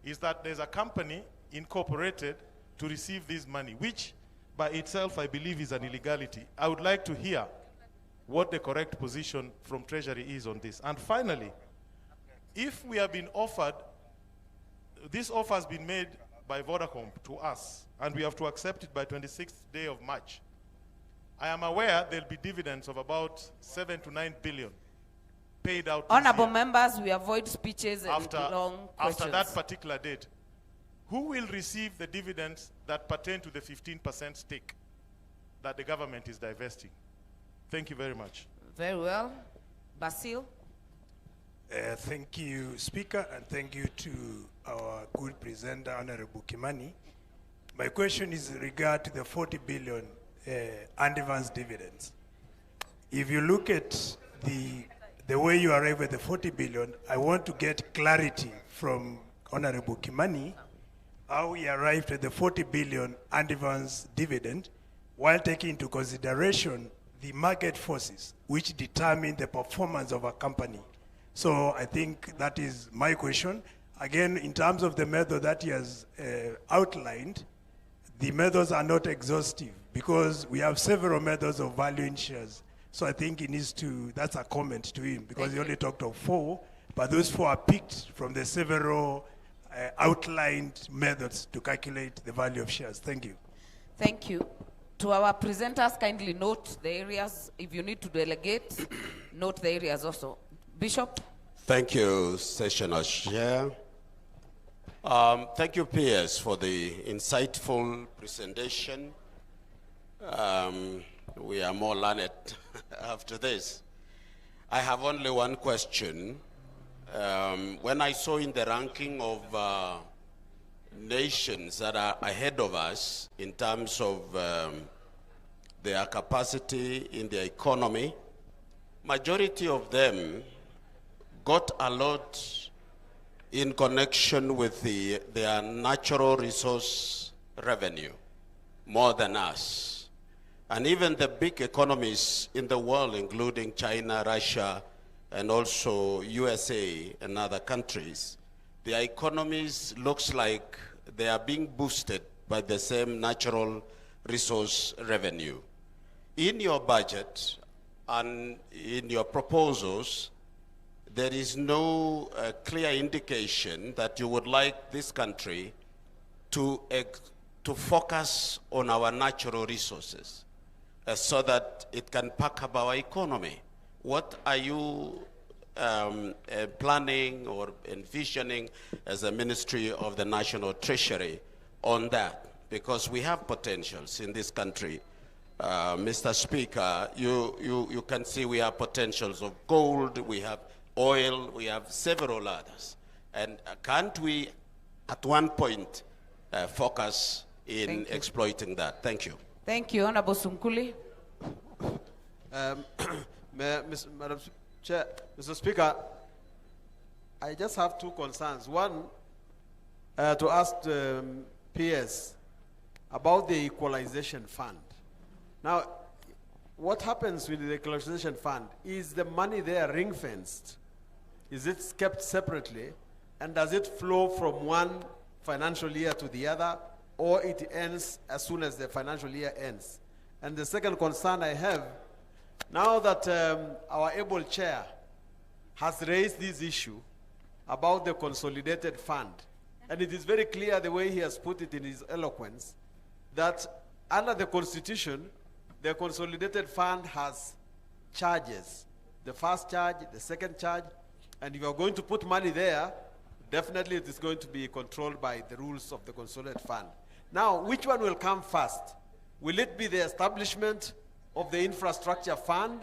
is that there's a company incorporated to receive this money, which by itself I believe is an illegality. I would like to hear what the correct position from Treasury is on this. And finally, if we have been offered, this offer has been made by Vodacom to us, and we have to accept it by 26th day of March. I am aware there'll be dividends of about 7 to 9 billion paid out this Honorable year. members, we avoid speeches and long questions. After that particular date, who will receive the dividends that pertain to the 15% stake that the government is divesting? Thank you very much. Very well. Basil. Thank you, Speaker, and thank you to our good presenter, Honorable Kimani. My question is in regard to the 40 billion advance dividends. If you look at the way you arrive at the 40 billion, I want to get clarity from Honorable Kimani how he arrived at the 40 billion advance dividend while taking into consideration the market forces which determine the performance of a company. So I think that is my question. Again, in terms of the method that he has outlined, the methods are not exhaustive because we have several methods of valuing shares. So I think he needs to, that's a comment to him because he only talked of 4, but those 4 are picked from the several outlined methods to calculate the value of shares. Thank you. Thank you. To our presenters, kindly note the areas. If you need to delegate, note the areas also. Bishop. Thank you, Sessional Chair. Thank you, PS, for the insightful presentation. We are more learned after this. I have only one question. When I saw in the ranking of nations that are ahead of us in terms of their capacity in their economy, majority of them got a lot in connection with their natural resource revenue, more than us. And even the big economies in the world, including China, Russia, and also USA and other countries, their economies looks like they are being boosted by the same natural resource revenue. In your budget and in your proposals, there is no clear indication that you would like this country to focus on our natural resources so that it can pack up our economy. What are you planning or envisioning as a Ministry of the National Treasury on that? Because we have potentials in this country. Mr. Speaker, you can see we have potentials of gold, we have oil, we have several others. And can't we, at one point, focus in exploiting that? Thank you. Thank you. Honorable Sunkuli. Madam Chair, Mr. Speaker, I just have two concerns. One, to ask the PS about the equalization fund. Now, what happens with the equalization fund? Is the money there ring-fenced? Is it kept separately? And does it flow from one financial year to the other, or it ends as soon as the financial year ends? And the second concern I have, now that our able chair has raised this issue about the consolidated fund, and it is very clear the way he has put it in his eloquence, that under the Constitution, the consolidated fund has charges. The first charge, the second charge, and if you are going to put money there, definitely it is going to be controlled by the rules of the consolidated fund. Now, which one will come first? Will it be the establishment of the infrastructure fund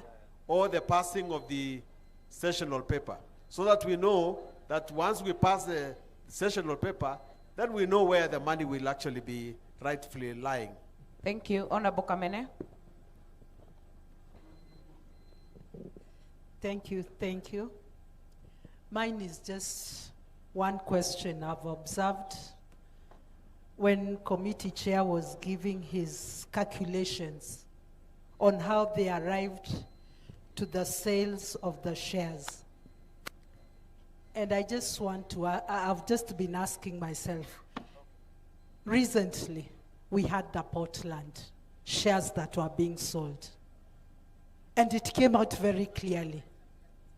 or the passing of the sessional paper? So that we know that once we pass the sessional paper, then we know where the money will actually be rightfully lying. Thank you. Honorable Kamene. Thank you, thank you. Mine is just one question. I've observed when committee chair was giving his calculations on how they arrived to the sales of the shares. And I just want to, I've just been asking myself, recently we had the Portland shares that were being sold. And it came out very clearly.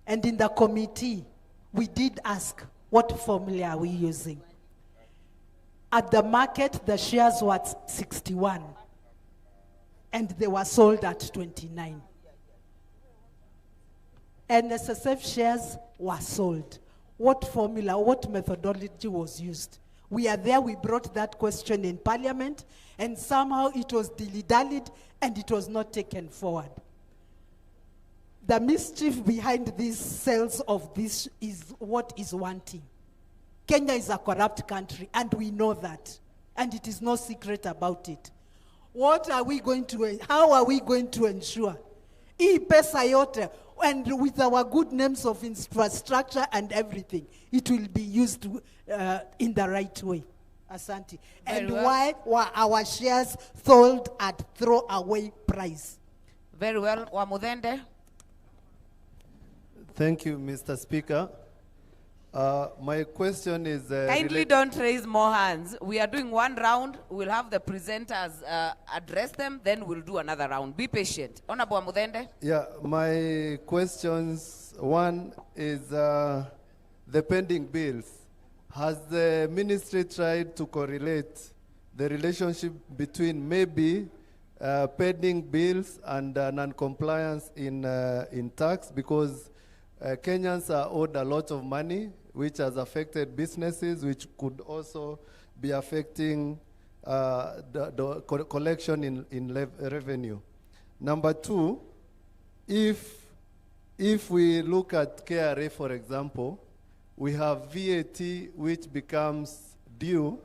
And in the committee, we did ask, what formula are we using? At the market, the shares were at 61, and they were sold at 29. And SSF shares were sold. What formula, what methodology was used? We are there, we brought that question in Parliament, and somehow it was dilly-dallied, and it was not taken forward. The mischief behind these sales of this is what is wanting. Kenya is a corrupt country, and we know that. And it is no secret about it. What are we going to, how are we going to ensure? Pesa yote, and with our good names of infrastructure and everything, it will be used in the right way. Asante. And why were our shares sold at throwaway price? Very well. Wamudende. Thank you, Mr. Speaker. My question is... Kindly don't raise more hands. We are doing one round. We'll have the presenters address them, then we'll do another round. Be patient. Honorable Amudende. Yeah, my questions, one is the pending bills. Has the ministry tried to correlate the relationship between maybe pending bills and non-compliance in tax? Because Kenyans are owed a lot of money, which has affected businesses, which could also be affecting the collection in revenue. Number two, if we look at KRA, for example, we have VAT which becomes due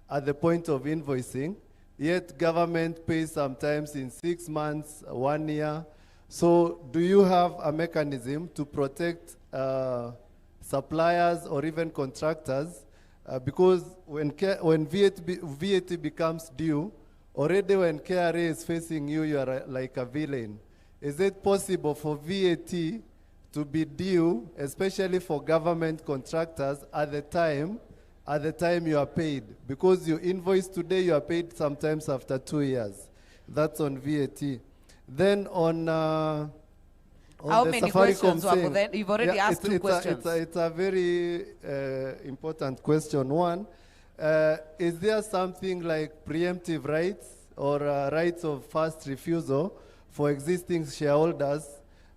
at the point of invoicing, yet government pays sometimes in 6 months, 1 year. So do you have a mechanism to protect suppliers or even contractors? Because when VAT becomes due, already when KRA is facing you, you are like a villain. Is it possible for VAT to be due, especially for government contractors, at the time you are paid? Because you invoice today, you are paid sometimes after 2 years. That's on VAT. Then on how many questions were there? You've already asked two questions. It's a very important question. One, is there something like preemptive rights or rights of first refusal for existing shareholders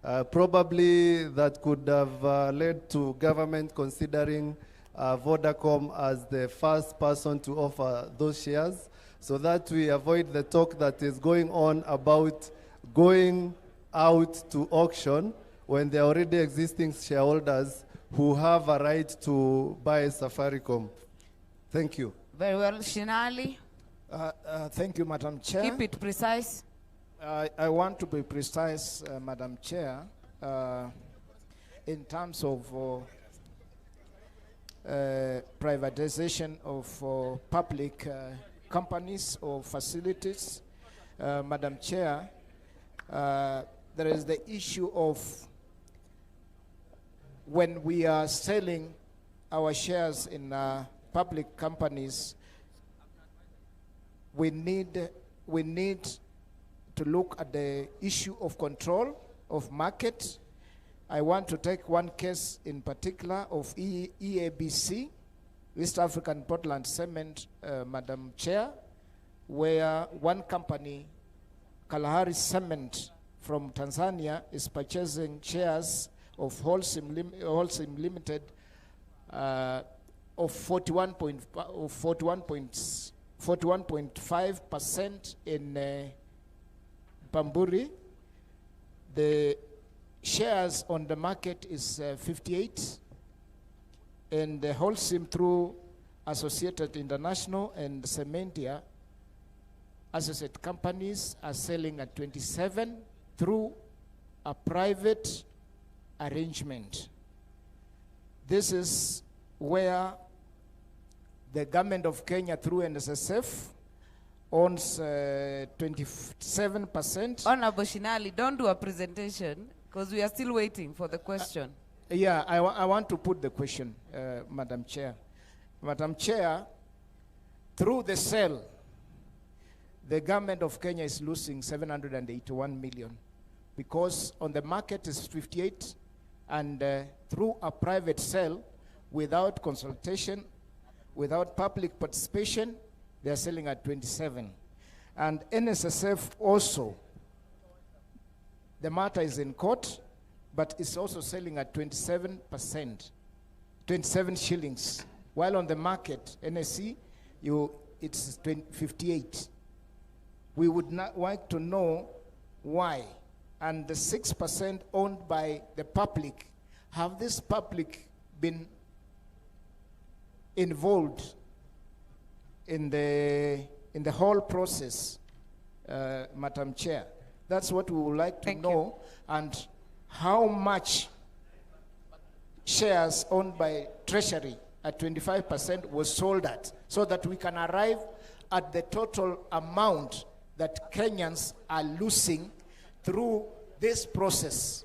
Probably that could have led to government considering Vodacom as the first person to offer those shares, so that we avoid the talk that is going on about going out to auction when there are already existing shareholders who have a right to buy Safaricom. Thank you. Very well, Shinali. Thank you, Madam Chair. Keep it precise. I want to be precise, Madam Chair, in terms of privatization of public companies or facilities. Madam Chair, there is the issue of when we are selling our shares in public companies, we need to look at the issue of control of market. I want to take one case in particular of EABC, East African Portland Cement, Madam Chair, where one company, Kalahari Cement from Tanzania, is purchasing shares of Holcim Limited of 41.5% in Bamburi. The shares on the market is 58, and the Holcim through Associated International and Cementia associate companies are selling at 27 through a private arrangement. This is where the government of Kenya through NSSF owns 27%. Honorable Shinali, don't do a presentation because we are still waiting for the question. Yeah, I want to put the question, Madam Chair. Madam Chair, through the sale, the government of Kenya is losing 781 million because on the market is 58, and through a private sale, without consultation, without public participation, they are selling at 27. And NSSF also, the matter is in court, but it's also selling at 27%, 27 shillings. While on the market, NSC, it's 58. We would not like to know why. And the 6% owned by the public, have this public been involved in the whole process, Madam Chair? That's what we would like to know. And how much shares owned by Treasury at 25% was sold at, so that we can arrive at the total amount that Kenyans are losing through this process,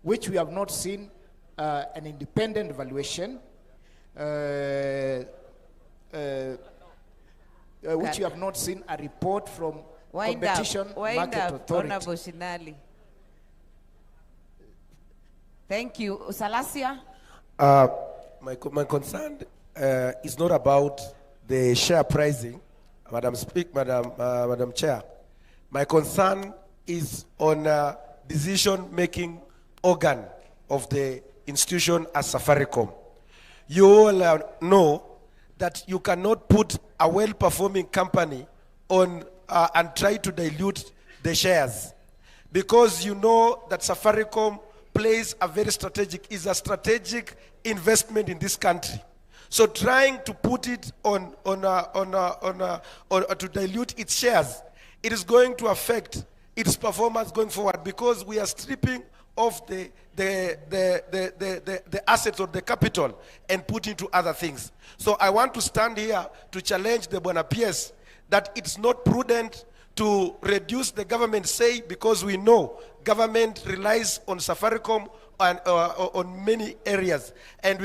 which we have not seen an independent valuation, which we have not seen a report from Competition Market Authority. Honorable Shinali. Thank you. Salasia? My concern is not about the share pricing, Madam Chair. My concern is on decision-making organ of the institution as Safaricom. You all know that you cannot put a well-performing company on and try to dilute the shares, because you know that Safaricom plays a very is a strategic investment in this country. So trying to put it on to dilute its shares, it is going to affect its performance going forward, because we are stripping off the assets or the capital and put into other things. So I want to stand here to challenge the Bwana PS that it's not prudent to reduce the government say, because we know government relies on Safaricom and on many areas, and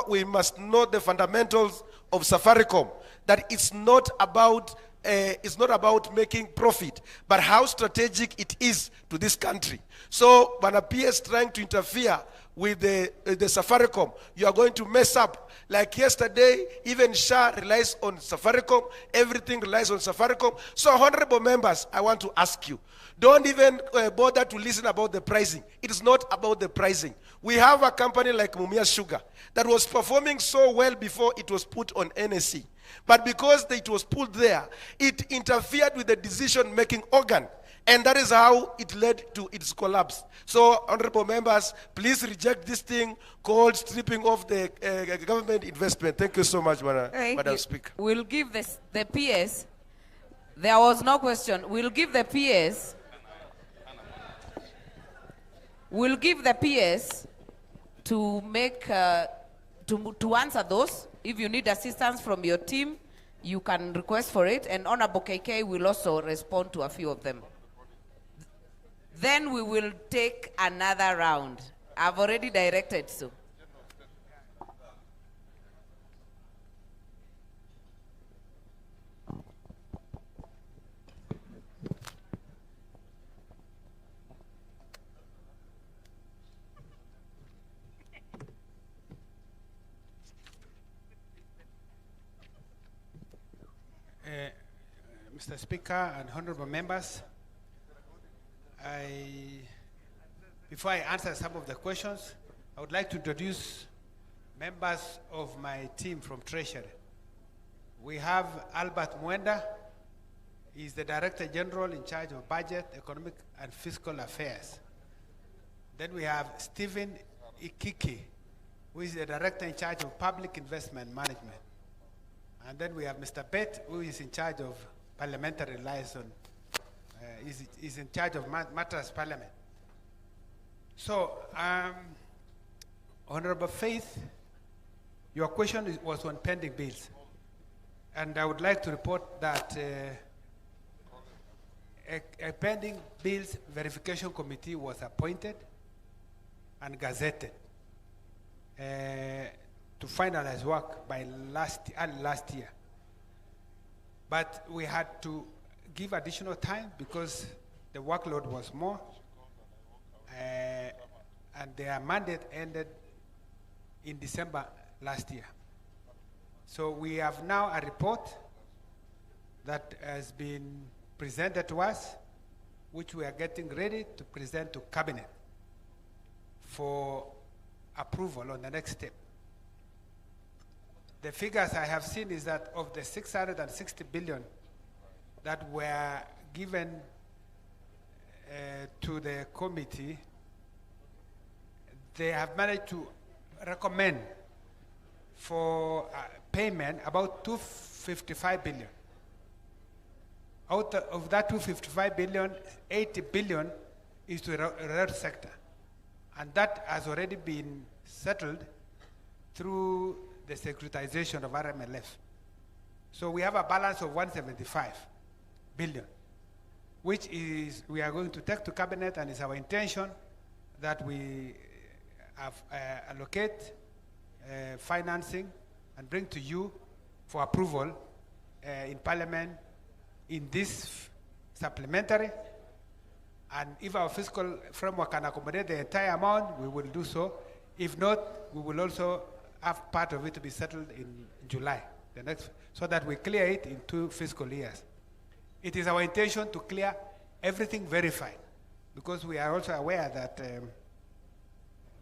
we must know the fundamentals of Safaricom, that it's not about is not about making profit, but how strategic it is to this country. So when a PS trying to interfere with the Safaricom, you are going to mess up. Like yesterday, even Shah relies on Safaricom, everything relies on Safaricom. So honorable members, I want to ask you, don't even bother to listen about the pricing. It is not about the pricing. We have a company like Mumia Sugar that was performing so well before it was put on NSE. But because it was put there, it interfered with the decision-making organ. And that is how it led to its collapse. So, honorable members, please reject this thing called stripping off the government investment. Thank you so much, Madam Speaker. We'll give the PS. There was no question. We'll give the PS. We'll give the PS to make to answer those. If you need assistance from your team, you can request for it, and Honorable KK will also respond to a few of them. Then we will take another round. I've already directed so. Mr. Speaker and honorable members, before I answer some of the questions, I would like to introduce members of my team from Treasury. We have Albert Mwenda. He's the Director General in charge of Budget, Economic and Fiscal Affairs. Then we have Stephen Ikiki, who is the Director in charge of Public Investment Management. And then we have Mr. Bett, who is in charge of Parliamentary Liaison. Is in charge of matters Parliament. So, Honorable Faith, your question was on pending bills. And I would like to report that a pending bills verification committee was appointed and gazetted to finalize work by last year. But we had to give additional time because the workload was more, and their mandate ended in December last year. So we have now a report that has been presented to us, which we are getting ready to present to Cabinet for approval on the next step. The figures I have seen is that of the 660 billion that were given to the committee, they have managed to recommend for payment about 255 billion. Out of that 255 billion, 80 billion is to the road sector. And that has already been settled through the securitization of RMLF. So we have a balance of 175 billion, which is we are going to take to Cabinet, and it's our intention that we have allocate financing and bring to you for approval in Parliament in this supplementary. And if our fiscal framework can accommodate the entire amount, we will do so. If not, we will also have part of it to be settled in July, the next, so that we clear it in 2 fiscal years. It is our intention to clear everything verified, because we are also aware that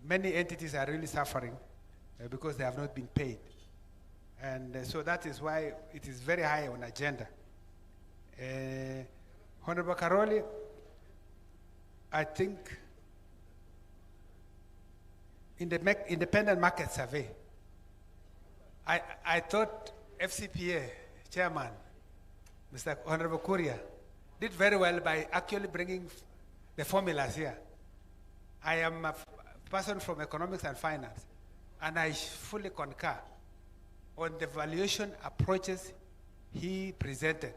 many entities are really suffering because they have not been paid. And so that is why it is very high on agenda. Honorable Karoli, I think in the independent market survey, I thought FCPA chairman, Mr. Honorable Kuria, did very well by actually bringing the formulas here. I am a person from economics and finance, and I fully concur on the valuation approaches he presented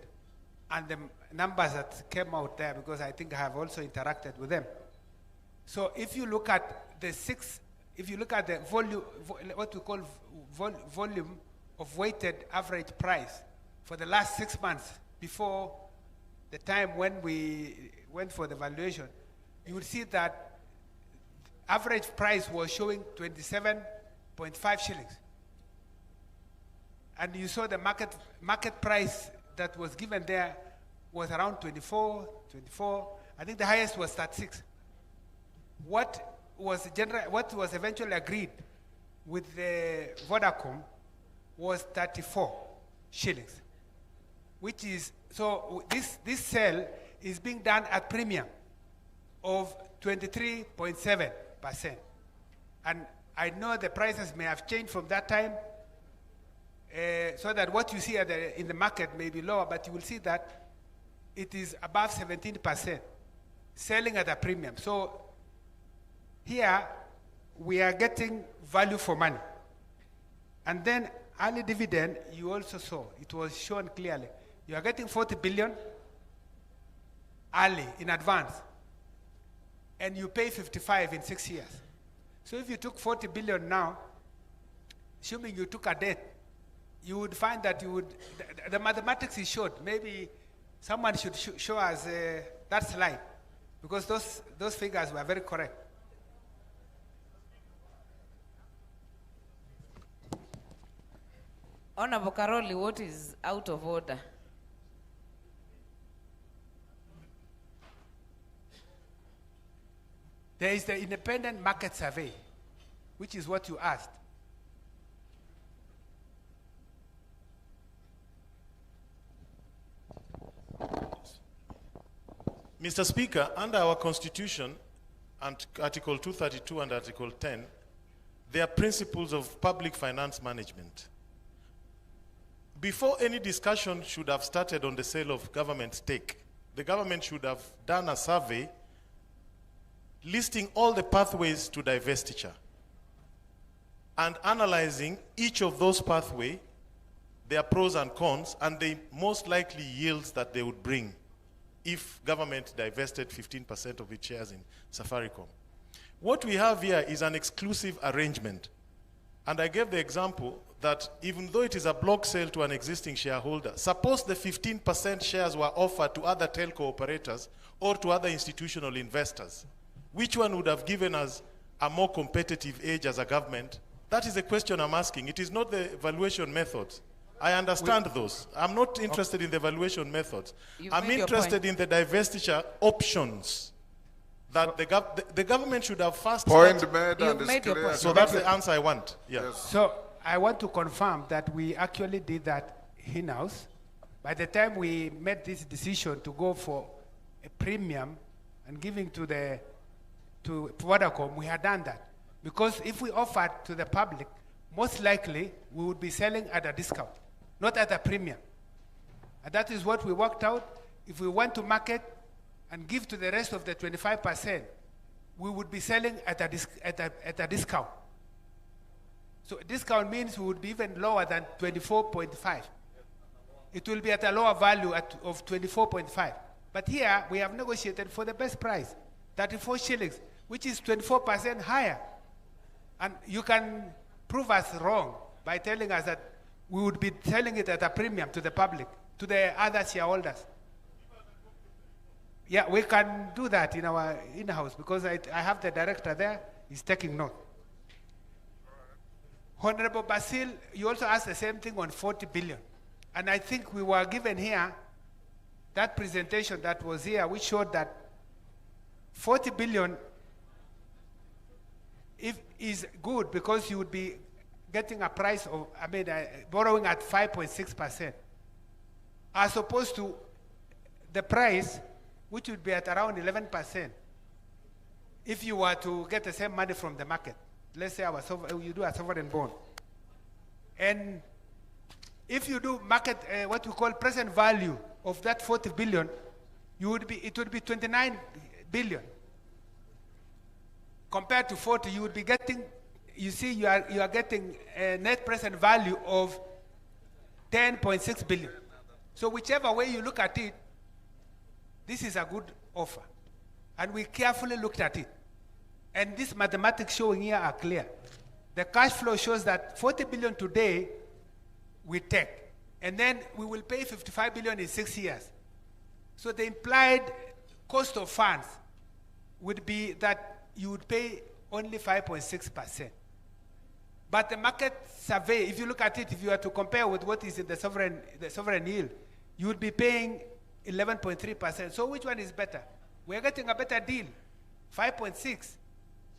and the numbers that came out there, because I think I have also interacted with them. So if you look at the volume, what we call volume of weighted average price for the last 6 months before the time when we went for the valuation, you would see that average price was showing 27.5 shillings. And you saw the market price that was given there was around 24. I think the highest was 36. What was eventually agreed with the Vodacom was 34 shillings, which is, so this sale is being done at premium of 23.7%. And I know the prices may have changed from that time, so that what you see in the market may be lower, but you will see that it is above 17%, selling at a premium. So here, we are getting value for money. And then early dividend, you also saw, it was shown clearly. You are getting 40 billion early, in advance, and you pay 55 in 6 years. So if you took 40 billion now, assuming you took a debt, you would find that you would, the mathematics is short. Maybe someone should show us that slide, because those figures were very correct. Honorable Karoli, what is out of order? There is the independent market survey, which is what you asked. Mr. Speaker, under our Constitution, and Article 232 and Article 10, there are principles of public finance management. Before any discussion should have started on the sale of government stake, the government should have done a survey listing all the pathways to divestiture and analyzing each of those pathways, their pros and cons, and the most likely yields that they would bring if government divested 15% of its shares in Safaricom. What we have here is an exclusive arrangement. And I gave the example that even though it is a block sale to an existing shareholder, suppose the 15% shares were offered to other telco operators or to other institutional investors, which one would have given us a more competitive edge as a government? That is the question I'm asking. It is not the valuation methods. I understand those. I'm not interested in the valuation methods. I'm interested in the divestiture options that the government should have first. Point made and made your clear. point. So that's the answer I want. Yeah. Yes. So I want to confirm that we actually did that in-house. By the time we made this decision to go for a premium and giving to Vodacom, we had done that. Because if we offered to the public, most likely we would be selling at a discount, not at a premium. And that is what we worked out. If we went to market and give to the rest of the 25%, we would be selling at a discount. So discount means we would be even lower than 24.5. It will be at a lower value of 24.5. But here, we have negotiated for the best price, 34 shillings, which is 24% higher. And you can prove us wrong by telling us that we would be selling it at a premium to the public, to the other shareholders. Yeah, we can do that in our in-house because I have the director there, he's taking note. Honorable Basil, you also asked the same thing on 40 billion. And I think we were given here that presentation that was here, which showed that 40 billion is good because you would be getting a price of, borrowing at 5.6%, as opposed to the price, which would be at around 11%, if you were to get the same money from the market. Let's say you do a sovereign bond. And if you do market, what we call present value of that 40 billion, it would be 29 billion. Compared to 40, you would be getting, you see, you are getting a net present value of 10.6 billion. So whichever way you look at it, this is a good offer. And we carefully looked at it. And these mathematics showing here are clear. The cash flow shows that 40 billion today we take. And then we will pay 55 billion in 6 years. So the implied cost of funds would be that you would pay only 5.6%. But the market survey, if you look at it, if you are to compare with what is in the sovereign yield, you would be paying 11.3%. So which one is better? We're getting a better deal. 5.6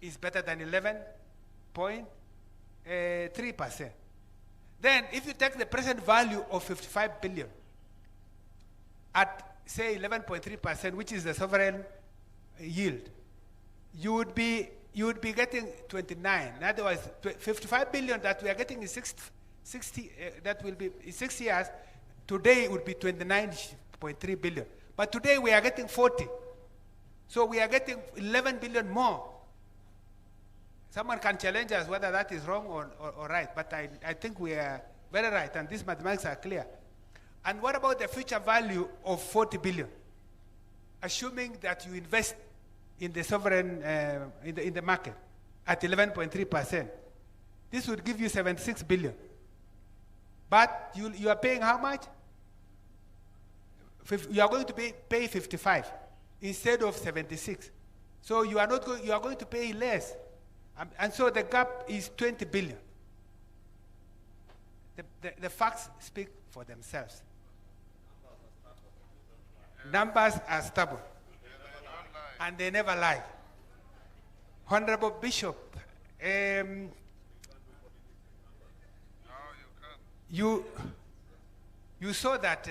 is better than 11.3%. Then if you take the present value of 55 billion at say 11.3%, which is the sovereign yield, you would be getting 29. In other words, 55 billion that we are getting in 60 that will be in 6 years, today it would be 29.3 billion. But today we are getting 40. So we are getting 11 billion more. Someone can challenge us whether that is wrong or right, but I think we are very right, and these mathematics are clear. And what about the future value of 40 billion? Assuming that you invest in the sovereign, in the market at 11.3%, this would give you 76 billion. But you are paying how much? You are going to pay 55 instead of 76. So you are going to pay less. And so the gap is 20 billion. The facts speak for themselves. Numbers are stubborn. And they never lie. Honorable Bishop, you saw that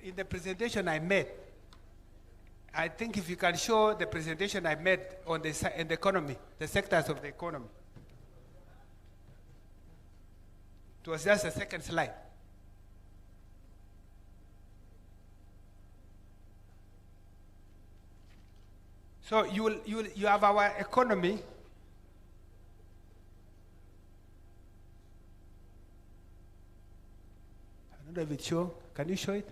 in the presentation I made. I think if you can show the presentation I made on the economy, the sectors of the economy. It was just a second slide. So you have our economy. I don't know if it's show. Can you show it?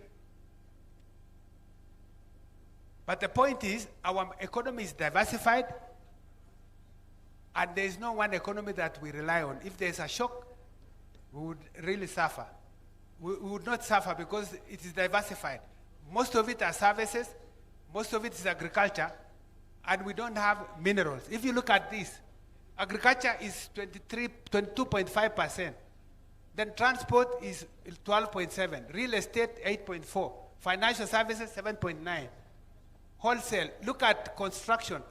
But the point is, our economy is diversified, and there is no one economy that we rely on. If there's a shock, we would really suffer. We would not suffer because it is diversified. Most of it are services, most of it is agriculture, and we don't have minerals. If you look at this, agriculture is 22.5%. Then transport is 12.7%. Real estate, 8.4%. Financial services, 7.9%. Wholesale, look at construction.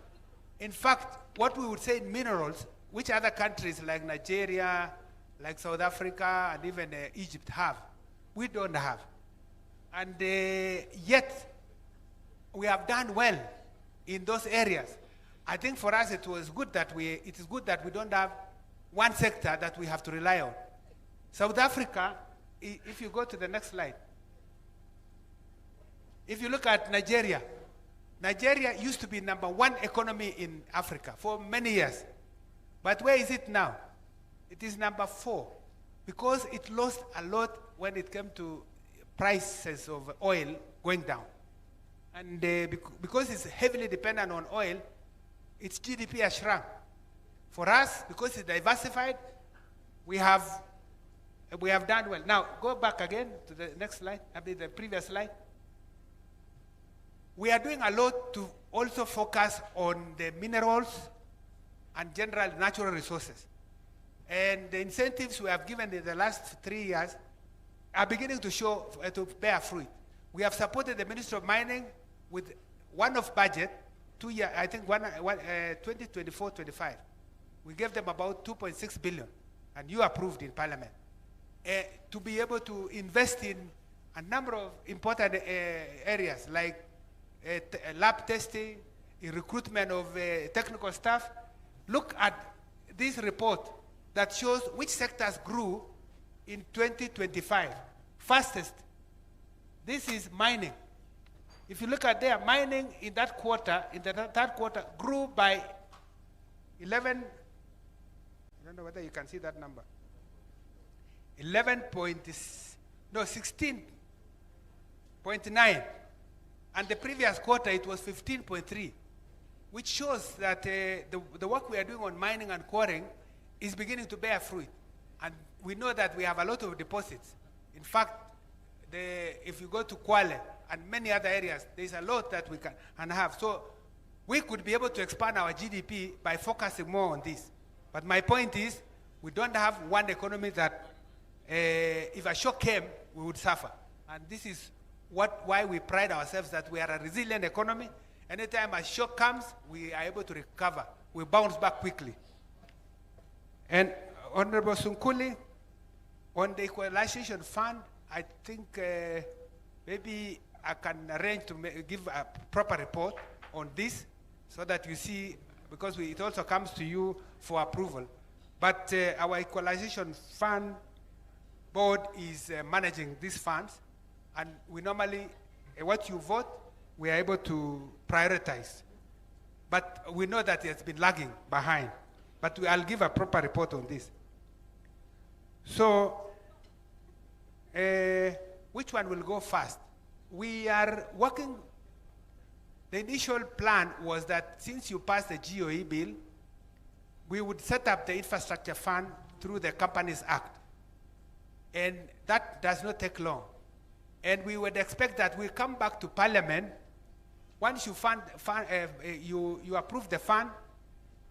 In fact, what we would say in minerals, which other countries like Nigeria, like South Africa, and even Egypt have, we don't have. And yet, we have done well in those areas. I think for us it is good that we don't have one sector that we have to rely on. South Africa, if you go to the next slide, if you look at Nigeria, Nigeria used to be #1 economy in Africa for many years. But where is it now? It is #4 because it lost a lot when it came to prices of oil going down. And because it's heavily dependent on oil, its GDP has shrunk. For us, because it's diversified, we have done well. Now, go back again to the next slide, the previous slide. We are doing a lot to also focus on the minerals and general natural resources. And the incentives we have given in the last 3 years are beginning to bear fruit. We have supported the Ministry of Mining with one-off budget, 2 years, I think 2024-25. We gave them about 2.6 billion, and you approved in Parliament, to be able to invest in a number of important areas like lab testing, in recruitment of technical staff. Look at this report that shows which sectors grew in 2025 fastest. This is mining. If you look at there, mining in that quarter, in the third quarter, grew by 11, I don't know whether you can see that number, 16.9. And the previous quarter, it was 15.3, which shows that the work we are doing on mining and quarrying is beginning to bear fruit. And we know that we have a lot of deposits. In fact, if you go to Kwale and many other areas, there's a lot that we can and have. So we could be able to expand our GDP by focusing more on this. But my point is, we don't have one economy that if a shock came, we would suffer. And this is why we pride ourselves that we are a resilient economy. Anytime a shock comes, we are able to recover. We bounce back quickly. And Honorable Sunkuli, on the equalization fund, I think maybe I can arrange to give a proper report on this so that you see, because it also comes to you for approval. But our equalization fund board is managing these funds, and we normally, what you vote, we are able to prioritize. But we know that it's been lagging behind. But I'll give a proper report on this. So, which one will go first? We are working. The initial plan was that since you passed the GOE bill, we would set up the infrastructure fund through the Companies Act. And that does not take long. And we would expect that we'll come back to Parliament. Once you you approve the fund,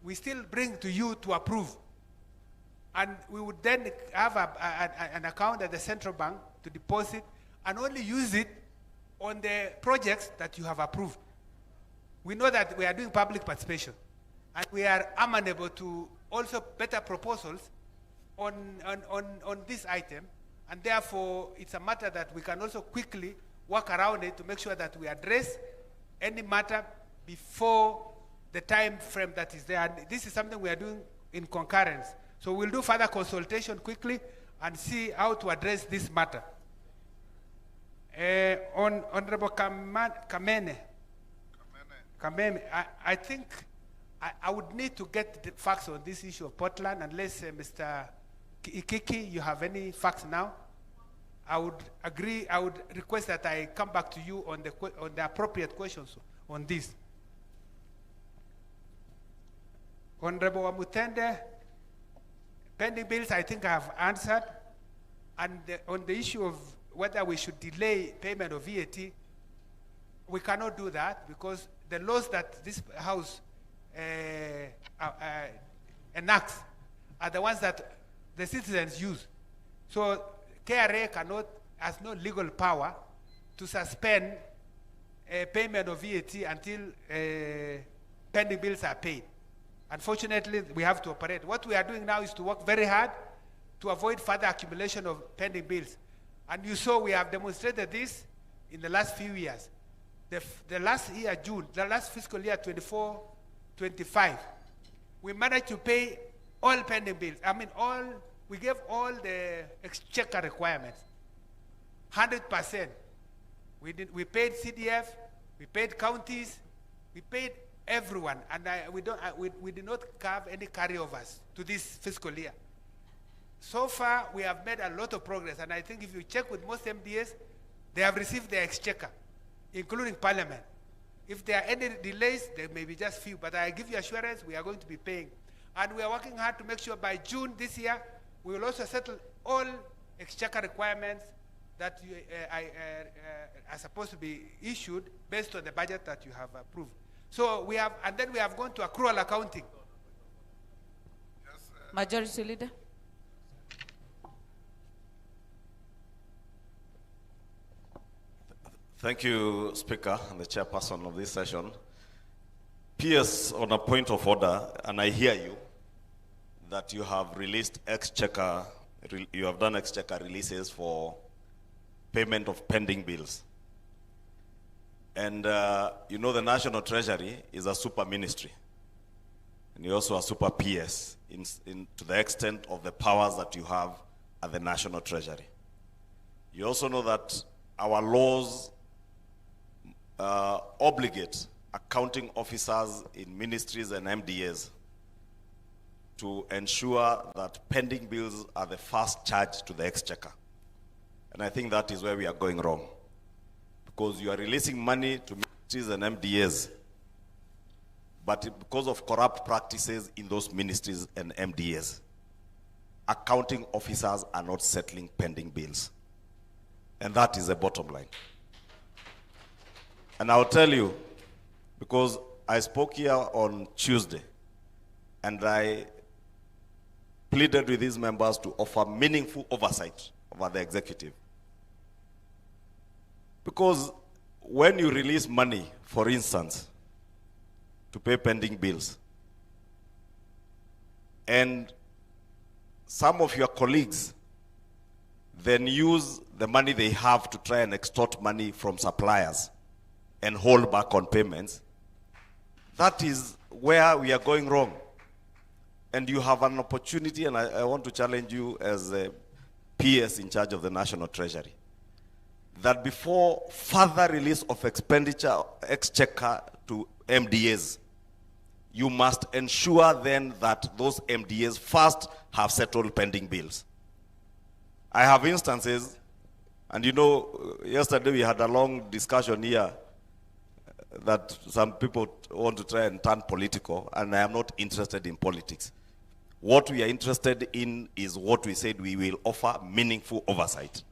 we still bring to you to approve. And we would then have an account at the central bank to deposit and only use it on the projects that you have approved. We know that we are doing public participation, and we are amenable to also better proposals on this item, and therefore it's a matter that we can also quickly work around it to make sure that we address any matter before the time frame that is there. And this is something we are doing in concurrence. So we'll do further consultation quickly and see how to address this matter. On Honorable Kamene, I think I would need to get the facts on this issue of Portland, unless Mr. Ikiki, you have any facts now. I would agree, I would request that I come back to you on the appropriate questions on this. Honorable Wamutende, pending bills I think I have answered. And on the issue of whether we should delay payment of VAT, we cannot do that because the laws that this House enacts are the ones that the citizens use. So KRA has no legal power to suspend payment of VAT until pending bills are paid. Unfortunately, we have to operate. What we are doing now is to work very hard to avoid further accumulation of pending bills. And you saw we have demonstrated this in the last few years. The last year, June, the last fiscal year, 24-25, we managed to pay all pending bills. I mean, we gave all the exchequer requirements, 100%. We paid CDF, we paid counties, we paid everyone, and we did not have any carryovers to this fiscal year. So far, we have made a lot of progress, and I think if you check with most MDAs, they have received their exchequer, including Parliament. If there are any delays, there may be just few, but I give you assurance we are going to be paying. And we are working hard to make sure by June this year, we will also settle all exchequer requirements that are supposed to be issued based on the budget that you have approved. So we have, and then we have gone to accrual accounting. Majority Leader. Thank you, Speaker, and the chairperson of this session. PS, on a point of order, and I hear you, that you have released exchequer, you have done exchequer releases for payment of pending bills. And you know the National Treasury is a super ministry. And you're also a super PS to the extent of the powers that you have at the National Treasury. You also know that our laws obligate accounting officers in ministries and MDAs to ensure that pending bills are the first charge to the exchequer. And I think that is where we are going wrong. Because you are releasing money to ministries and MDAs, but because of corrupt practices in those ministries and MDAs, accounting officers are not settling pending bills. And that is the bottom line. And I'll tell you, because I spoke here on Tuesday, and I pleaded with these members to offer meaningful oversight over the executive. Because when you release money, for instance, to pay pending bills, and some of your colleagues then use the money they have to try and extort money from suppliers and hold back on payments, that is where we are going wrong. And you have an opportunity, and I want to challenge you as a PS in charge of the National Treasury, that before further release of expenditure, exchequer to MDAs, you must ensure then that those MDAs first have settled pending bills. I have instances, and you know, yesterday we had a long discussion here that some people want to try and turn political, and I am not interested in politics. What we are interested in is what we said we will offer meaningful oversight.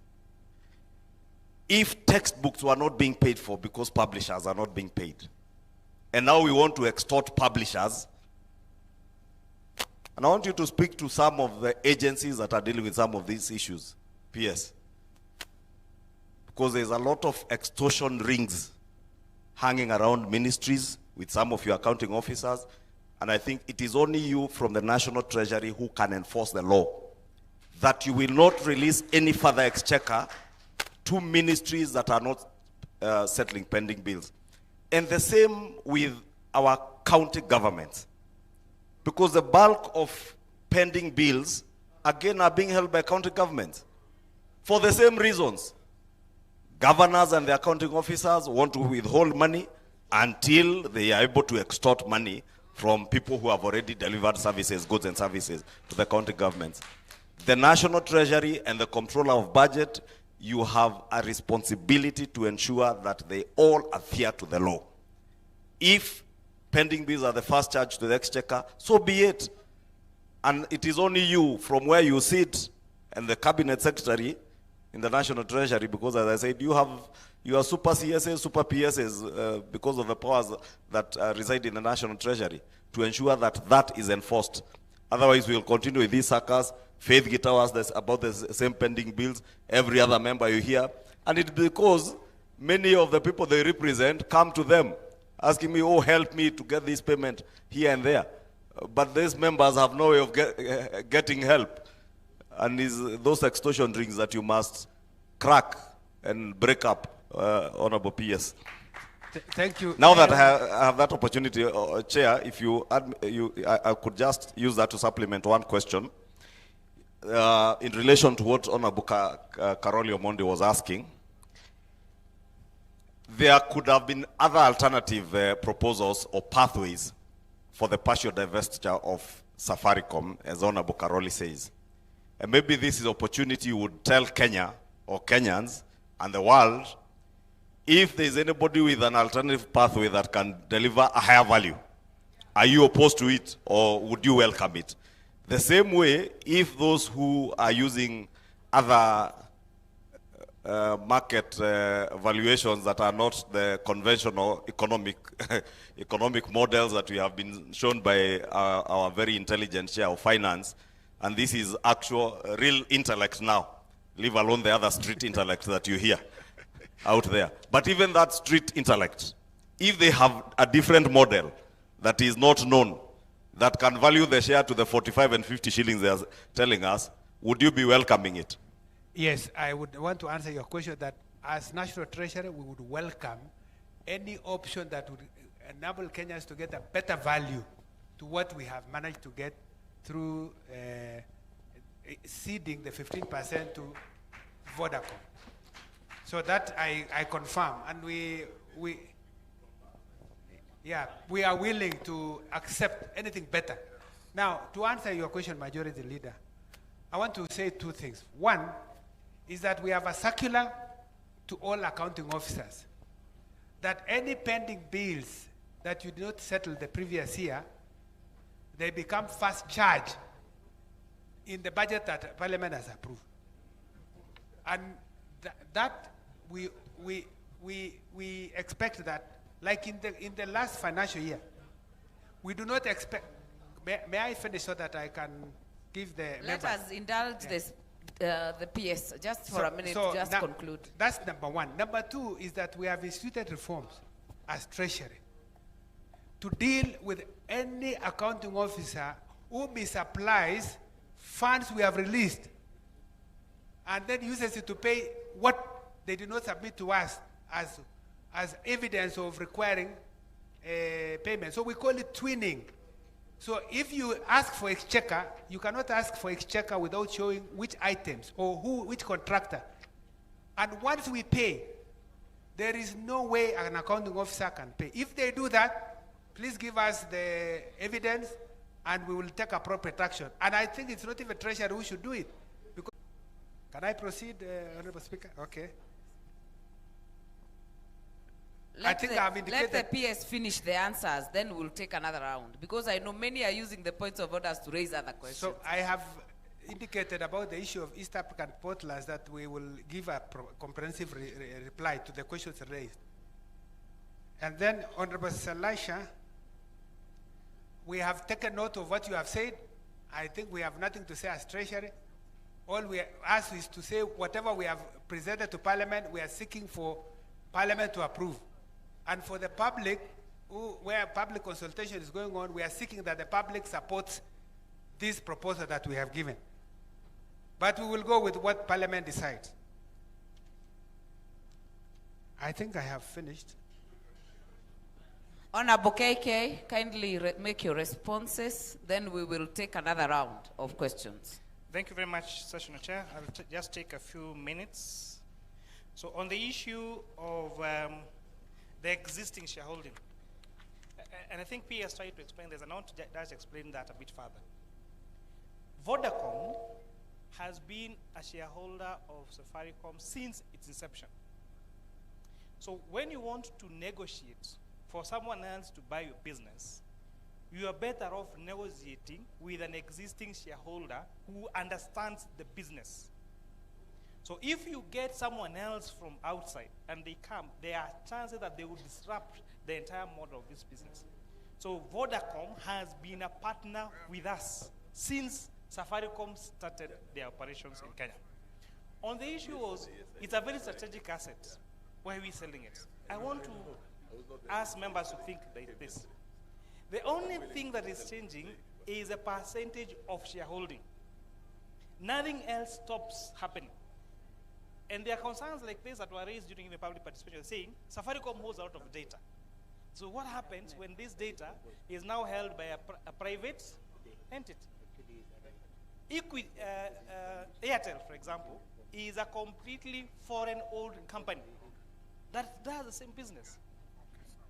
If textbooks were not being paid for because publishers are not being paid, and now we want to extort publishers, and I want you to speak to some of the agencies that are dealing with some of these issues, PS, because there's a lot of extortion rings hanging around ministries with some of your accounting officers, and I think it is only you from the National Treasury who can enforce the law, that you will not release any further exchequer to ministries that are not settling pending bills. And the same with our county governments, because the bulk of pending bills, again, are being held by county governments for the same reasons. Governors and their accounting officers want to withhold money until they are able to extort money from people who have already delivered services, goods and services to the county governments. The National Treasury and the Comptroller of Budget, you have a responsibility to ensure that they all adhere to the law. If pending bills are the first charge to the exchequer, so be it. And it is only you from where you sit and the Cabinet Secretary in the National Treasury, because as I said, you are super CSAs, super PSAs, because of the powers that reside in the National Treasury, to ensure that that is enforced. Otherwise, we will continue with these suckers. Faith Gitawas about the same pending bills, every other member you hear. And it's because many of the people they represent come to them asking me, oh, help me to get this payment here and there. But these members have no way of getting help. And it's those extortion rings that you must crack and break up, Honorable PS. Thank you. Now that I have that opportunity, Chair, if I could just use that to supplement one question. In relation to what Honorable Karoli Omondi was asking, there could have been other alternative proposals or pathways for the partial divestiture of Safaricom, as Honorable Karoli says. And maybe this is opportunity you would tell Kenya or Kenyans and the world, if there is anybody with an alternative pathway that can deliver a higher value, are you opposed to it or would you welcome it? The same way, if those who are using other market valuations that are not the conventional economic models that we have been shown by our very intelligent chair of finance, and this is actual real intellect now, leave alone the other street intellect that you hear out there. But even that street intellect, if they have a different model that is not known, that can value the share to the 45 and 50 shillings they are telling us, would you be welcoming it? Yes, I would want to answer your question that as National Treasury, we would welcome any option that would enable Kenyans to get a better value to what we have managed to get through ceding the 15% to Vodacom. So that I confirm, and we are willing to accept anything better. Now, to answer your question, Majority Leader, I want to say two things. One is that we have a circular to all accounting officers that any pending bills that you did not settle the previous year, they become first charge in the budget that Parliament has approved. And that we expect that, like in the last financial year, we do not expect. May I finish so that I can give the Let members? us indulge this, the PS just for a minute, just now, conclude. That's number one. Number two is that we have instituted reforms as Treasury to deal with any accounting officer who misapplies funds we have released and then uses it to pay what they did not submit to us as evidence of requiring payment. So we call it twinning. So if you ask for exchequer, you cannot ask for exchequer without showing which items or which contractor. And once we pay, there is no way an accounting officer can pay. If they do that, please give us the evidence and we will take appropriate action. And I think it's not even Treasury who should do it. Because can I proceed, Honorable Speaker? Okay. Let the PS finish the answers, then we'll take another round. Because I know many are using the points of orders to raise other questions. So I have indicated about the issue of East African portlers that we will give a comprehensive reply to the questions raised. And then, Honorable Salisha, we have taken note of what you have said. I think we have nothing to say as Treasury. All we ask is to say whatever we have presented to Parliament, we are seeking for Parliament to approve. And for the public, where public consultation is going on, we are seeking that the public supports this proposal that we have given. But we will go with what Parliament decides. I think I have finished. Honorable KK, kindly make your responses, then we will take another round of questions. Thank you very much, Session Chair. I'll just take a few minutes. So on the issue of the existing shareholding, and I think PS tried to explain this, and I want to just explain that a bit further. Vodacom has been a shareholder of Safaricom since its inception. So when you want to negotiate for someone else to buy your business, you are better off negotiating with an existing shareholder who understands the business. So if you get someone else from outside and they come, there are chances that they will disrupt the entire model of this business. So Vodacom has been a partner with us since Safaricom started their operations in Kenya. On the issue was, it's a very strategic asset. Why are we selling it? I want to ask members to think like this. The only thing that is changing is a percentage of shareholding. Nothing else stops happening. And there are concerns like this that were raised during the public participation saying Safaricom holds a lot of data. So what happens when this data is now held by a private entity? Airtel, for example, is a completely foreign-owned company that does the same business.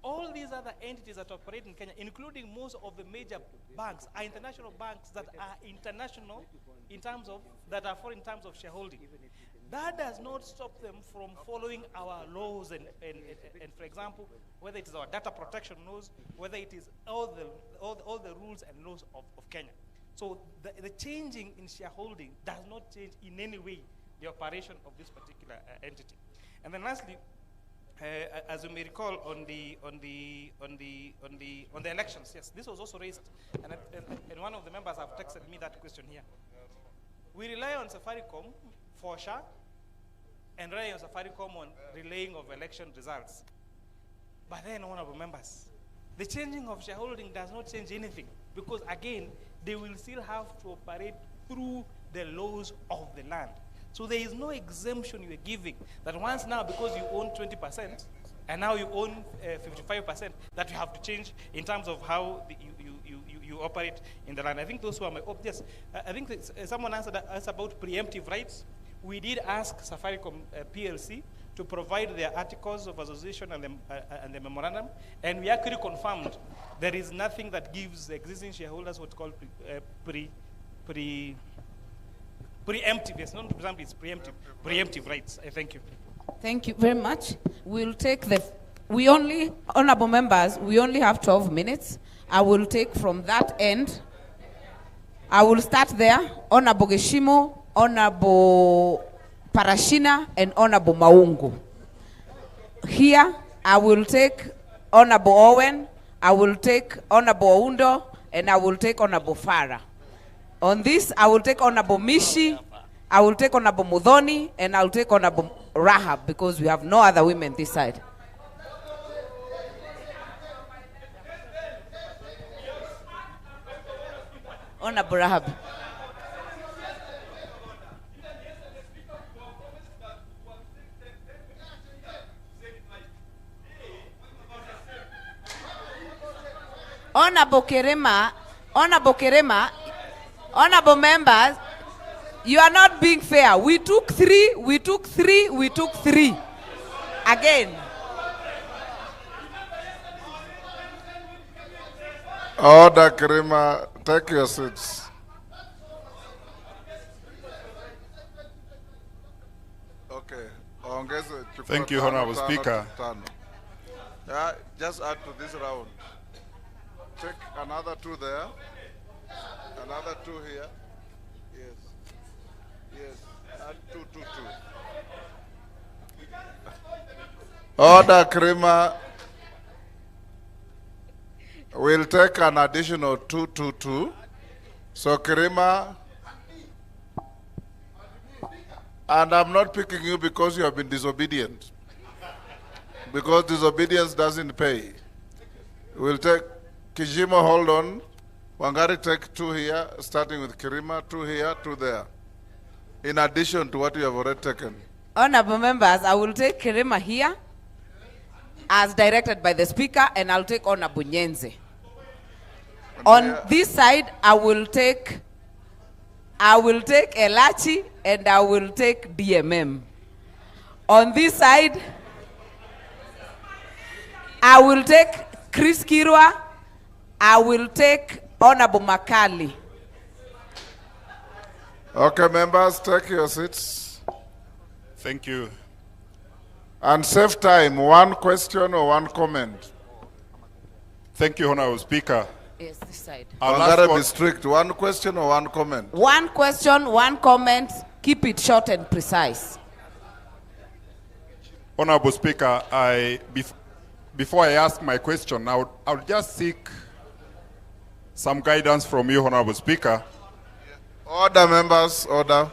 All these other entities that operate in Kenya, including most of the major banks, are international banks that are international in terms of, that are foreign in terms of shareholding. That does not stop them from following our laws and for example, whether it is our data protection laws, whether it is all the rules and laws of Kenya. So the changing in shareholding does not change in any way the operation of this particular entity. And then lastly, as you may recall, on the elections, yes, this was also raised, and one of the members have texted me that question here. We rely on Safaricom for sure, and rely on Safaricom on relaying of election results. But then, honorable members, the changing of shareholding does not change anything, because again, they will still have to operate through the laws of the land. So there is no exemption you are giving that once now, because you own 20% and now you own 55%, that you have to change in terms of how you operate in the land. I think those who are my yes. I think someone answered us about preemptive rights. We did ask Safaricom PLC to provide their articles of association and the memorandum, and we actually confirmed there is nothing that gives the existing shareholders what's called preemptive, yes, not preemptive, it's preemptive rights. I thank you. Thank you very much. We'll take honorable members, we only have 12 minutes. I will take from that end. I will start there. Honorable Geshimo, Honorable Parashina, and Honorable Maungu. Here, I will take Honorable Owen, I will take Honorable Oundo, and I will take Honorable Farah. On this, I will take Honorable Mishi, I will take Honorable Mudhoni, and I will take Honorable Rahab, because we have no other women this side. Honorable Rahab. Honorable Kerema, honorable members, you are not being fair. We took three. Again. Order, Karima, take your seats. Okay. Thank you, Honorable Speaker. Yeah, just add to this round. Take another 2 there. Another 2 here. Yes. Yes. Add 2. Order, Karima. We'll take an additional 2. So, Karima, and I'm not picking you because you have been disobedient. Because disobedience doesn't pay. We'll take Kijimo, hold on. Wangari, take 2 here, starting with Karima, 2 here, 2 there. In addition to what you have already taken. Honorable members, I will take Kerema here, as directed by the Speaker, and I'll take Honorable Nyenze. On this side, I will take Elachi, and I will take DMM. On this side, I will take Chris Kirwa, I will take Honorable Makali. Okay, members, take your seats. Thank you. And save time, 1 question or 1 comment. Thank you, Honorable Speaker. Yes, this side. I'm going to be strict. 1 question or 1 comment? 1 question, 1 comment. Keep it short and precise. Honorable Speaker, before I ask my question, I would just seek some guidance from you, Honorable Speaker. Order, members, order.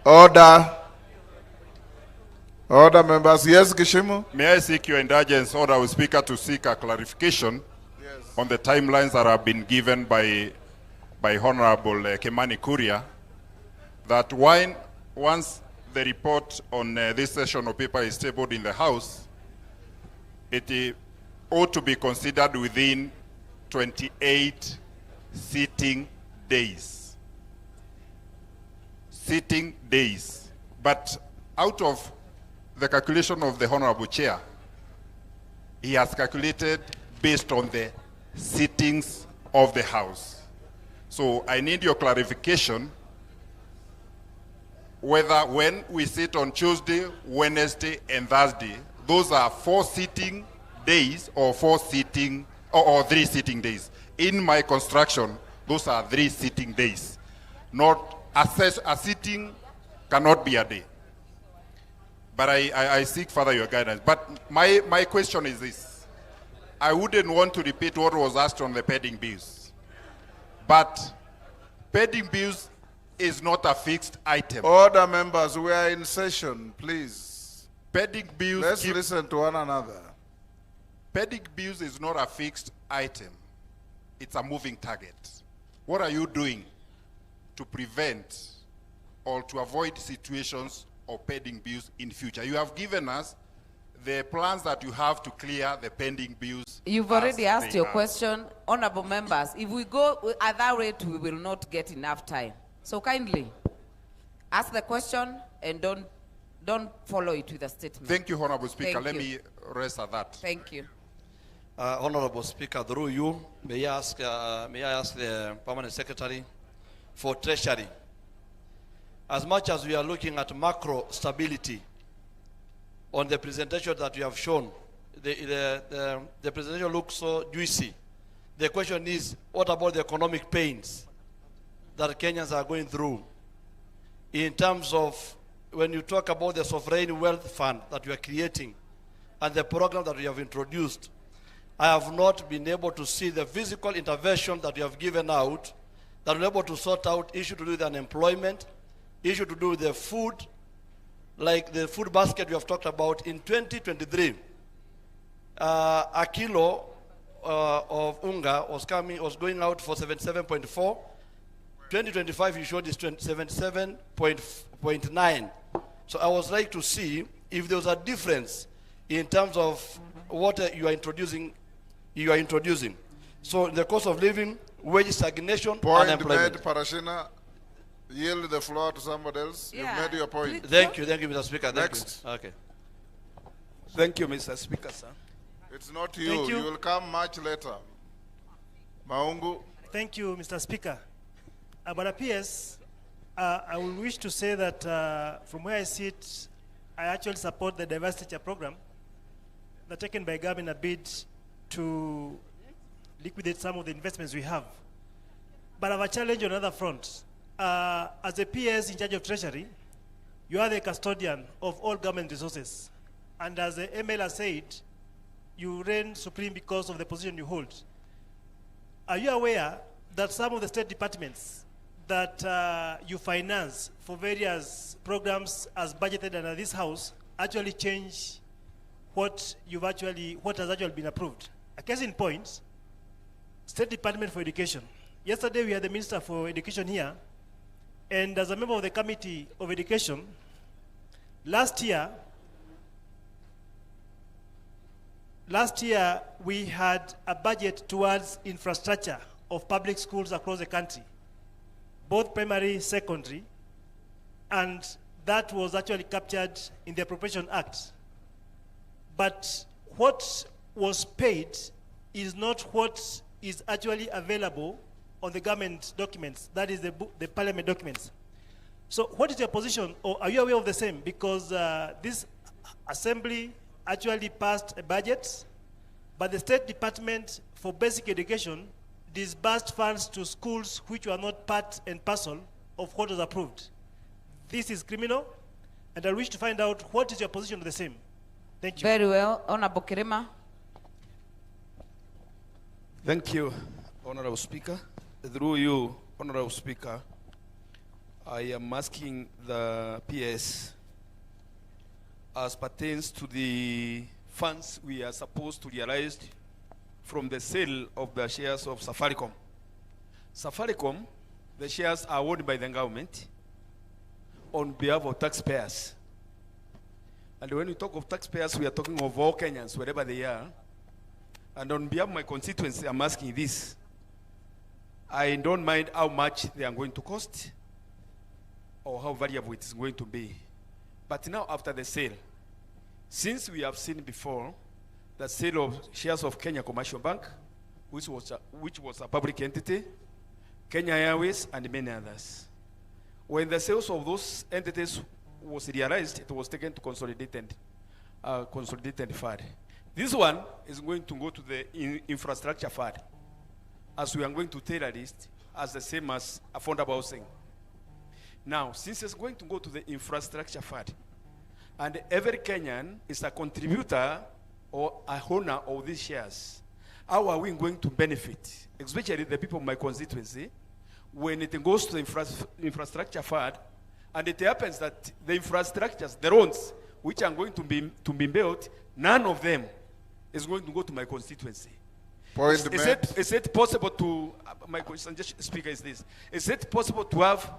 Order. Order, members. Yes, Gishimu? May I seek your indulgence, Honorable Speaker, to seek a clarification on the timelines that have been given by Honorable Kimani Kuria, that once the report on this session of paper is tabled in the House, it ought to be considered within 28 sitting days. Sitting days. But out of the calculation of the Honorable Chair, he has calculated based on the sittings of the House. So I need your clarification whether when we sit on Tuesday, Wednesday, and Thursday, those are 4 sitting days or 3 sitting days. In my construction, those are 3 sitting days. Not a sitting cannot be a day. But I seek further your guidance. But my question is this. I wouldn't want to repeat what was asked on the pending bills. But pending bills is not a fixed item. Order, members, we are in session, please. Pending bills. Let's listen to one another. Pending bills is not a fixed item. It's a moving target. What are you doing to prevent or to avoid situations of pending bills in future? You have given us the plans that you have to clear the pending bills. You've already asked your question. Honorable members, if we go at that rate, we will not get enough time. So kindly ask the question and don't follow it with a statement. Thank you, Honorable Speaker. Thank Let you. me rest at that. Thank you. Honorable Speaker, through you, may I ask the Permanent Secretary for Treasury. As much as we are looking at macro stability on the presentation that you have shown, the presentation looks so juicy. The question is, what about the economic pains that Kenyans are going through? in terms of when you talk about the sovereign wealth fund that you are creating and the program that we have introduced, I have not been able to see the physical intervention that you have given out that will be able to sort out issue to do with unemployment, issue to do with the food, like the food basket we have talked about. In 2023, a kilo of unga was going out for 77.4. 2025, you showed is 77.9. So I was like to see if there was a difference in terms of what you are introducing. So in the cost of living, wage stagnation, unemployment. Made, Parashina. Yield the floor to somebody else. Yeah. You've made your point. Thank you, Mr. Speaker. Next. Okay. Thank you, Mr. Speaker, sir. It's not you. Thank you. You will come much later. Maungu. Thank you, Mr. Speaker. But PS, I will wish to say that from where I sit, I actually support the diversity teacher program that taken by government a bid to liquidate some of the investments we have. But I have a challenge on another front. As a PS in charge of Treasury, you are the custodian of all government resources. And as the ML has said, you reign supreme because of the position you hold. Are you aware that some of the state departments that you finance for various programs as budgeted under this house actually change what has actually been approved? A case in point, State Department for Education. Yesterday we had the Minister for Education here, and as a member of the Committee of Education, last year we had a budget towards infrastructure of public schools across the country, both primary, secondary, and that was actually captured in the Appropriation Act. But what was paid is not what is actually available on the government documents, that is the parliament documents. So what is your position, or are you aware of the same? Because this assembly actually passed a budget, but the State Department for Basic Education disbursed funds to schools which were not part and parcel of what was approved. This is criminal, and I wish to find out what is your position on the same. Thank you. Very well. Honorable Kirima. Thank you, Honorable Speaker. Through you, Honorable Speaker, I am asking the PS as pertains to the funds we are supposed to realize from the sale of the shares of Safaricom. Safaricom, the shares are owned by the government on behalf of taxpayers. And when we talk of taxpayers, we are talking of all Kenyans, wherever they are. And on behalf of my constituency, I'm asking this. I don't mind how much they are going to cost or how variable it is going to be. But now after the sale, since we have seen before the sale of shares of Kenya Commercial Bank, which was a public entity, Kenya Airways, and many others. When the sales of those entities was realized, it was taken to consolidated fund. This one is going to go to the infrastructure fund, as we are going to tailor it as the same as affordable housing. Now, since it's going to go to the infrastructure fund, and every Kenyan is a contributor or a owner of these shares, how are we going to benefit, especially the people of my constituency, when it goes to the infrastructure fund, and it happens that the infrastructures, the roads, which are going to be built, none of them is going to go to my constituency. Is it possible to, my question, Speaker, is this, is it possible to have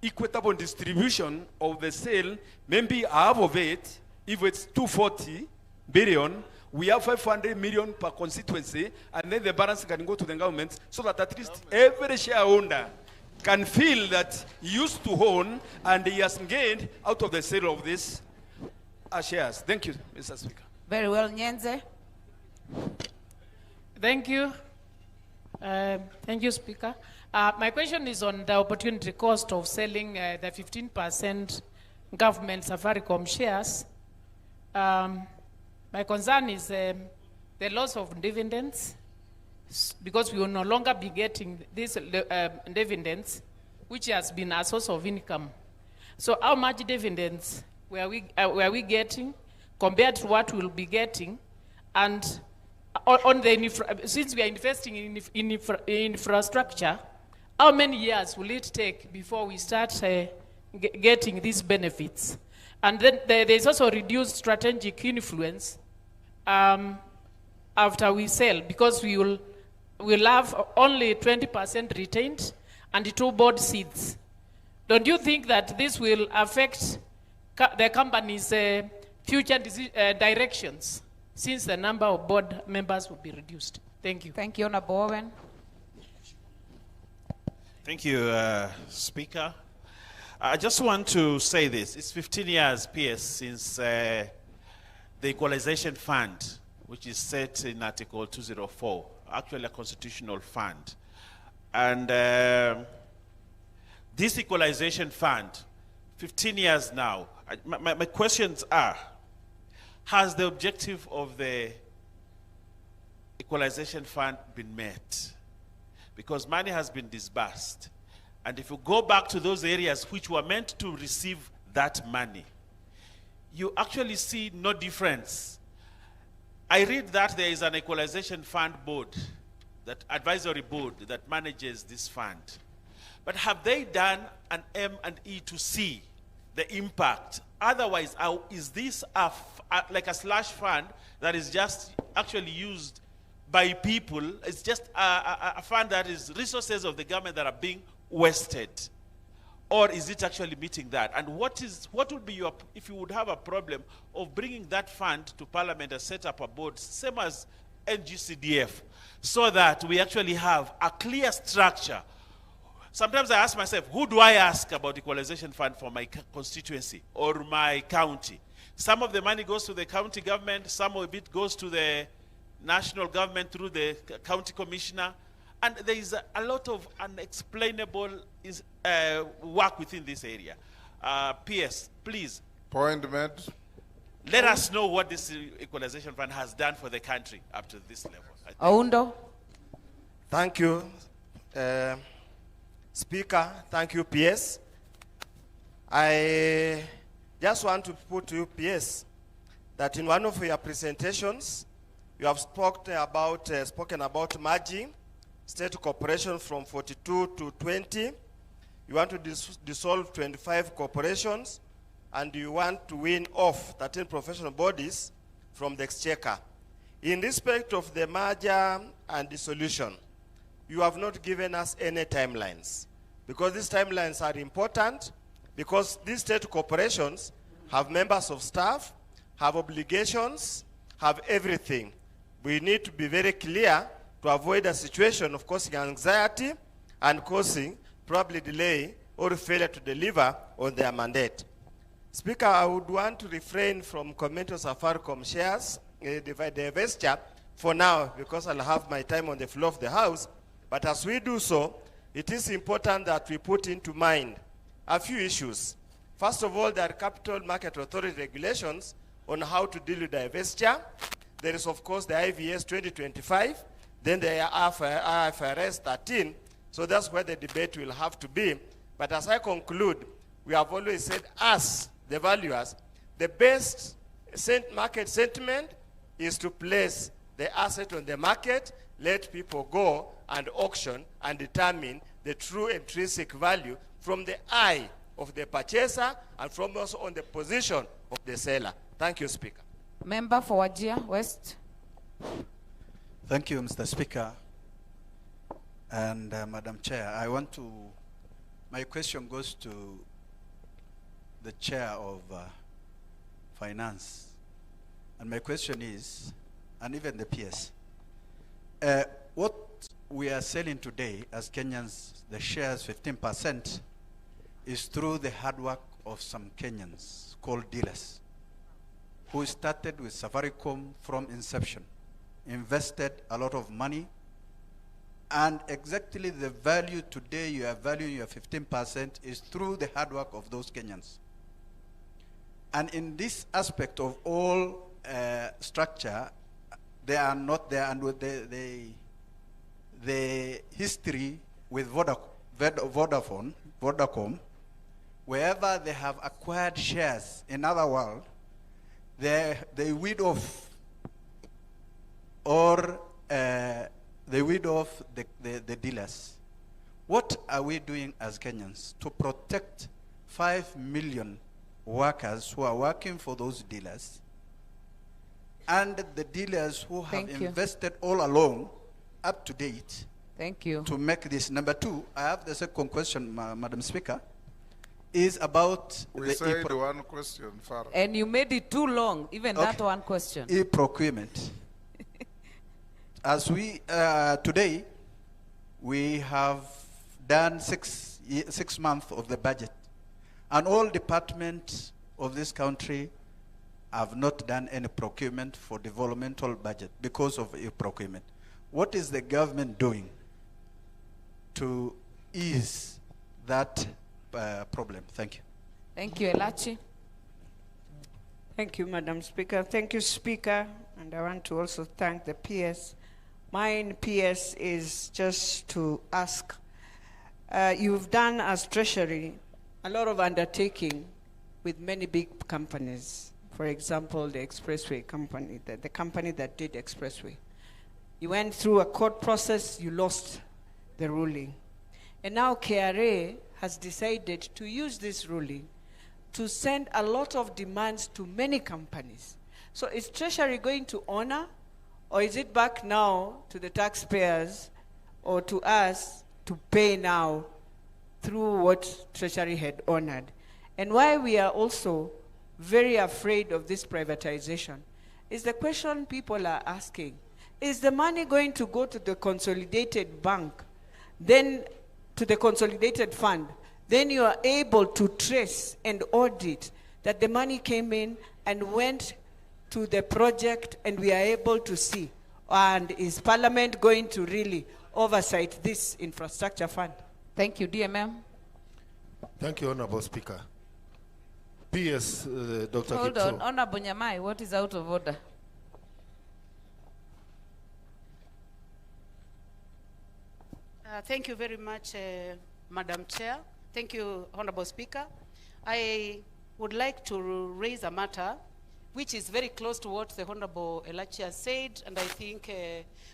equitable distribution of the sale, maybe half of it, if it's 240 billion, we have 500 million per constituency, and then the balance can go to the government, so that at least every shareholder can feel that he used to own and he has gained out of the sale of these shares. Thank you, Mr. Speaker. Very well, Nyenze. Thank you. Thank you, Speaker. My question is on the opportunity cost of selling the 15% government Safaricom shares. My concern is the loss of dividends, because we will no longer be getting these dividends, which has been a source of income. So how much dividends were we getting compared to what we'll be getting? And on the since we are investing in infrastructure, how many years will it take before we start getting these benefits? And then there's also reduced strategic influence after we sell, because we'll have only 20% retained and 2 board seats. Don't you think that this will affect the company's future directions, since the number of board members will be reduced? Thank you. Thank you, Honorable Owen. Thank you, Speaker. I just want to say this. It's 15 years, PS, since the Equalization Fund, which is set in Article 204, actually a constitutional fund. And this Equalization Fund, 15 years now, my questions are, has the objective of the Equalization Fund been met? Because money has been disbursed. And if you go back to those areas which were meant to receive that money, you actually see no difference. I read that there is an Equalization Fund board, that advisory board that manages this fund. But have they done an M&E to see the impact? Otherwise, is this like a slush fund that is just actually used by people? It's just a fund that is resources of the government that are being wasted. Or is it actually meeting that? And what would be your, if you would have a problem of bringing that fund to Parliament and set up a board, same as NGCDF, so that we actually have a clear structure? Sometimes I ask myself, who do I ask about Equalization Fund for my constituency or my county? Some of the money goes to the county government, some of it goes to the national government through the county commissioner. And there is a lot of unexplainable work within this area. PS, please. Point made. Let us know what this Equalization Fund has done for the country up to this level. Oundo. Thank you, Speaker. Thank you, PS. I just want to put to you, PS, that in one of your presentations, you have spoken about merging state corporation from 42 to 20. You want to dissolve 25 corporations, and you want to win off 13 professional bodies from the exchequer. In respect of the merger and dissolution, you have not given us any timelines, because these timelines are important, because these state corporations have members of staff, have obligations, have everything. We need to be very clear to avoid a situation of causing anxiety and causing probably delay or failure to deliver on their mandate. Speaker, I would want to refrain from commenting on Safaricom shares, divestiture, for now, because I'll have my time on the floor of the House. But as we do so, it is important that we put into mind a few issues. First of all, there are Capital Market Authority regulations on how to deal with divestiture. There is, of course, the IVS 2025. Then there are IFRS 13, so that's where the debate will have to be. But as I conclude, we have always said, as the valuers, the best market sentiment is to place the asset on the market, let people go and auction and determine the true intrinsic value from the eye of the purchaser and from also on the position of the seller. Thank you, Speaker. Member for Wajir West. Thank you, Mr. Speaker. And Madam Chair, my question goes to the Chair of Finance. And my question is, and even the PS, what we are selling today as Kenyans, the shares 15%, is through the hard work of some Kenyans called dealers, who started with Safaricom from inception, invested a lot of money, and exactly the value today you are valuing your 15% is through the hard work of those Kenyans. And in this aspect of all structure, they are not there, and with the history with Vodacom, wherever they have acquired shares, in other words, they weed off or they weed off the dealers. What are we doing as Kenyans to protect 5 million workers who are working for those dealers and the dealers who have invested all along up to date? Thank you. To make this. Number two, I have the second question, Madam Speaker, is about we said one question, Farah. And you made it too long, even that one question. E-procurement. As we, today, we have done 6 months of the budget, and all departments of this country have not done any procurement for developmental budget because of e-procurement. What is the government doing to ease that problem? Thank you. Thank you, Elachi. Thank you, Madam Speaker. Thank you, Speaker. And I want to also thank the PS. Mine, PS, is just to ask, you've done as Treasury a lot of undertaking with many big companies. For example, the Expressway company, the company that did Expressway. You went through a court process, you lost the ruling. And now KRA has decided to use this ruling to send a lot of demands to many companies. So is Treasury going to honor, or is it back now to the taxpayers or to us to pay now through what Treasury had honored? And why we are also very afraid of this privatization is the question people are asking. Is the money going to go to the consolidated bank, then to the consolidated fund? Then you are able to trace and audit that the money came in and went to the project, and we are able to see. And is Parliament going to really oversight this infrastructure fund? Thank you, DMM. Thank you, Honorable Speaker. PS, Dr. Hold Kipto. on, Honorable Nyamai, what is out of order? Thank you very much, Madam Chair. Thank you, Honorable Speaker. I would like to raise a matter which is very close to what the Honorable Elachi has said, and I think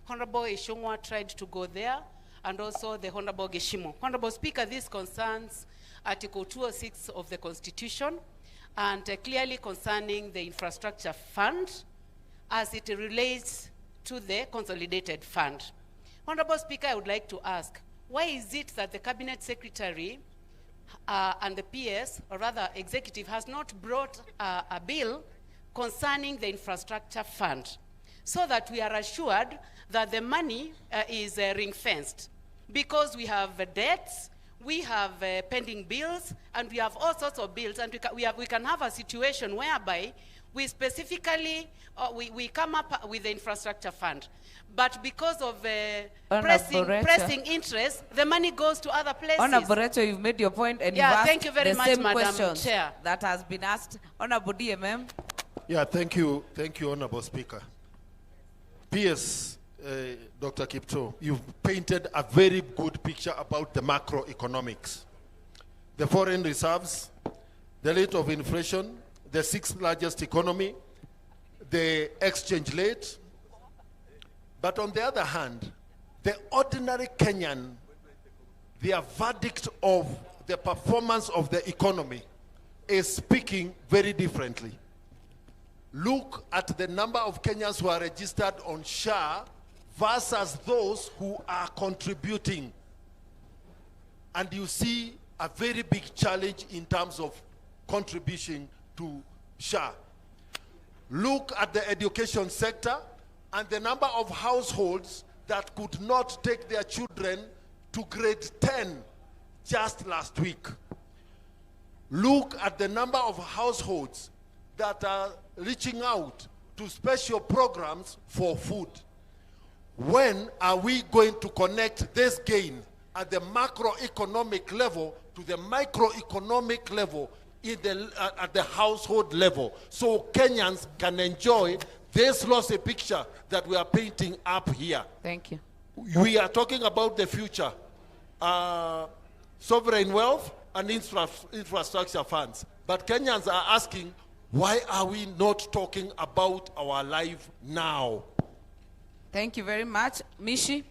Honorable Ishungwa tried to go there, and also the Honorable Geshimo. Honorable Speaker, this concerns Article 206 of the Constitution, and clearly concerning the infrastructure fund as it relates to the consolidated fund. Honorable Speaker, I would like to ask, why is it that the Cabinet Secretary and the PS, or rather executive, has not brought a bill concerning the infrastructure fund so that we are assured that the money is ring-fenced? Because we have debts, we have pending bills, and we have all sorts of bills, and we can have a situation whereby we specifically, we come up with the infrastructure fund. But because of pressing interest, the money goes to other places. Honorable Rachel, you've made your point, and you've asked thank you very the much, same Madam questions Chair. that has been asked. Honorable DMM. Yeah, thank you, Honorable Speaker. PS, Dr. Kipto, you've painted a very good picture about the macroeconomics. The foreign reserves, the rate of inflation, the 6th largest economy, the exchange rate. But on the other hand, the ordinary Kenyan, their verdict of the performance of the economy is speaking very differently. Look at the number of Kenyans who are registered on SHA versus those who are contributing. And you see a very big challenge in terms of contribution to SHA. Look at the education sector and the number of households that could not take their children to grade 10 just last week. Look at the number of households that are reaching out to special programs for food. When are we going to connect this gain at the macroeconomic level to the microeconomic level at the household level, so Kenyans can enjoy this lossy picture that we are painting up here? Thank you. We are talking about the future. Sovereign wealth, and infrastructure funds. But Kenyans are asking, why are we not talking about our life now? Thank you very much. Mishi?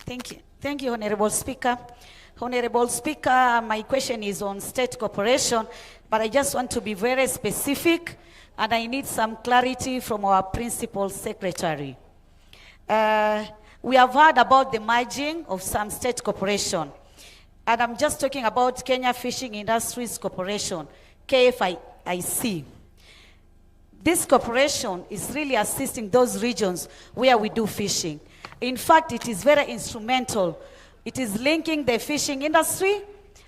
Thank you. Thank you, Honorable Speaker. Honorable Speaker, my question is on state corporation, but I just want to be very specific, and I need some clarity from our Principal Secretary. We have heard about the merging of some state corporation, and I'm just talking about Kenya Fishing Industries Corporation, KFIC. This corporation is really assisting those regions where we do fishing. In fact, it is very instrumental. It is linking the fishing industry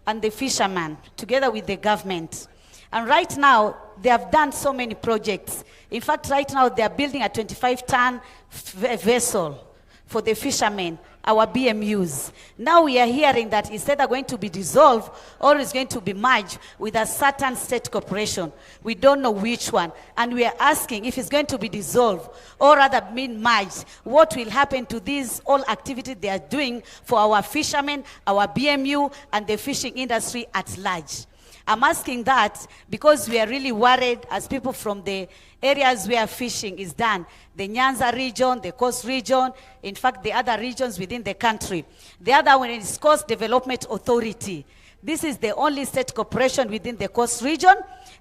and the fishermen together with the government. And right now, they have done so many projects. In fact, right now, they are building a 25-ton vessel for the fishermen, our BMUs. Now we are hearing that it's either going to be dissolved or it's going to be merged with a certain state corporation. We don't know which one. And we are asking if it's going to be dissolved or rather being merged, what will happen to these all activities they are doing for our fishermen, our BMU, and the fishing industry at large. I'm asking that because we are really worried as people from the areas where fishing is done, the Nyanza region, the Coast region, in fact, the other regions within the country. The other one is Coast Development Authority. This is the only state corporation within the Coast region,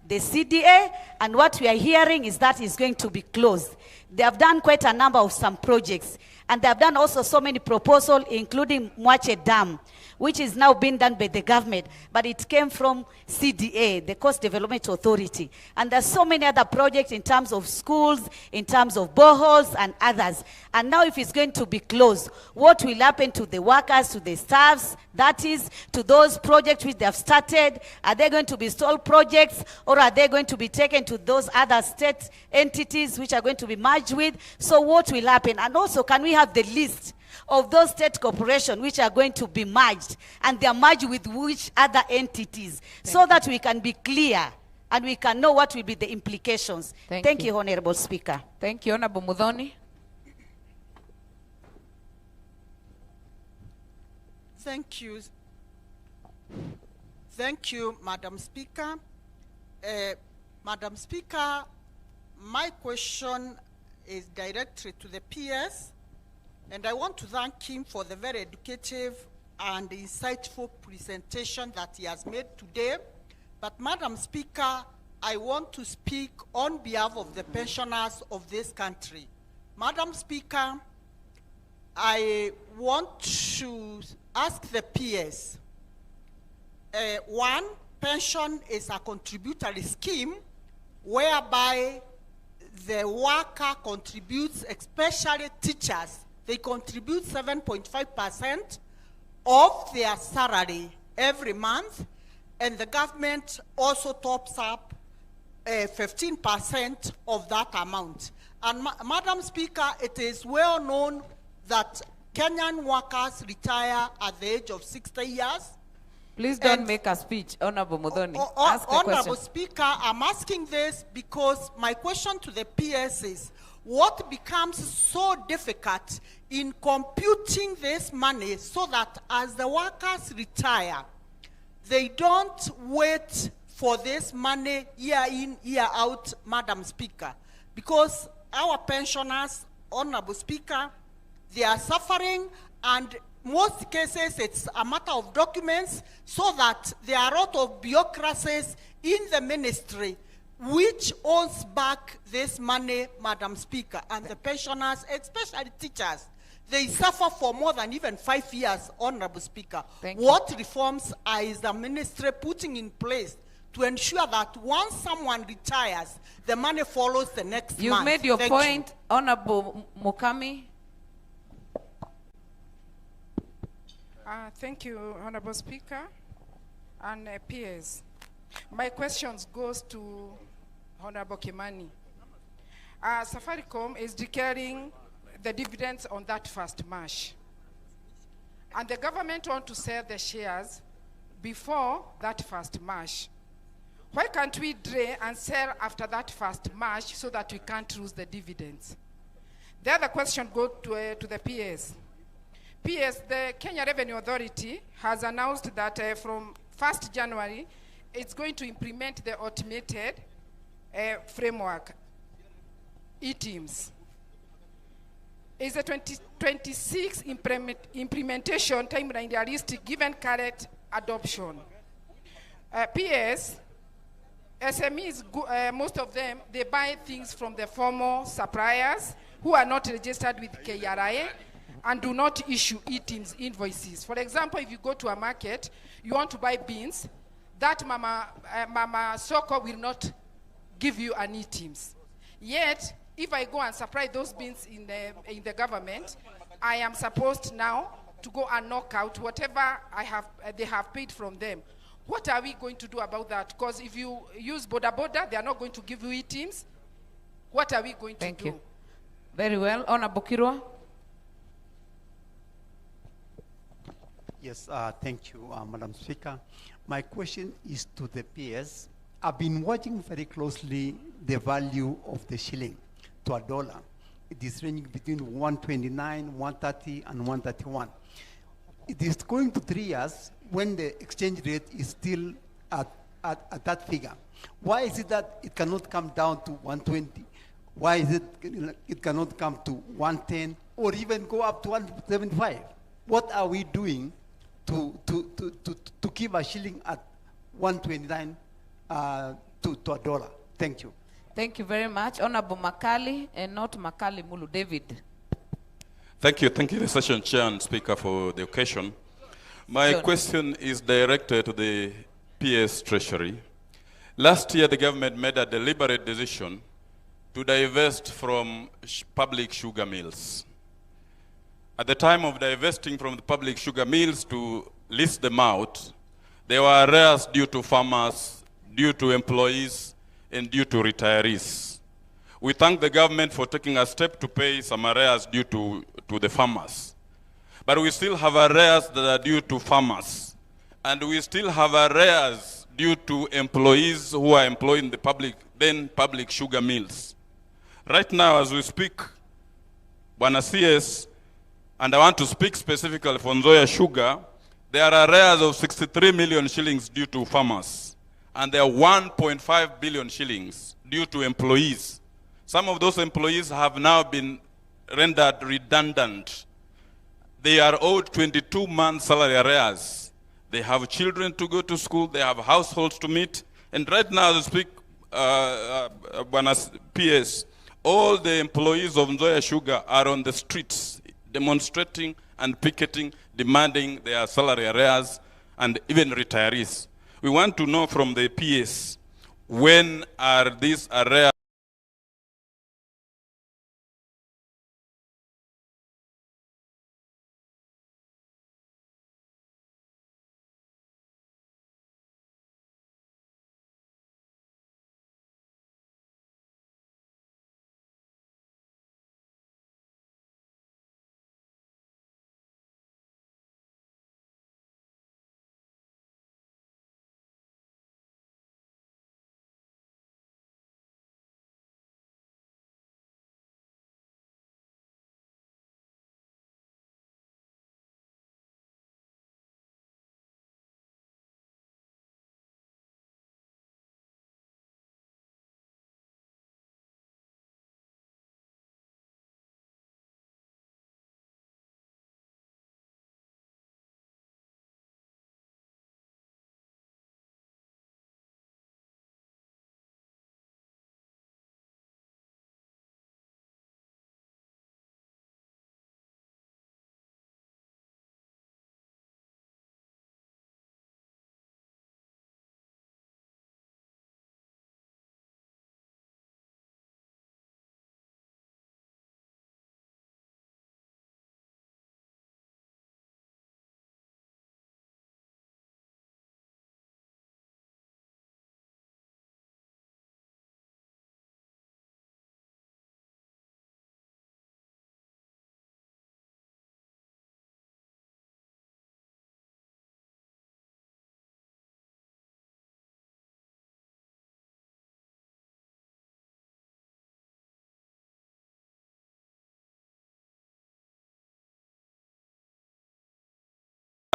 the CDA, and what we are hearing is that is going to be closed. They have done quite a number of some projects, and they have done also so many proposals, including Mwache Dam, which is now being done by the government, but it came from CDA, the Coast Development Authority. And there's so many other projects in terms of schools, in terms of boreholes and others. And now if it's going to be closed, what will happen to the workers, to the staffs, that is, to those projects which they have started? Are they going to be stalled projects, or are they going to be taken to those other state entities which are going to be merged with? So what will happen? And also, can we have the list of those state corporations which are going to be merged, and they are merged with which other entities, so that we can be clear and we can know what will be the implications. Thank you, Honorable Speaker. Thank you, Honorable Mudhoni. Thank you. Thank you, Madam Speaker. Madam Speaker, my question is directed to the PS. And I want to thank him for the very educative and insightful presentation that he has made today. But Madam Speaker, I want to speak on behalf of the pensioners of this country. Madam Speaker, I want to ask the PS. One, pension is a contributory scheme whereby the worker contributes, especially teachers. They contribute 7.5% of their salary every month, and the government also tops up 15% of that amount. And Madam Speaker, it is well known that Kenyan workers retire at the age of 60 years. Please don't make a speech, Honorable Mudhoni. Ask the Honorable question. Speaker, I'm asking this because my question to the PS is, what becomes so difficult in computing this money so that as the workers retire, they don't wait for this money year in, year out, Madam Speaker? Because our pensioners, Honorable Speaker, they are suffering, and most cases it's a matter of documents, so that there are a lot of bureaucracies in the ministry which owns back this money, Madam Speaker, and the pensioners, especially teachers, they suffer for more than even 5 years, Honorable Speaker. What reforms is the ministry putting in place to ensure that once someone retires, the money follows the next month? You've made your point, Honorable Mukami. Thank you, Honorable Speaker and peers. My questions goes to Honorable Kimani. Safaricom is declaring the dividends on that 1st March. And the government want to sell the shares before that 1st March. Why can't we delay and sell after that 1st March so that we can't lose the dividends? The other question goes to the PS. PS, the Kenya Revenue Authority has announced that from 1st January, it's going to implement the automated framework, e-teams. Is the 2026 implementation timeline realistic given current adoption? PS, SMEs, most of them, they buy things from the formal suppliers who are not registered with KRA and do not issue e-teams invoices. For example, if you go to a market, you want to buy beans, that Mama Soko will not give you an e-teams. Yet, if I go and supply those beans in the government, I am supposed now to go and knock out whatever they have paid from them. What are we going to do about that? Because if you use boda, they are not going to give you e-teams. What are we going to do? Thank you. Very well. Honorable Kirwa. Yes, thank you, Madam Speaker. My question is to the PS. I've been watching very closely the value of the shilling to a dollar. It is ranging between 129, 130, and 131. It is going to 3 years when the exchange rate is still at that figure. Why is it that it cannot come down to 120? Why is it cannot come to 110 or even go up to 175? What are we doing to keep a shilling at 129 to a dollar? Thank you. Thank you very much. Honorable Makali and not Makali Mulu. David. Thank you, the session chair and speaker for the occasion. My question is directed to the PS Treasury. Last year, the government made a deliberate decision to divest from public sugar mills. At the time of divesting from the public sugar mills to list them out, there were arrears due to farmers, due to employees, and due to retirees. We thank the government for taking a step to pay some arrears due to the farmers. But we still have arrears that are due to farmers. And we still have arrears due to employees who are employed in the public sugar mills. Right now, as we speak, Bwana CS, and I want to speak specifically for Nzoia Sugar, there are arrears of 63 million shillings due to farmers. And there are 1.5 billion shillings due to employees. Some of those employees have now been rendered redundant. They are owed 22 months salary arrears. They have children to go to school, they have households to meet. And right now, as I speak, PS, all the employees of Nzoia Sugar are on the streets demonstrating and picketing, demanding their salary arrears and even retirees. We want to know from the PS, when are these arrears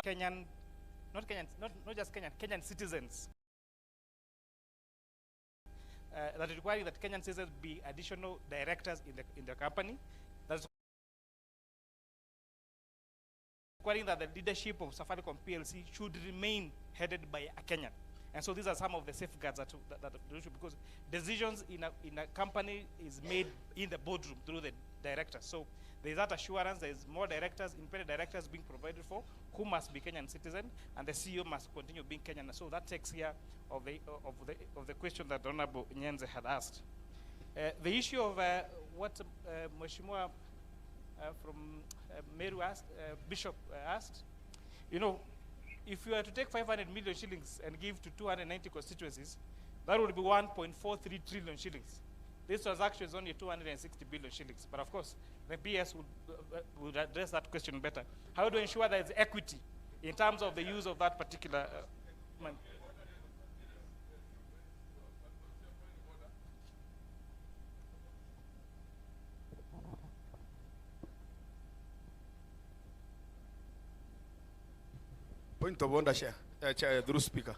Kenyan, not just Kenyan citizens. That is requiring that Kenyan citizens be additional directors in the company. That's requiring that the leadership of Safaricom PLC should remain headed by a Kenyan. And so these are some of the safeguards that because decisions in a company is made in the boardroom through the directors. So there is that assurance. There is more directors, independent directors being provided for, who must be Kenyan citizen, and the CEO must continue being Kenyan. So that takes care of the question that Honorable Nyenze had asked. The issue of what Mheshimiwa from Meru asked, Bishop asked, you know, if you were to take 500 million shillings and give to 290 constituencies, that would be 1.43 trillion shillings. This transaction is only 260 billion shillings. But of course, the PS would address that question better. How to ensure there is equity in terms of the use of that particular money? Point of order, through Speaker.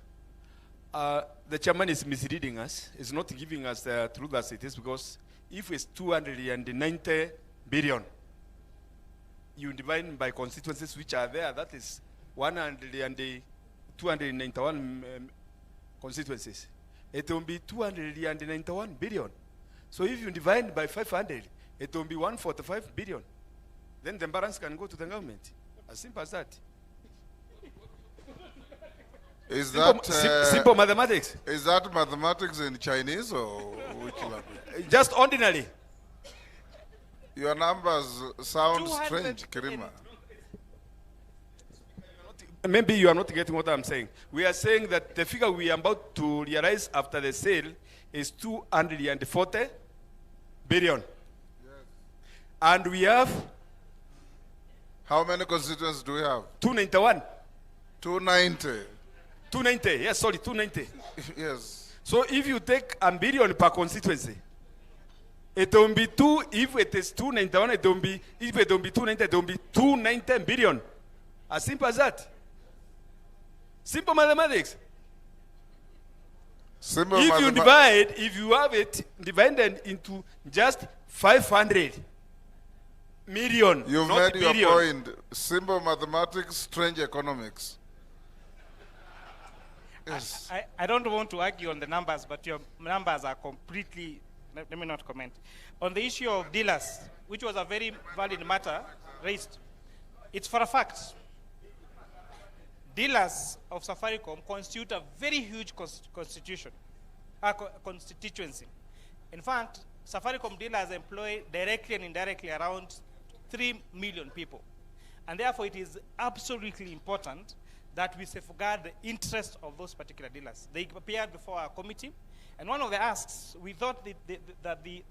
The chairman is misleading us. He's not giving us the truth as it is, because if it's 290 billion, you divide by constituencies which are there, that is 291 constituencies. It will be 291 billion. So if you divide by 500, it will be 145 billion. Then the balance can go to the government. As simple as that. Is simple mathematics? Is that mathematics in Chinese or which language? Just ordinary. Your numbers sound strange, Kirima. Maybe you are not getting what I'm saying. We are saying that the figure we are about to realize after the sale is 240 billion. Yes. And we have... How many constituents do we have? 291. 290. 290, yes, sorry, 290. Yes. So if you take a billion per constituency, it will be if it is 291, it will be, if it will be 290, it will be 290 billion. As simple as that. Simple mathematics. Simple if you have it divided into just 500 million, You've not made billion. your point. Simple mathematics, strange economics. Yes. I don't want to argue on the numbers, but your numbers are completely, let me not comment. On the issue of dealers, which was a very valid matter raised, it's for a fact. Dealers of Safaricom constitute a very huge constituency. In fact, Safaricom dealers employ directly and indirectly around 3 million people. And therefore, it is absolutely important that we safeguard the interest of those particular dealers. They appeared before our committee, and one of the asks, we thought that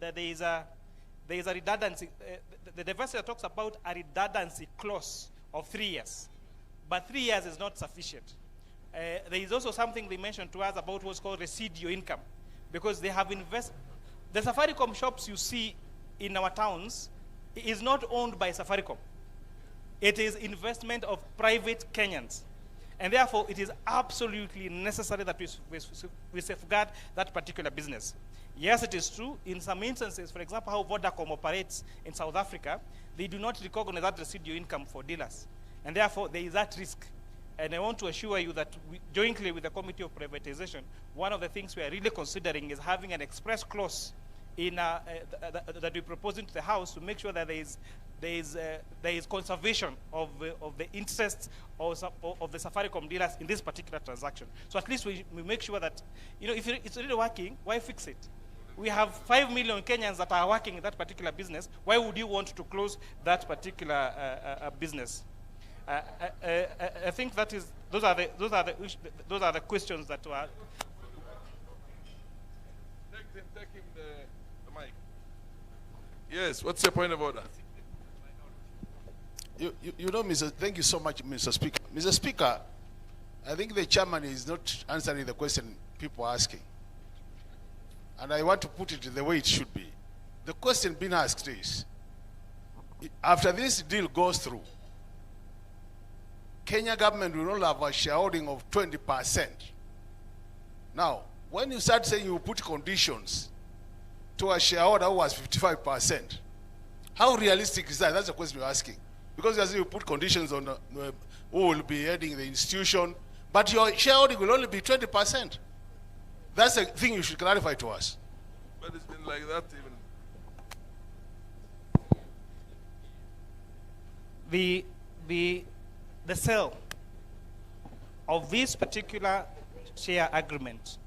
there is a redundancy. The diversity talks about a redundancy clause of 3 years, but 3 years is not sufficient. There is also something they mentioned to us about what's called residual income, because they have invested. The Safaricom shops you see in our towns is not owned by Safaricom. It is investment of private Kenyans. And therefore, it is absolutely necessary that we safeguard that particular business. Yes, it is true. In some instances, for example, how Vodacom operates in South Africa, they do not recognize that residual income for dealers. And therefore, there is that risk. And I want to assure you that jointly with the Committee of Privatization, one of the things we are really considering is having an express clause in, that we propose into the House to make sure that there is conservation of the interests of the Safaricom dealers in this particular transaction. So at least we make sure that, you know, if it's really working, why fix it? We have 5 million Kenyans that are working in that particular business. Why would you want to close that particular business? I think that is those are the questions that were. Take him the mic. Yes. What's your point of order? You know, thank you so much, Mr. Speaker. Mr. Speaker, I think the chairman is not answering the question people are asking. And I want to put it the way it should be. The question being asked is, after this deal goes through, Kenya government will not have a shareholding of 20%. Now, when you start saying you put conditions to a shareholder who has 55%, how realistic is that? That's the question you're asking. Because as you put conditions on who will be heading the institution, but your shareholding will only be 20%. That's the thing you should clarify to us. But it's been like that even. The sale of this particular share agreement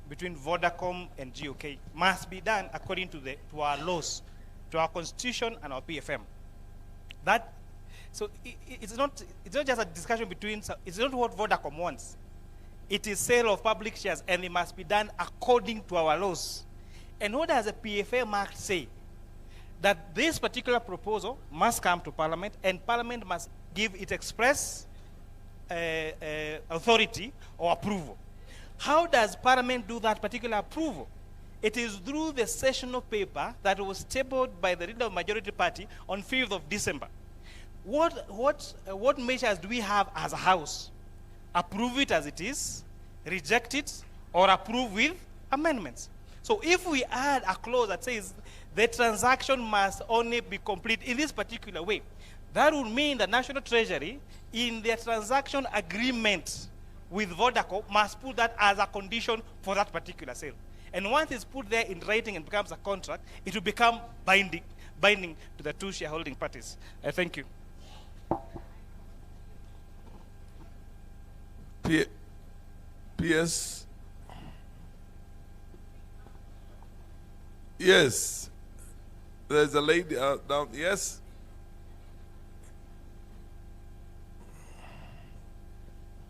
between Vodacom and GOK must be done according to our laws, to our constitution and our PFM. It's not just a discussion between. It's not what Vodacom wants. It is sale of public shares, and it must be done according to our laws. And what does the PFM Act say? That this particular proposal must come to Parliament, and Parliament must give it express authority or approval. How does Parliament do that particular approval? It is through the sessional paper that was tabled by the leader of the majority party on 5th of December. What measures do we have as a House? Approve it as it is, reject it, or approve with amendments. So if we add a clause that says the transaction must only be complete in this particular way, that would mean the National Treasury, in their transaction agreement with Vodacom, must put that as a condition for that particular sale. And once it's put there in writing and becomes a contract, it will become binding to the two shareholding parties. Thank you. PS. Yes. There's a lady down. Yes.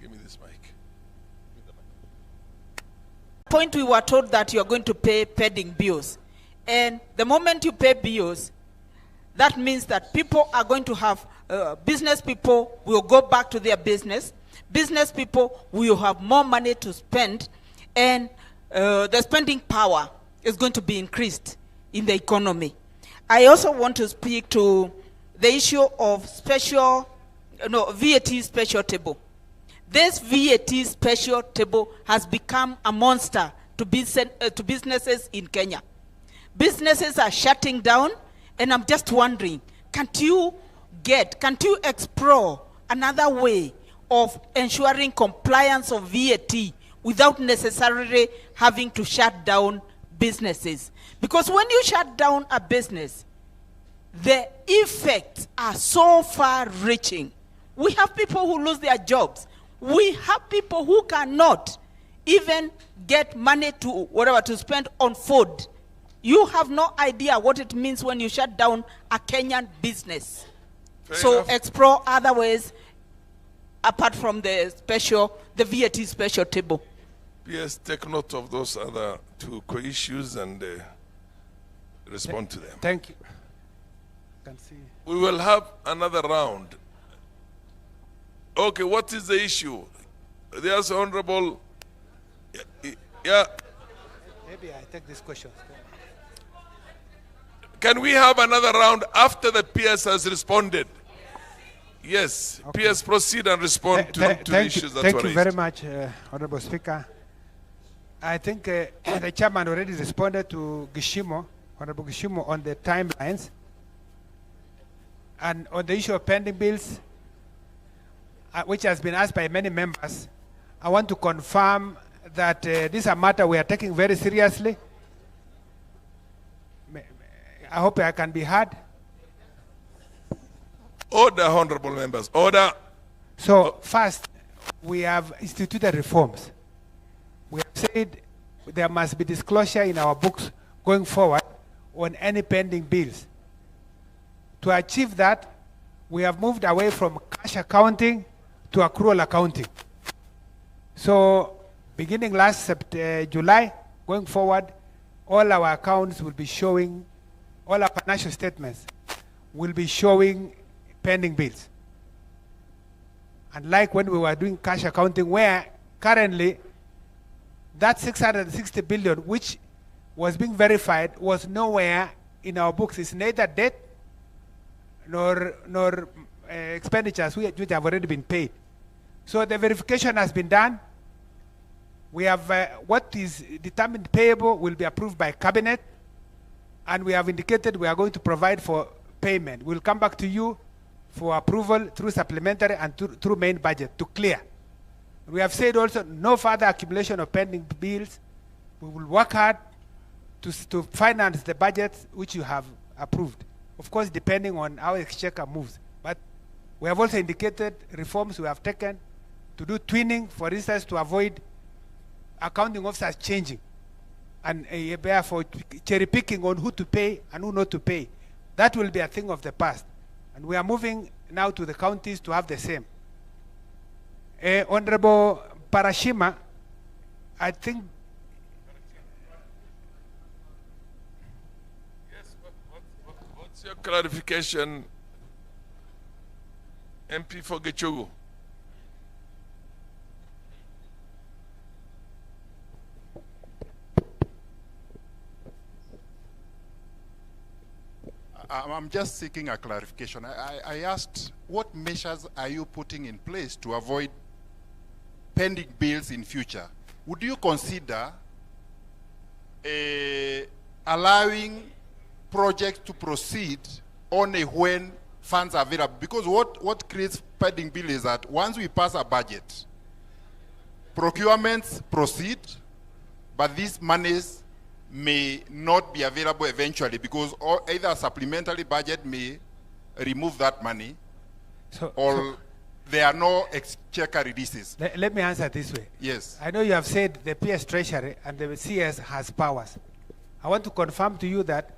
Give me this mic. Point we were told that you are going to pay pending bills. And the moment you pay bills, that means that people are going to have, business people will go back to their business. Business people will have more money to spend, and the spending power is going to be increased in the economy. I also want to speak to the issue of VAT special table. This VAT special table has become a monster to businesses in Kenya. Businesses are shutting down, and I'm just wondering, can't you explore another way of ensuring compliance of VAT without necessarily having to shut down businesses? Because when you shut down a business, the effects are so far-reaching. We have people who lose their jobs. We have people who cannot even get money to spend on food. You have no idea what it means when you shut down a Kenyan business. Fair enough. Explore other ways apart from the VAT special table. Yes, take note of those other two issues and respond to them. Thank you. Can see. We will have another round. Okay, what is the issue? There's Honorable. Yeah. Maybe I take this question. Can we have another round after the PS has responded? Yes, okay. PS, proceed and respond to the issues that were raised. Thank you very much, Honorable Speaker. I think the chairman already responded to Honorable Gishimo, on the timelines. And on the issue of pending bills, which has been asked by many members, I want to confirm that this is a matter we are taking very seriously. I hope I can be heard. Order, honorable members, order. So first, we have instituted reforms. We have said there must be disclosure in our books going forward on any pending bills. To achieve that, we have moved away from cash accounting to accrual accounting. So beginning last July, going forward, all our accounts will be showing, all our financial statements will be showing pending bills. Unlike when we were doing cash accounting, where currently that 660 billion, which was being verified, was nowhere in our books. It's neither debt nor expenditures which have already been paid. So the verification has been done. We have what is determined payable will be approved by cabinet, and we have indicated we are going to provide for payment. We'll come back to you for approval through supplementary and through main budget to clear. We have said also no further accumulation of pending bills. We will work hard to finance the budgets which you have approved. Of course, depending on how exchequer moves. But we have also indicated reforms we have taken to do twinning, for instance, to avoid accounting officers changing and therefore cherry picking on who to pay and who not to pay. That will be a thing of the past. And we are moving now to the counties to have the same. Honorable Parashima, I think. Yes, what's your clarification, MP for Gichugu? I'm just seeking a clarification. I asked, what measures are you putting in place to avoid pending bills in future? Would you consider allowing projects to proceed only when funds are available? Because what creates pending bill is that once we pass a budget, procurements proceed, but these monies may not be available eventually because either a supplementary budget may remove that money or there are no exchequer releases. Let me answer this way. Yes. I know you have said the PS Treasury and the CS has powers. I want to confirm to you that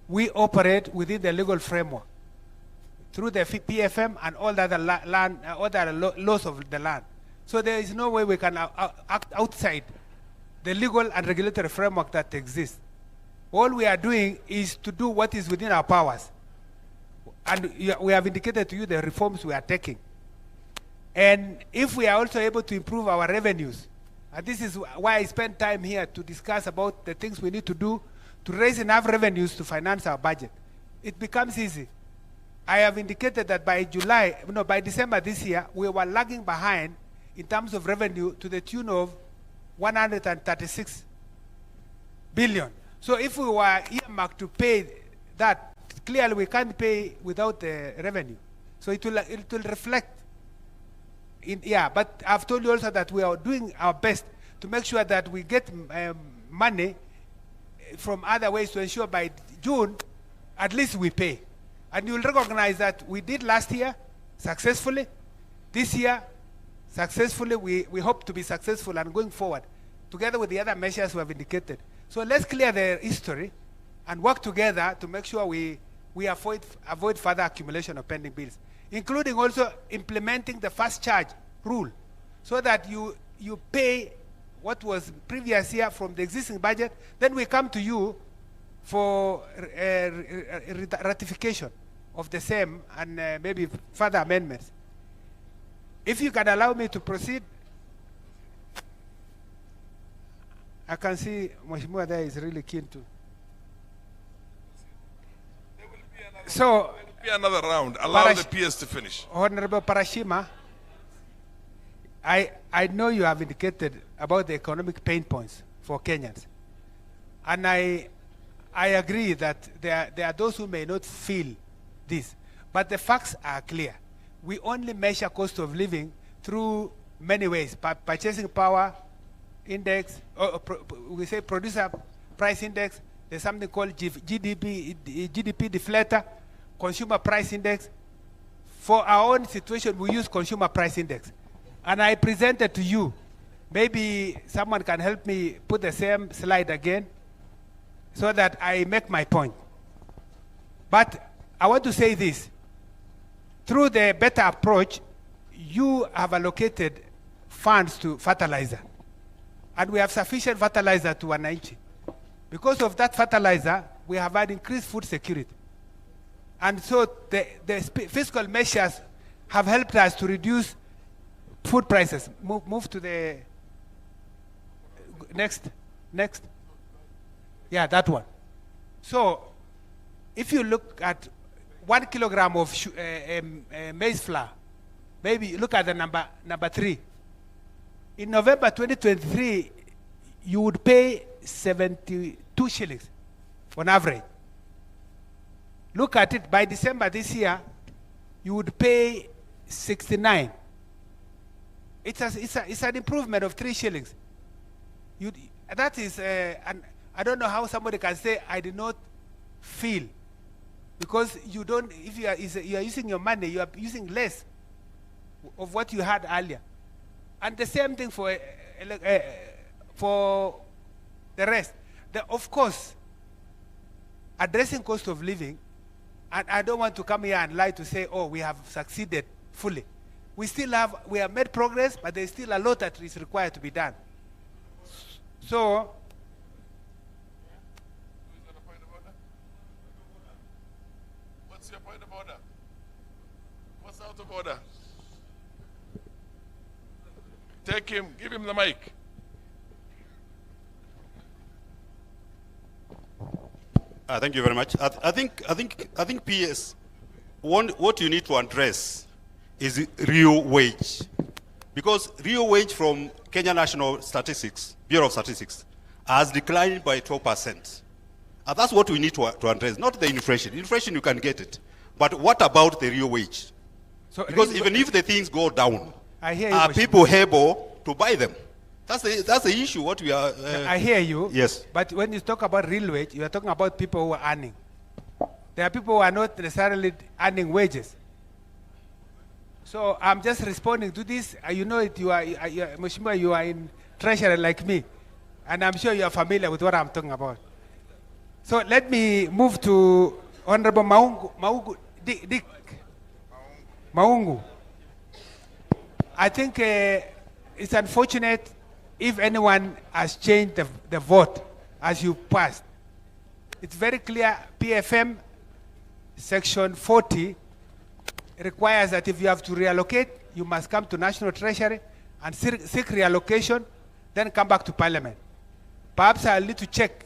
we operate within the legal framework through the PFM and all the other laws of the land. So there is no way we can act outside the legal and regulatory framework that exists. All we are doing is to do what is within our powers. And we have indicated to you the reforms we are taking. And if we are also able to improve our revenues, and this is why I spent time here to discuss about the things we need to do to raise enough revenues to finance our budget, it becomes easy. I have indicated that by December this year, we were lagging behind in terms of revenue to the tune of 136 billion. So if we were earmarked to pay that, clearly we can't pay without the revenue. So it will reflect in, but I've told you also that we are doing our best to make sure that we get money from other ways to ensure by June, at least we pay. And you'll recognize that we did last year successfully. This year, successfully, we hope to be successful and going forward, together with the other measures we have indicated. So let's clear the history and work together to make sure we avoid further accumulation of pending bills, including also implementing the fast charge rule, so that you pay what was previous year from the existing budget, then we come to you for ratification of the same and maybe further amendments. If you can allow me to proceed, I can see Mheshimiwa there is really keen to. So, be another round. Allow the PS to finish. Honorable Parashima, I know you have indicated about the economic pain points for Kenyans. And I agree that there are those who may not feel this. But the facts are clear. We only measure cost of living through many ways. Purchasing power index, we say producer price index. There's something called GDP deflator, consumer price index. For our own situation, we use consumer price index. And I presented to you. Maybe someone can help me put the same slide again so that I make my point. But I want to say this. Through the better approach, you have allocated funds to fertilizer. And we have sufficient fertilizer to Wananchi. Because of that fertilizer, we have had increased food security. And so the fiscal measures have helped us to reduce food prices. Move to the next. Yeah, that one. So if you look at 1 kilogram of maize flour, maybe look at the number 3. In November 2023, you would pay 72 shillings on average. Look at it, by December this year, you would pay 69. It's an improvement of 3 shillings. That is, and I don't know how somebody can say, I did not feel. Because you don't, if you are using your money, you are using less of what you had earlier. And the same thing for the rest. Of course, addressing cost of living, and I don't want to come here and lie to say, oh, we have succeeded fully. We have made progress, but there's still a lot that is required to be done. So, What's your point of order? What's out of order? Take him, give him the mic. Thank you very much. I think PS, what you need to address is real wage. Because real wage from Kenya National Statistics, Bureau of Statistics, has declined by 12%. And that's what we need to address, not the inflation. Inflation, you can get it. But what about the real wage? So because even if the things go down, are people able to buy them? That's the issue, what we are... I hear you. Yes. But when you talk about real wage, you are talking about people who are earning. There are people who are not necessarily earning wages. So I'm just responding to this. You know it, Mheshimiwa, you are in treasury like me. And I'm sure you are familiar with what I'm talking about. So let me move to Honorable Dick Maungu. I think it's unfortunate if anyone has changed the vote as you passed. It's very clear, PFM section 40 requires that if you have to reallocate, you must come to National Treasury and seek reallocation, then come back to Parliament. Perhaps I'll need to check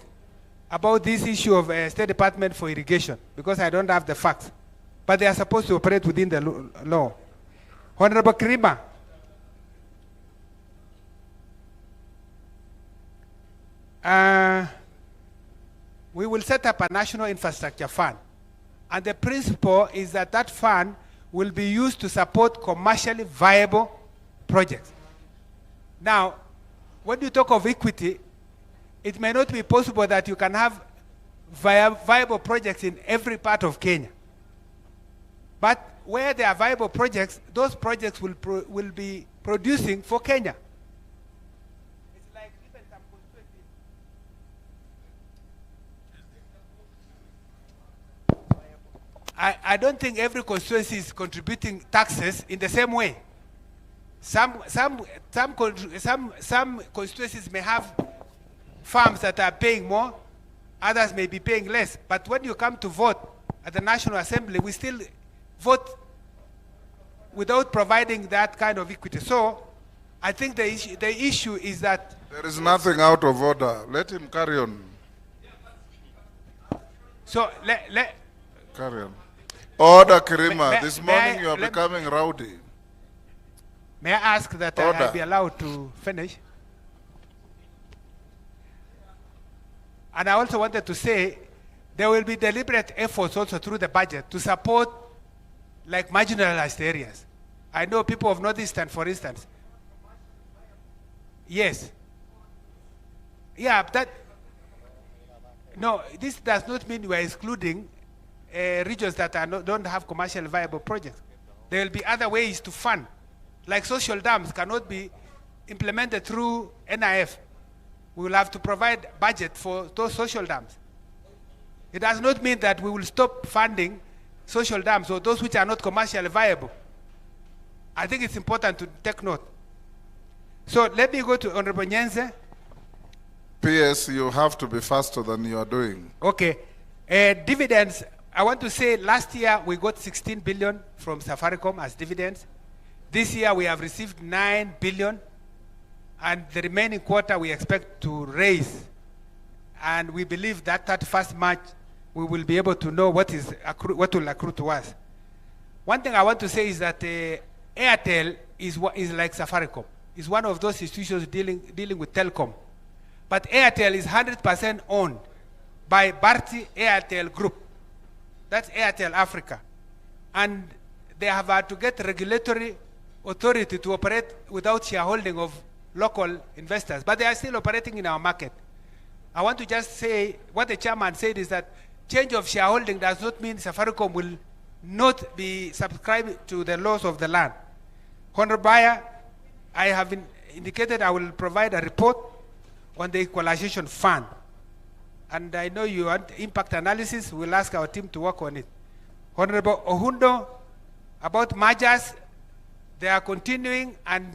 about this issue of State Department for Irrigation, because I don't have the facts. But they are supposed to operate within the law. Honorable Krima. We will set up a national infrastructure fund. And the principle is that that fund will be used to support commercially viable projects. Now, when you talk of equity, it may not be possible that you can have viable projects in every part of Kenya. But where there are viable projects, those projects will be producing for Kenya. I don't think every constituency is contributing taxes in the same way. Some constituencies may have farms that are paying more, others may be paying less. But when you come to vote at the National Assembly, we still vote without providing that kind of equity. So I think the issue is that there is nothing out of order. Let him carry on. So carry on. Order, Kirima. This morning you are becoming rowdy. May I ask that I be allowed to finish? And I also wanted to say there will be deliberate efforts also through the budget to support like marginalized areas. I know people of Northeastern, for instance. Yes. Yeah, no, this does not mean we are excluding regions that don't have commercially viable projects. There will be other ways to fund. Like social dams cannot be implemented through NIF. We will have to provide budget for those social dams. It does not mean that we will stop funding social dams or those which are not commercially viable. I think it's important to take note. So let me go to Honorable Nyenze. PS, you have to be faster than you are doing. Okay. Dividends, I want to say last year we got 16 billion from Safaricom as dividends. This year we have received 9 billion. And the remaining quarter we expect to raise. And we believe that 31st March we will be able to know what will accrue to us. One thing I want to say is that Airtel is like Safaricom. It's one of those institutions dealing with telecom. But Airtel is 100% owned by Bharti Airtel Group. That's Airtel Africa. And they have had to get regulatory authority to operate without shareholding of local investors. But they are still operating in our market. I want to just say, what the chairman said is that change of shareholding does not mean Safaricom will not be subscribed to the laws of the land. Honorable Buyer, I have indicated I will provide a report on the equalization fund. And I know you want impact analysis. We'll ask our team to work on it. Honorable Ohundo, about mergers, they are continuing, and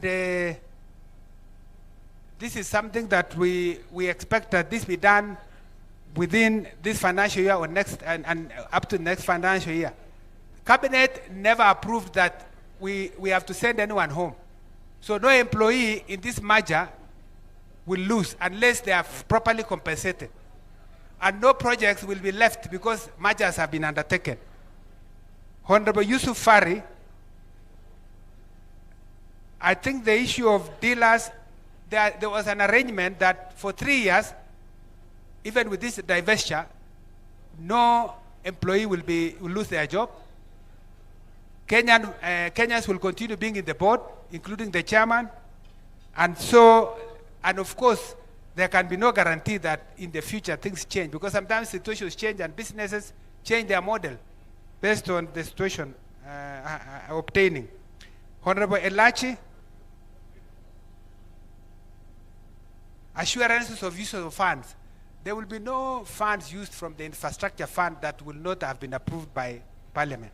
this is something that we expect that this be done within this financial year or next, and up to next financial year. Cabinet never approved that we have to send anyone home. So no employee in this merger will lose unless they are properly compensated. And no projects will be left because mergers have been undertaken. Honorable Yusuf Fari, I think the issue of dealers, there was an arrangement that for 3 years, even with this divestiture, no employee will lose their job. Kenyans will continue being in the board, including the chairman. And of course, there can be no guarantee that in the future things change, because sometimes situations change and businesses change their model based on the situation obtaining. Honorable Elachi, assurances of use of funds. There will be no funds used from the infrastructure fund that will not have been approved by Parliament.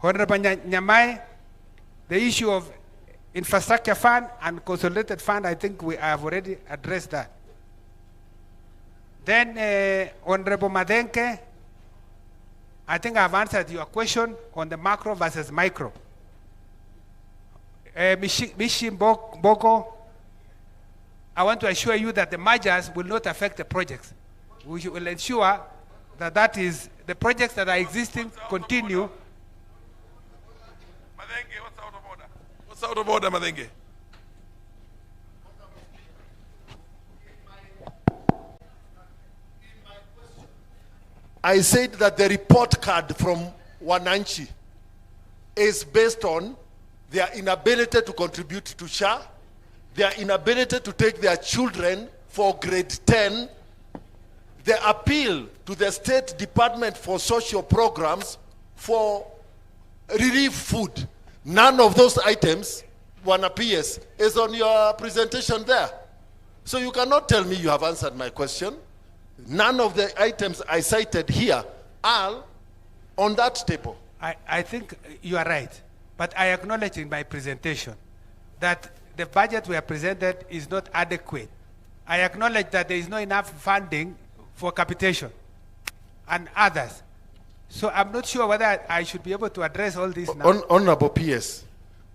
Honorable Nyamai, the issue of infrastructure fund and consolidated fund, I think we have already addressed that. Then Honorable Madenke, I think I've answered your question on the macro versus micro. Mishi Boko, I want to assure you that the mergers will not affect the projects. We will ensure that the projects that are existing continue. Madenge, what's out of order? What's out of order, Madenge? I said that the report card from Wananchi is based on their inability to contribute to SHA, their inability to take their children for grade 10, the appeal to the State Department for Social Programs for relief food. None of those items, Wana PS, is on your presentation there. So you cannot tell me you have answered my question. None of the items I cited here are on that table. I think you are right. But I acknowledge in my presentation that the budget we have presented is not adequate. I acknowledge that there is not enough funding for capitation and others. So I'm not sure whether I should be able to address all this now. Honorable PS,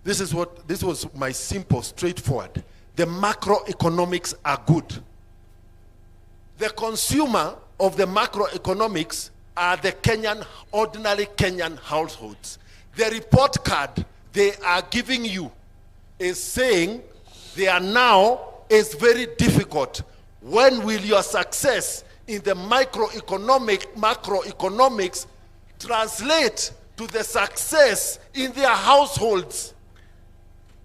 this was my simple, straightforward. The macroeconomics are good. The consumer of the macroeconomics are the ordinary Kenyan households. The report card they are giving you is saying they are now is very difficult. When will your success in the macroeconomics translate to the success in their households?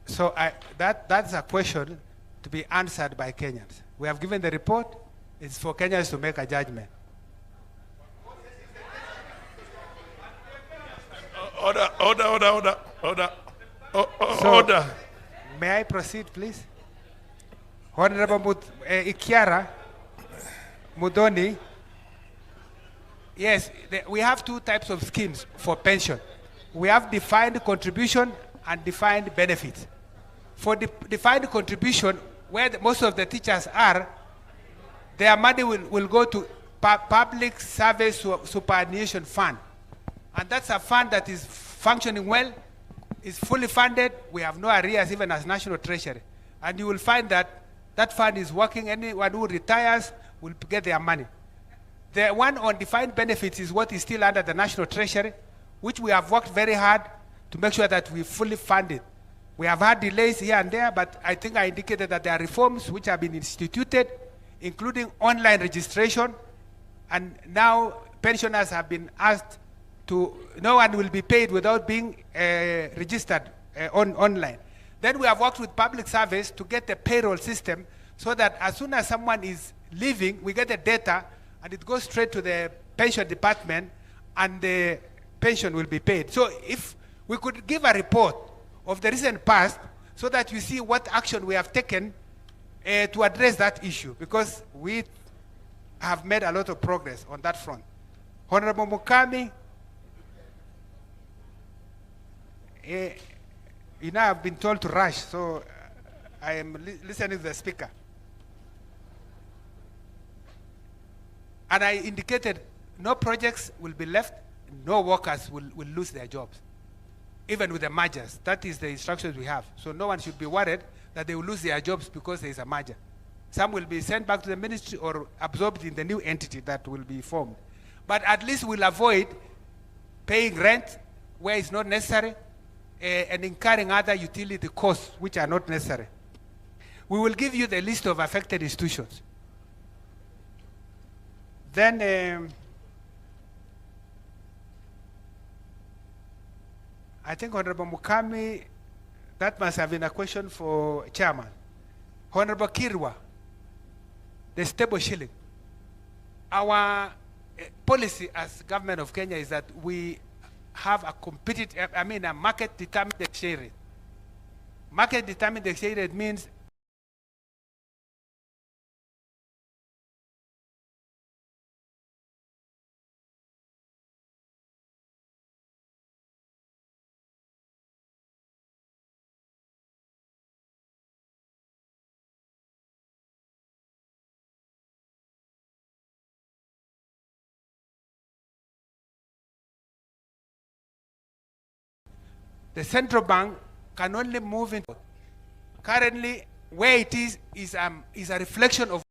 So that's a question to be answered by Kenyans. We have given the report. It's for Kenyans to make a judgment. Order. Order. May I proceed, please? Honorable Ikiara Mudoni. Yes, we have two types of schemes for pension. We have defined contribution and defined benefits. For the defined contribution, where most of the teachers are, their money will go to Public Service Superannuation Fund. And that's a fund that is functioning well, is fully funded. We have no arrears even as National Treasury. And you will find that that fund is working. Anyone who retires will get their money. The one on defined benefits is what is still under the National Treasury, which we have worked very hard to make sure that we fully fund it. We have had delays here and there, but I think I indicated that there are reforms which have been instituted, including online registration, and now pensioners have been asked to, no one will be paid without being registered online. Then we have worked with public service to get a payroll system so that as soon as someone is leaving, we get the data and it goes straight to the pension department and the pension will be paid. So if we could give a report of the recent past so that you see what action we have taken to address that issue, because we have made a lot of progress on that front. Honorable Mukami, you know, I've been told to rush, so I am listening to the speaker. And I indicated no projects will be left, no workers will lose their jobs, even with the mergers. That is the instructions we have. So no one should be worried that they will lose their jobs because there is a merger. Some will be sent back to the ministry or absorbed in the new entity that will be formed. But at least we'll avoid paying rent where it's not necessary and incurring other utility costs which are not necessary. We will give you the list of affected institutions. Then I think Honorable Mukami, that must have been a question for Chairman. Honorable Kirwa, the stable shilling. Our policy as government of Kenya is that we have a competitive, a market-determined exchange rate. Market-determined exchange rate means the central bank can only move in. Currently, where it is a reflection of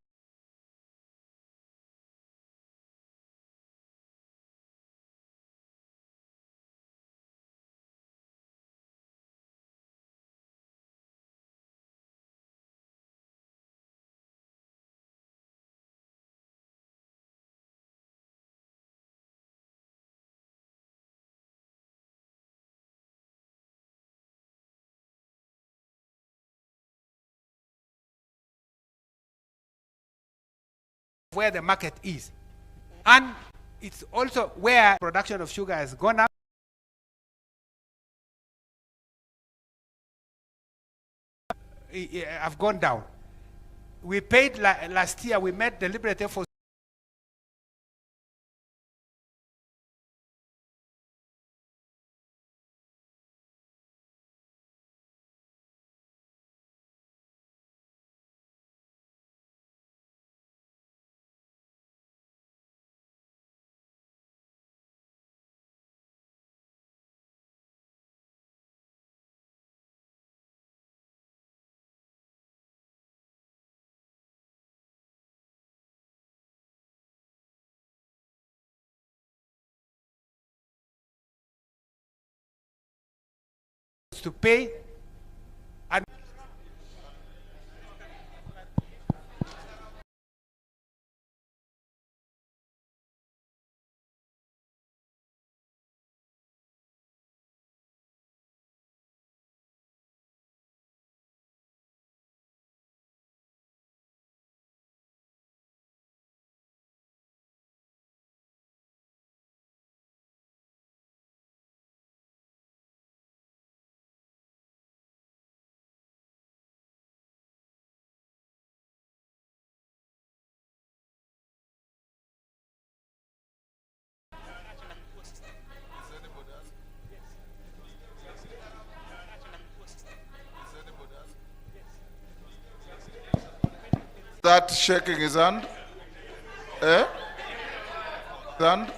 where the market is. And it's also where production of sugar has gone up. Have gone down. We paid last year, we made deliberate efforts to pay, and That shaking his hand? Hand?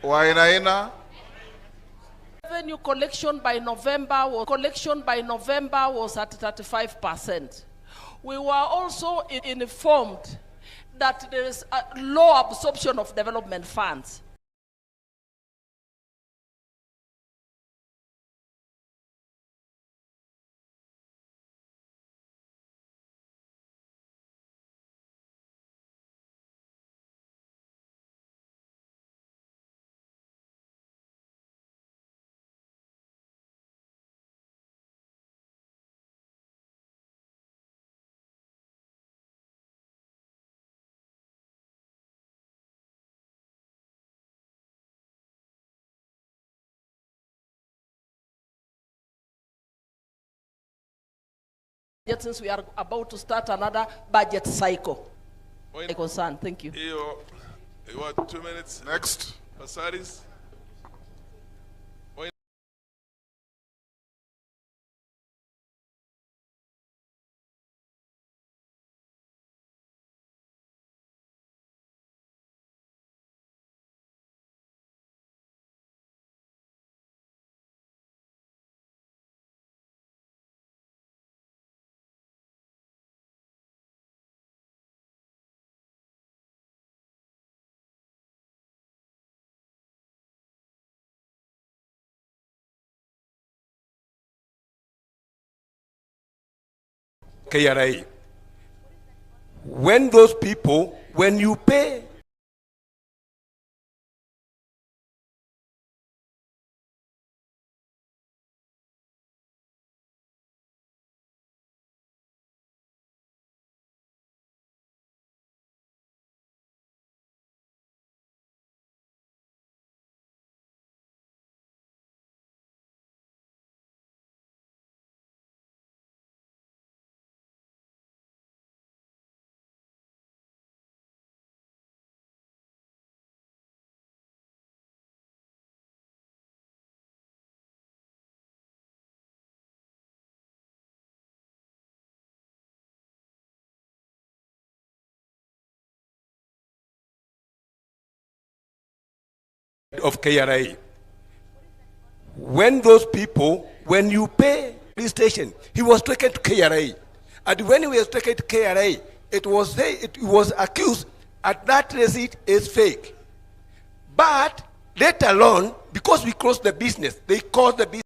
Wainaina. Revenue collection by November was at 35%. We were also informed that there is a low absorption of development funds. Since we are about to start another budget cycle. My concern. Thank you. You want 2 minutes? Next. Presides. KRA. When those people, when you pay of KRA. When those people, when you pay police station, he was taken to KRA. And when he was taken to KRA, it was accused that that receipt is fake. But let alone, because we closed the business, they closed the business.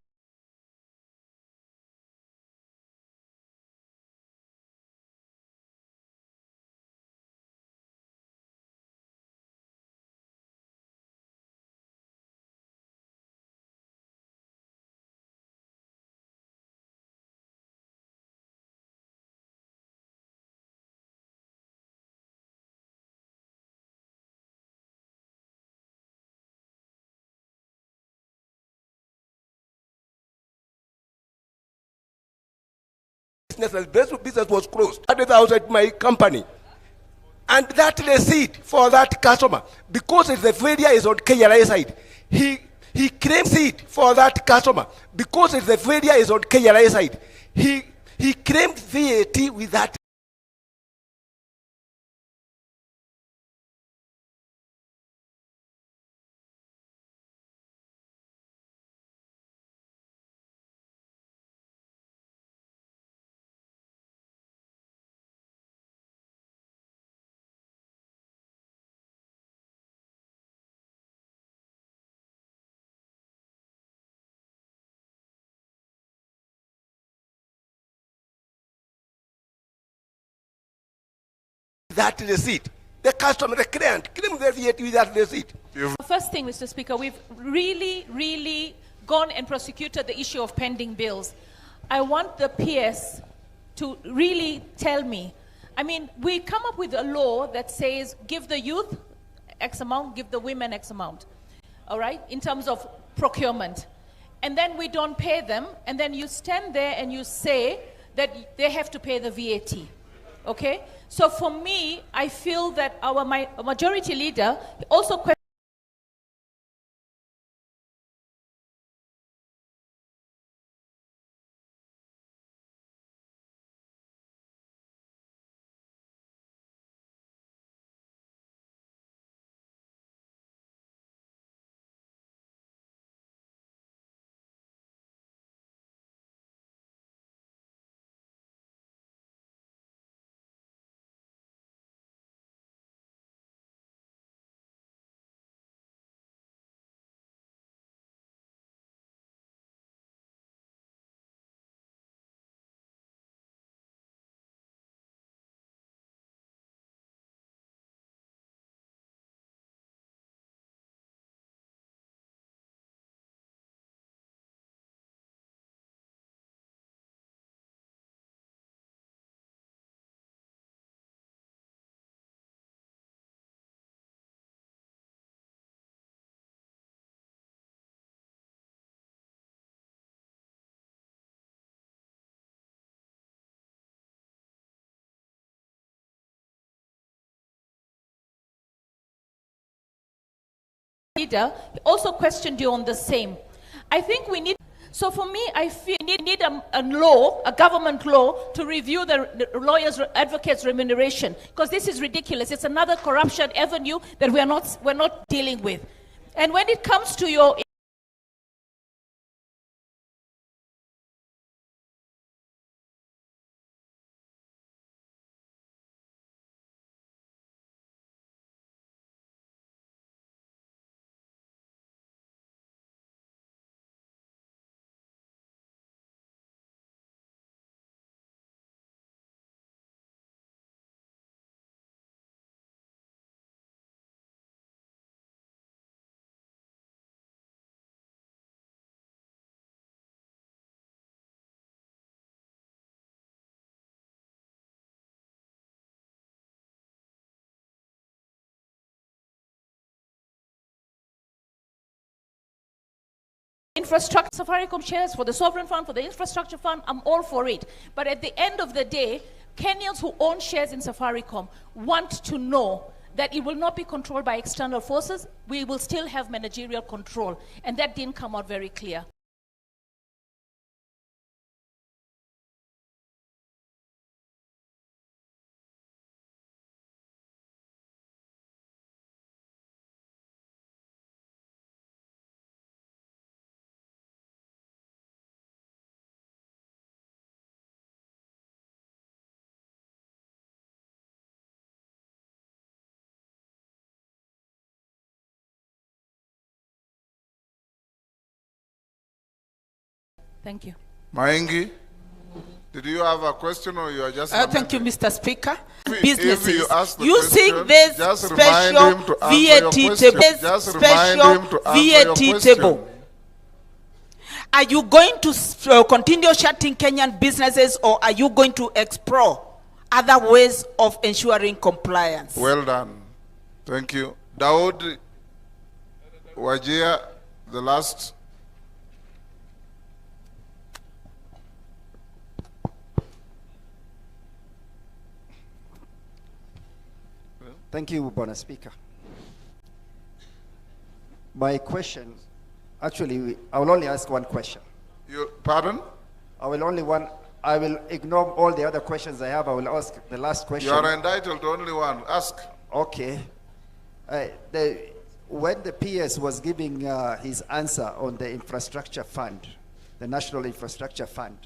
The business was closed. 100,000 my company. And that receipt for that customer, because the failure is on KRA side, he claimed receipt for that customer, because the failure is on KRA side, he claimed VAT with that. That receipt. The customer, the client, claim their VAT with that receipt. First thing, Mr. Speaker, we've really gone and prosecuted the issue of pending bills. I want the PS to really tell me. I mean, we come up with a law that says give the youth X amount, give the women X amount, all right, in terms of procurement. And then we don't pay them, and then you stand there and you say that they have to pay the VAT, okay? So for me, I feel that our majority leader also leader also questioned you on the same. I think we need, so for me, I feel we need a law, a government law, to review the lawyers' advocates' remuneration, because this is ridiculous. It's another corruption avenue that we're not dealing with. And when it comes to your infrastructure, Safaricom shares for the sovereign fund, for the infrastructure fund, I'm all for it. But at the end of the day, Kenyans who own shares in Safaricom want to know that it will not be controlled by external forces. We will still have managerial control. And that didn't come out very clear. Thank you. Maingi, did you have a question or you are just... Thank you, Mr. Speaker. Businesses, Businesses using this special VAT table. Are you going to continue shutting Kenyan businesses, or are you going to explore other ways of ensuring compliance? Well done. Thank you. Daud Wajia, the last. Thank you, Bwana Speaker. My question, actually, I will only ask one question. Pardon? I will ignore all the other questions I have. I will ask the last question. You are entitled to only one. Ask. Okay. When the PS was giving his answer on the infrastructure fund, the National Infrastructure Fund,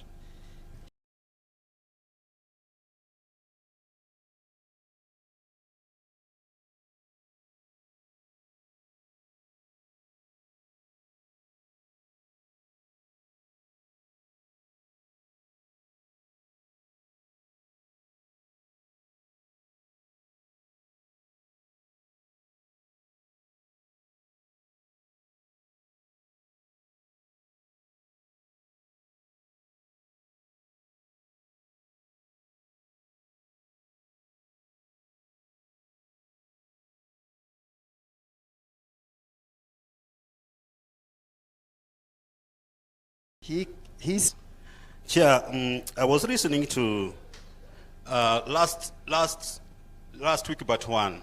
he's... Chair, I was listening to last week but one.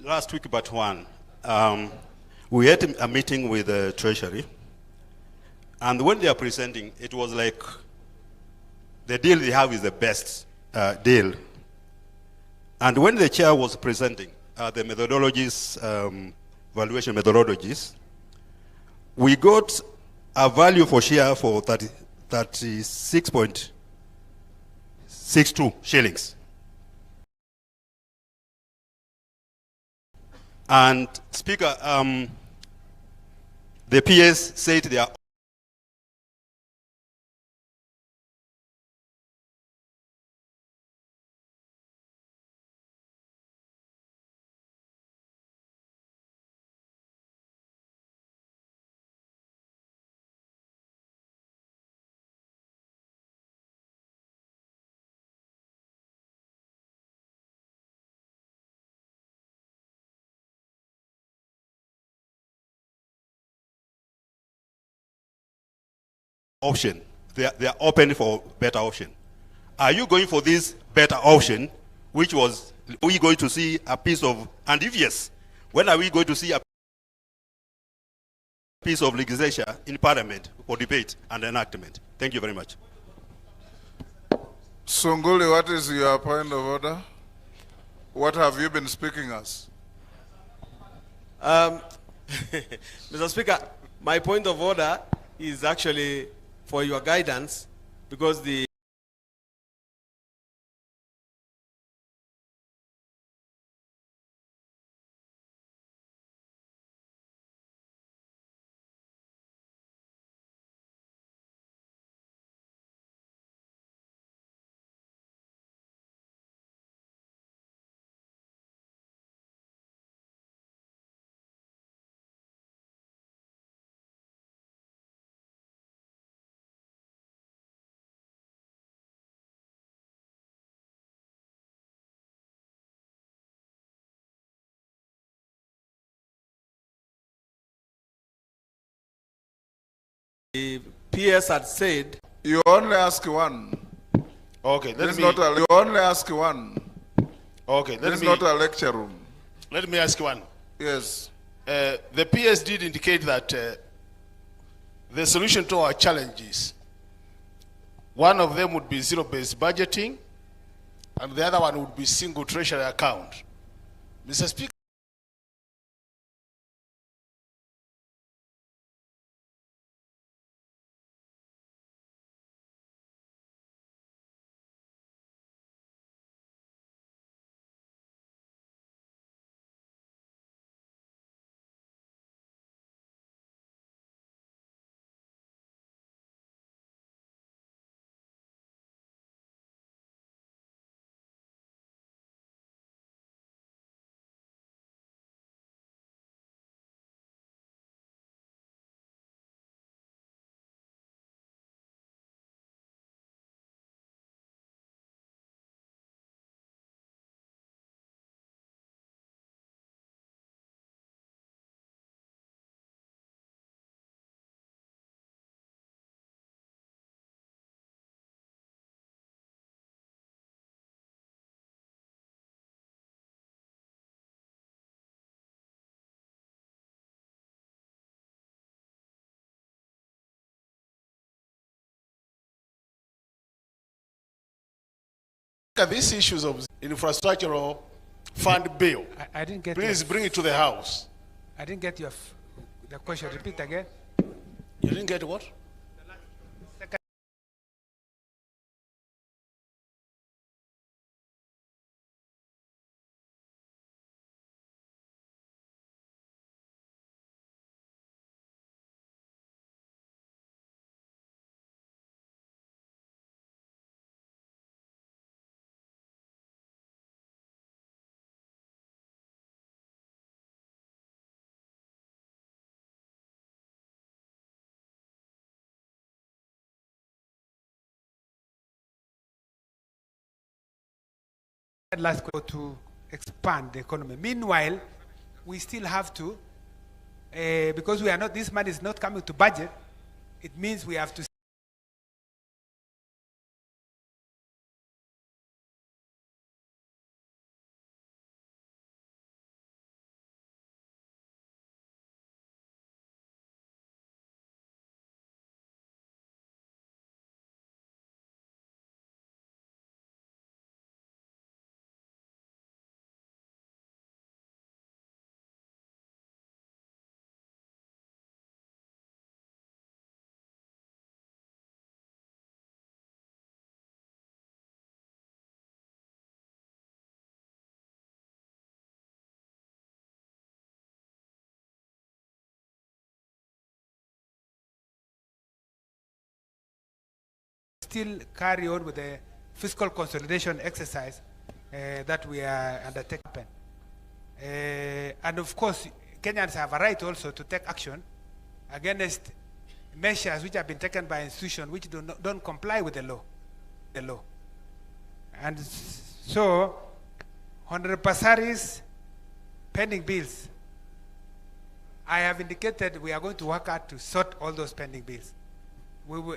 Last week but one, we had a meeting with the Treasury, and when they are presenting, it was like the deal they have is the best deal. And when the chair was presenting the methodologies, valuation methodologies, we got a value for share for 36.62 shillings. And Speaker, the PS said they are option. They are open for better option. Are you going for this better option, which was, are we going to see a piece of, and if yes, when are we going to see a piece of legislation in Parliament for debate and enactment? Thank you very much. Sunguli, what is your point of order? What have you been speaking as? Mr. Speaker, my point of order is actually for your guidance, because the PS had said, you only ask one. Okay, you only ask one. Okay, this is not a lecture room. Let me ask one. Yes. The PS did indicate that the solution to our challenges, one of them would be zero-based budgeting, and the other one would be single treasury account. Mr. Speaker, these issues of infrastructural fund bill, I didn't get. Please bring it to the House. I didn't get the question. Repeat again. You didn't get what? Last go to expand the economy. Meanwhile, we still have to, because we are not, this money is not coming to budget, it means we have to still carry on with the fiscal consolidation exercise that we are undertaking. And of course, Kenyans have a right also to take action against measures which have been taken by institutions which don't comply with the law. And so, Honorable Pasari's pending bills, I have indicated we are going to work hard to sort all those pending bills. We will,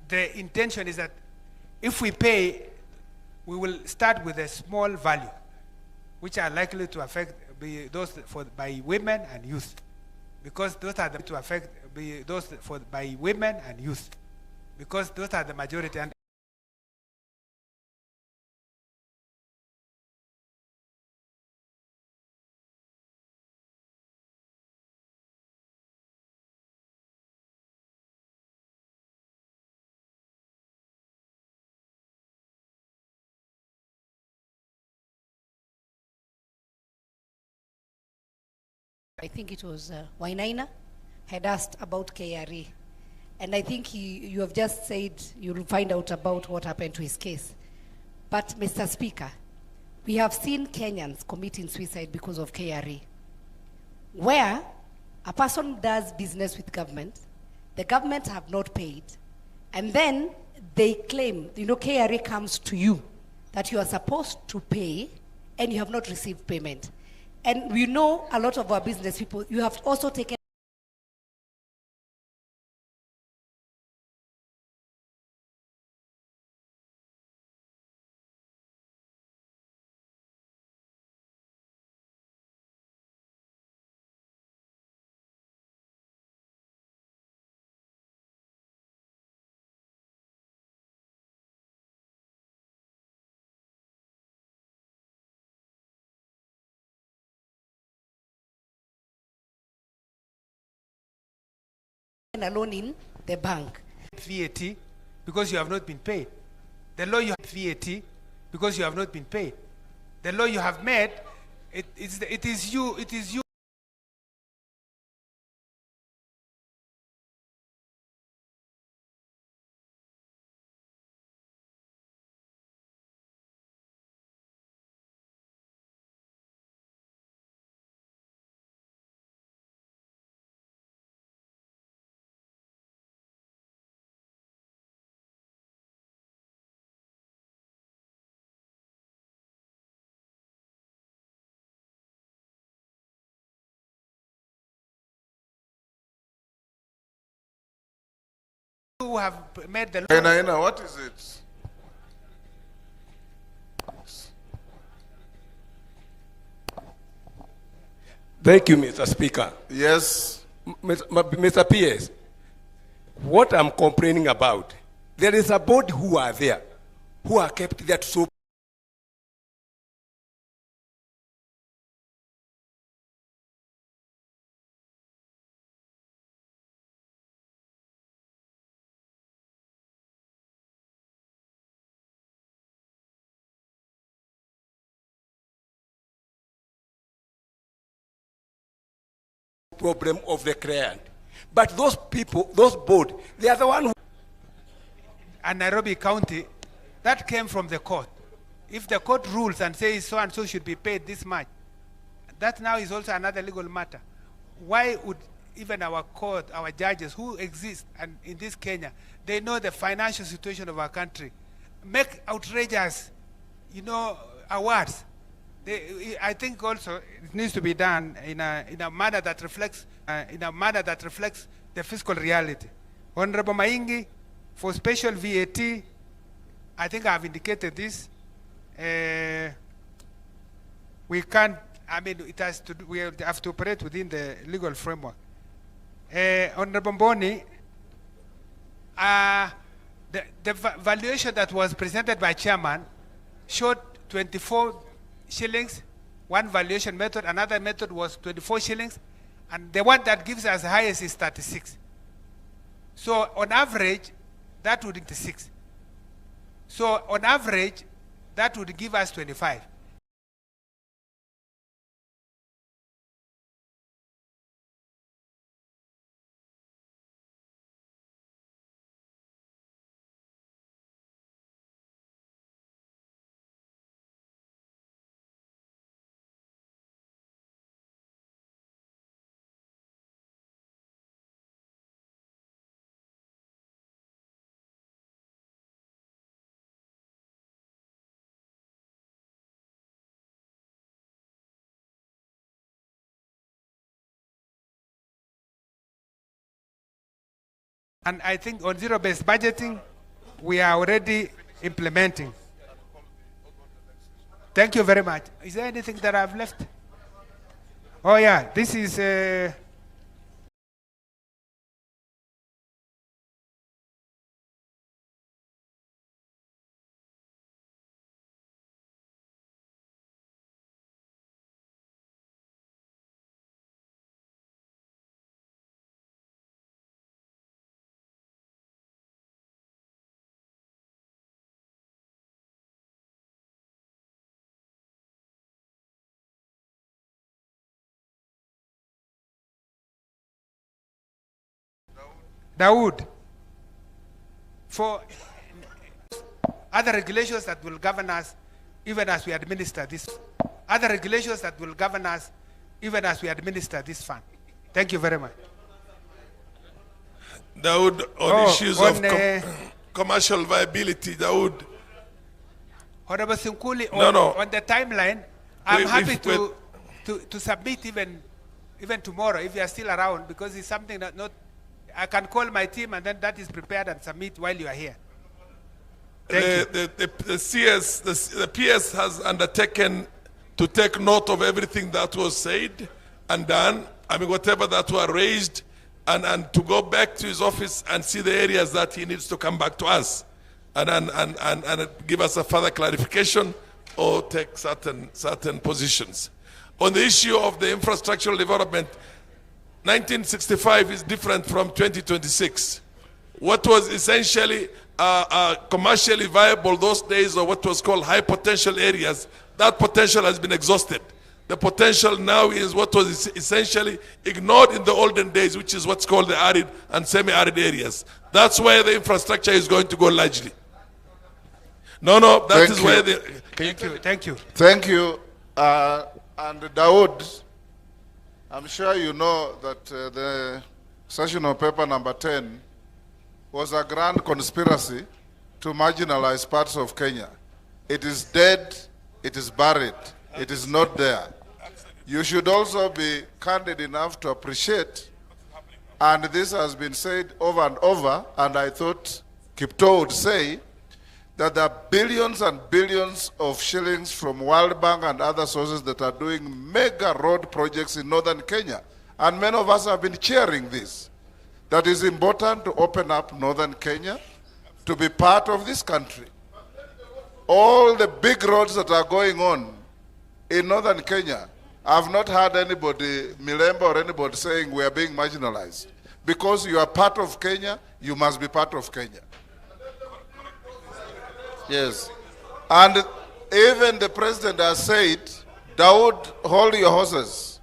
the intention is that If we pay, we will start with a small value, which are likely to affect by women and youth, because those are by women and youth, because those are the majority. And I think it was Wainaina had asked about KRA. And I think you have just said you'll find out about what happened to his case. But Mr. Speaker, we have seen Kenyans committing suicide because of KRA, where a person does business with government, the government have not paid, and then they claim, KRA comes to you that you are supposed to pay and you have not received payment. And we know a lot of our business people, you have also taken a loan in the bank. VAT because you have not been paid. The law you have VAT because you have not been paid. The law you have made, it is you. Who have made the law. Wainaina, what is it? Thank you, Mr. Speaker. Yes. Mr. PS, what I'm complaining about, there is a board who are there, who are kept there so problem of the client. But those people, those board, they are the one who... And Nairobi County, that came from the court. If the court rules and says so and so should be paid this much, that now is also another legal matter. Why would even our court, our judges who exist and in this Kenya, they know the financial situation of our country, make outrageous, awards? I think also it needs to be done in a manner that reflects the fiscal reality. Honorable Maingi, for special VAT, I think I've indicated this. We can't. It has to. We have to operate within the legal framework. Honorable Mboni, the valuation that was presented by chairman showed 24 shillings, one valuation method, another method was 24 shillings, and the one that gives us the highest is 36. So on average, that would be 36. So on average, that would give us 25. And I think on zero-based budgeting, we are already implementing. Thank you very much. Is there anything that I've left? Oh yeah, this is Dawood. For other regulations that will govern us even as we administer this. Other regulations that will govern us even as we administer this fund. Thank you very much. Dawood, on issues of commercial viability, Dawood. Honorable Sinkuli, on the timeline, I'm happy to submit even tomorrow if you are still around, because it's something that I can call my team and then that is prepared and submit while you are here. The PS has undertaken to take note of everything that was said and done. I mean, whatever that were raised, and to go back to his office and see the areas that he needs to come back to us and give us a further clarification or take certain positions. On the issue of the infrastructural development, 1965 is different from 2026. What was essentially commercially viable those days, or what was called high potential areas, that potential has been exhausted. The potential now is what was essentially ignored in the olden days, which is what's called the arid and semi-arid areas. That's where the infrastructure is going to go largely. That is where the... Thank you. Thank you. And Dawood, I'm sure you know that the sessional paper number 10 was a grand conspiracy to marginalize parts of Kenya. It is dead, it is buried, it is not there. You should also be candid enough to appreciate, and this has been said over and over, and I thought Kipto would say, that there are billions and billions of shillings from World Bank and other sources that are doing mega road projects in northern Kenya. And many of us have been cheering this. That is important to open up northern Kenya to be part of this country. All the big roads that are going on in northern Kenya, I've not heard anybody, Milemba or anybody, saying we are being marginalized. Because you are part of Kenya, you must be part of Kenya. Yes. And even the president has said, Dawood, hold your horses.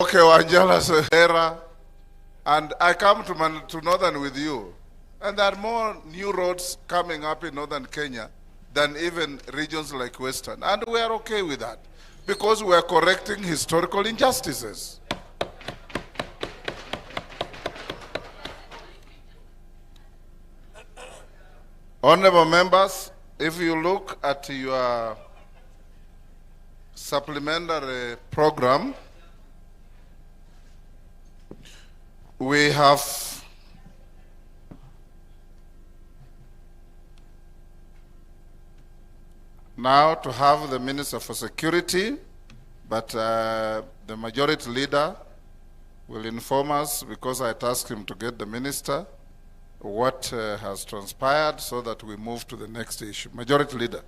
Okay, Wanjala Sahara, and I come to northern with you, and there are more new roads coming up in northern Kenya than even regions like western, and we are okay with that because we are correcting historical injustices. Honorable members, if you look at your supplementary program, we have now to have the Minister for Security, but the majority leader will inform us, because I tasked him to get the minister, what has transpired so that we move to the next issue. Majority leader.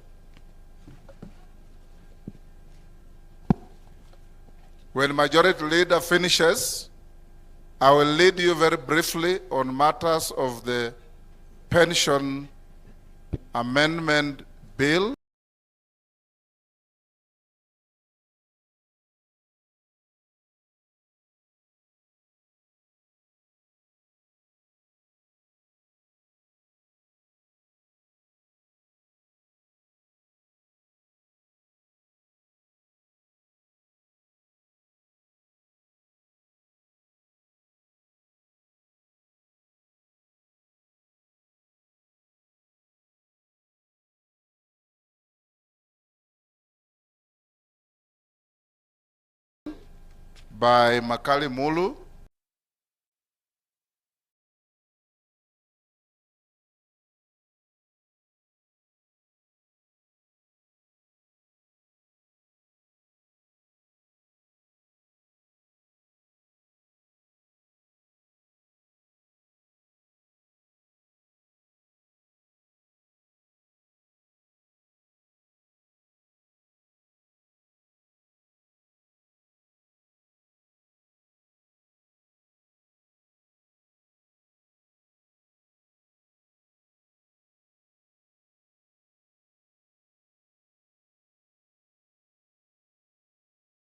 When majority leader finishes, I will lead you very briefly on matters of the pension amendment bill. by Makali Mulu.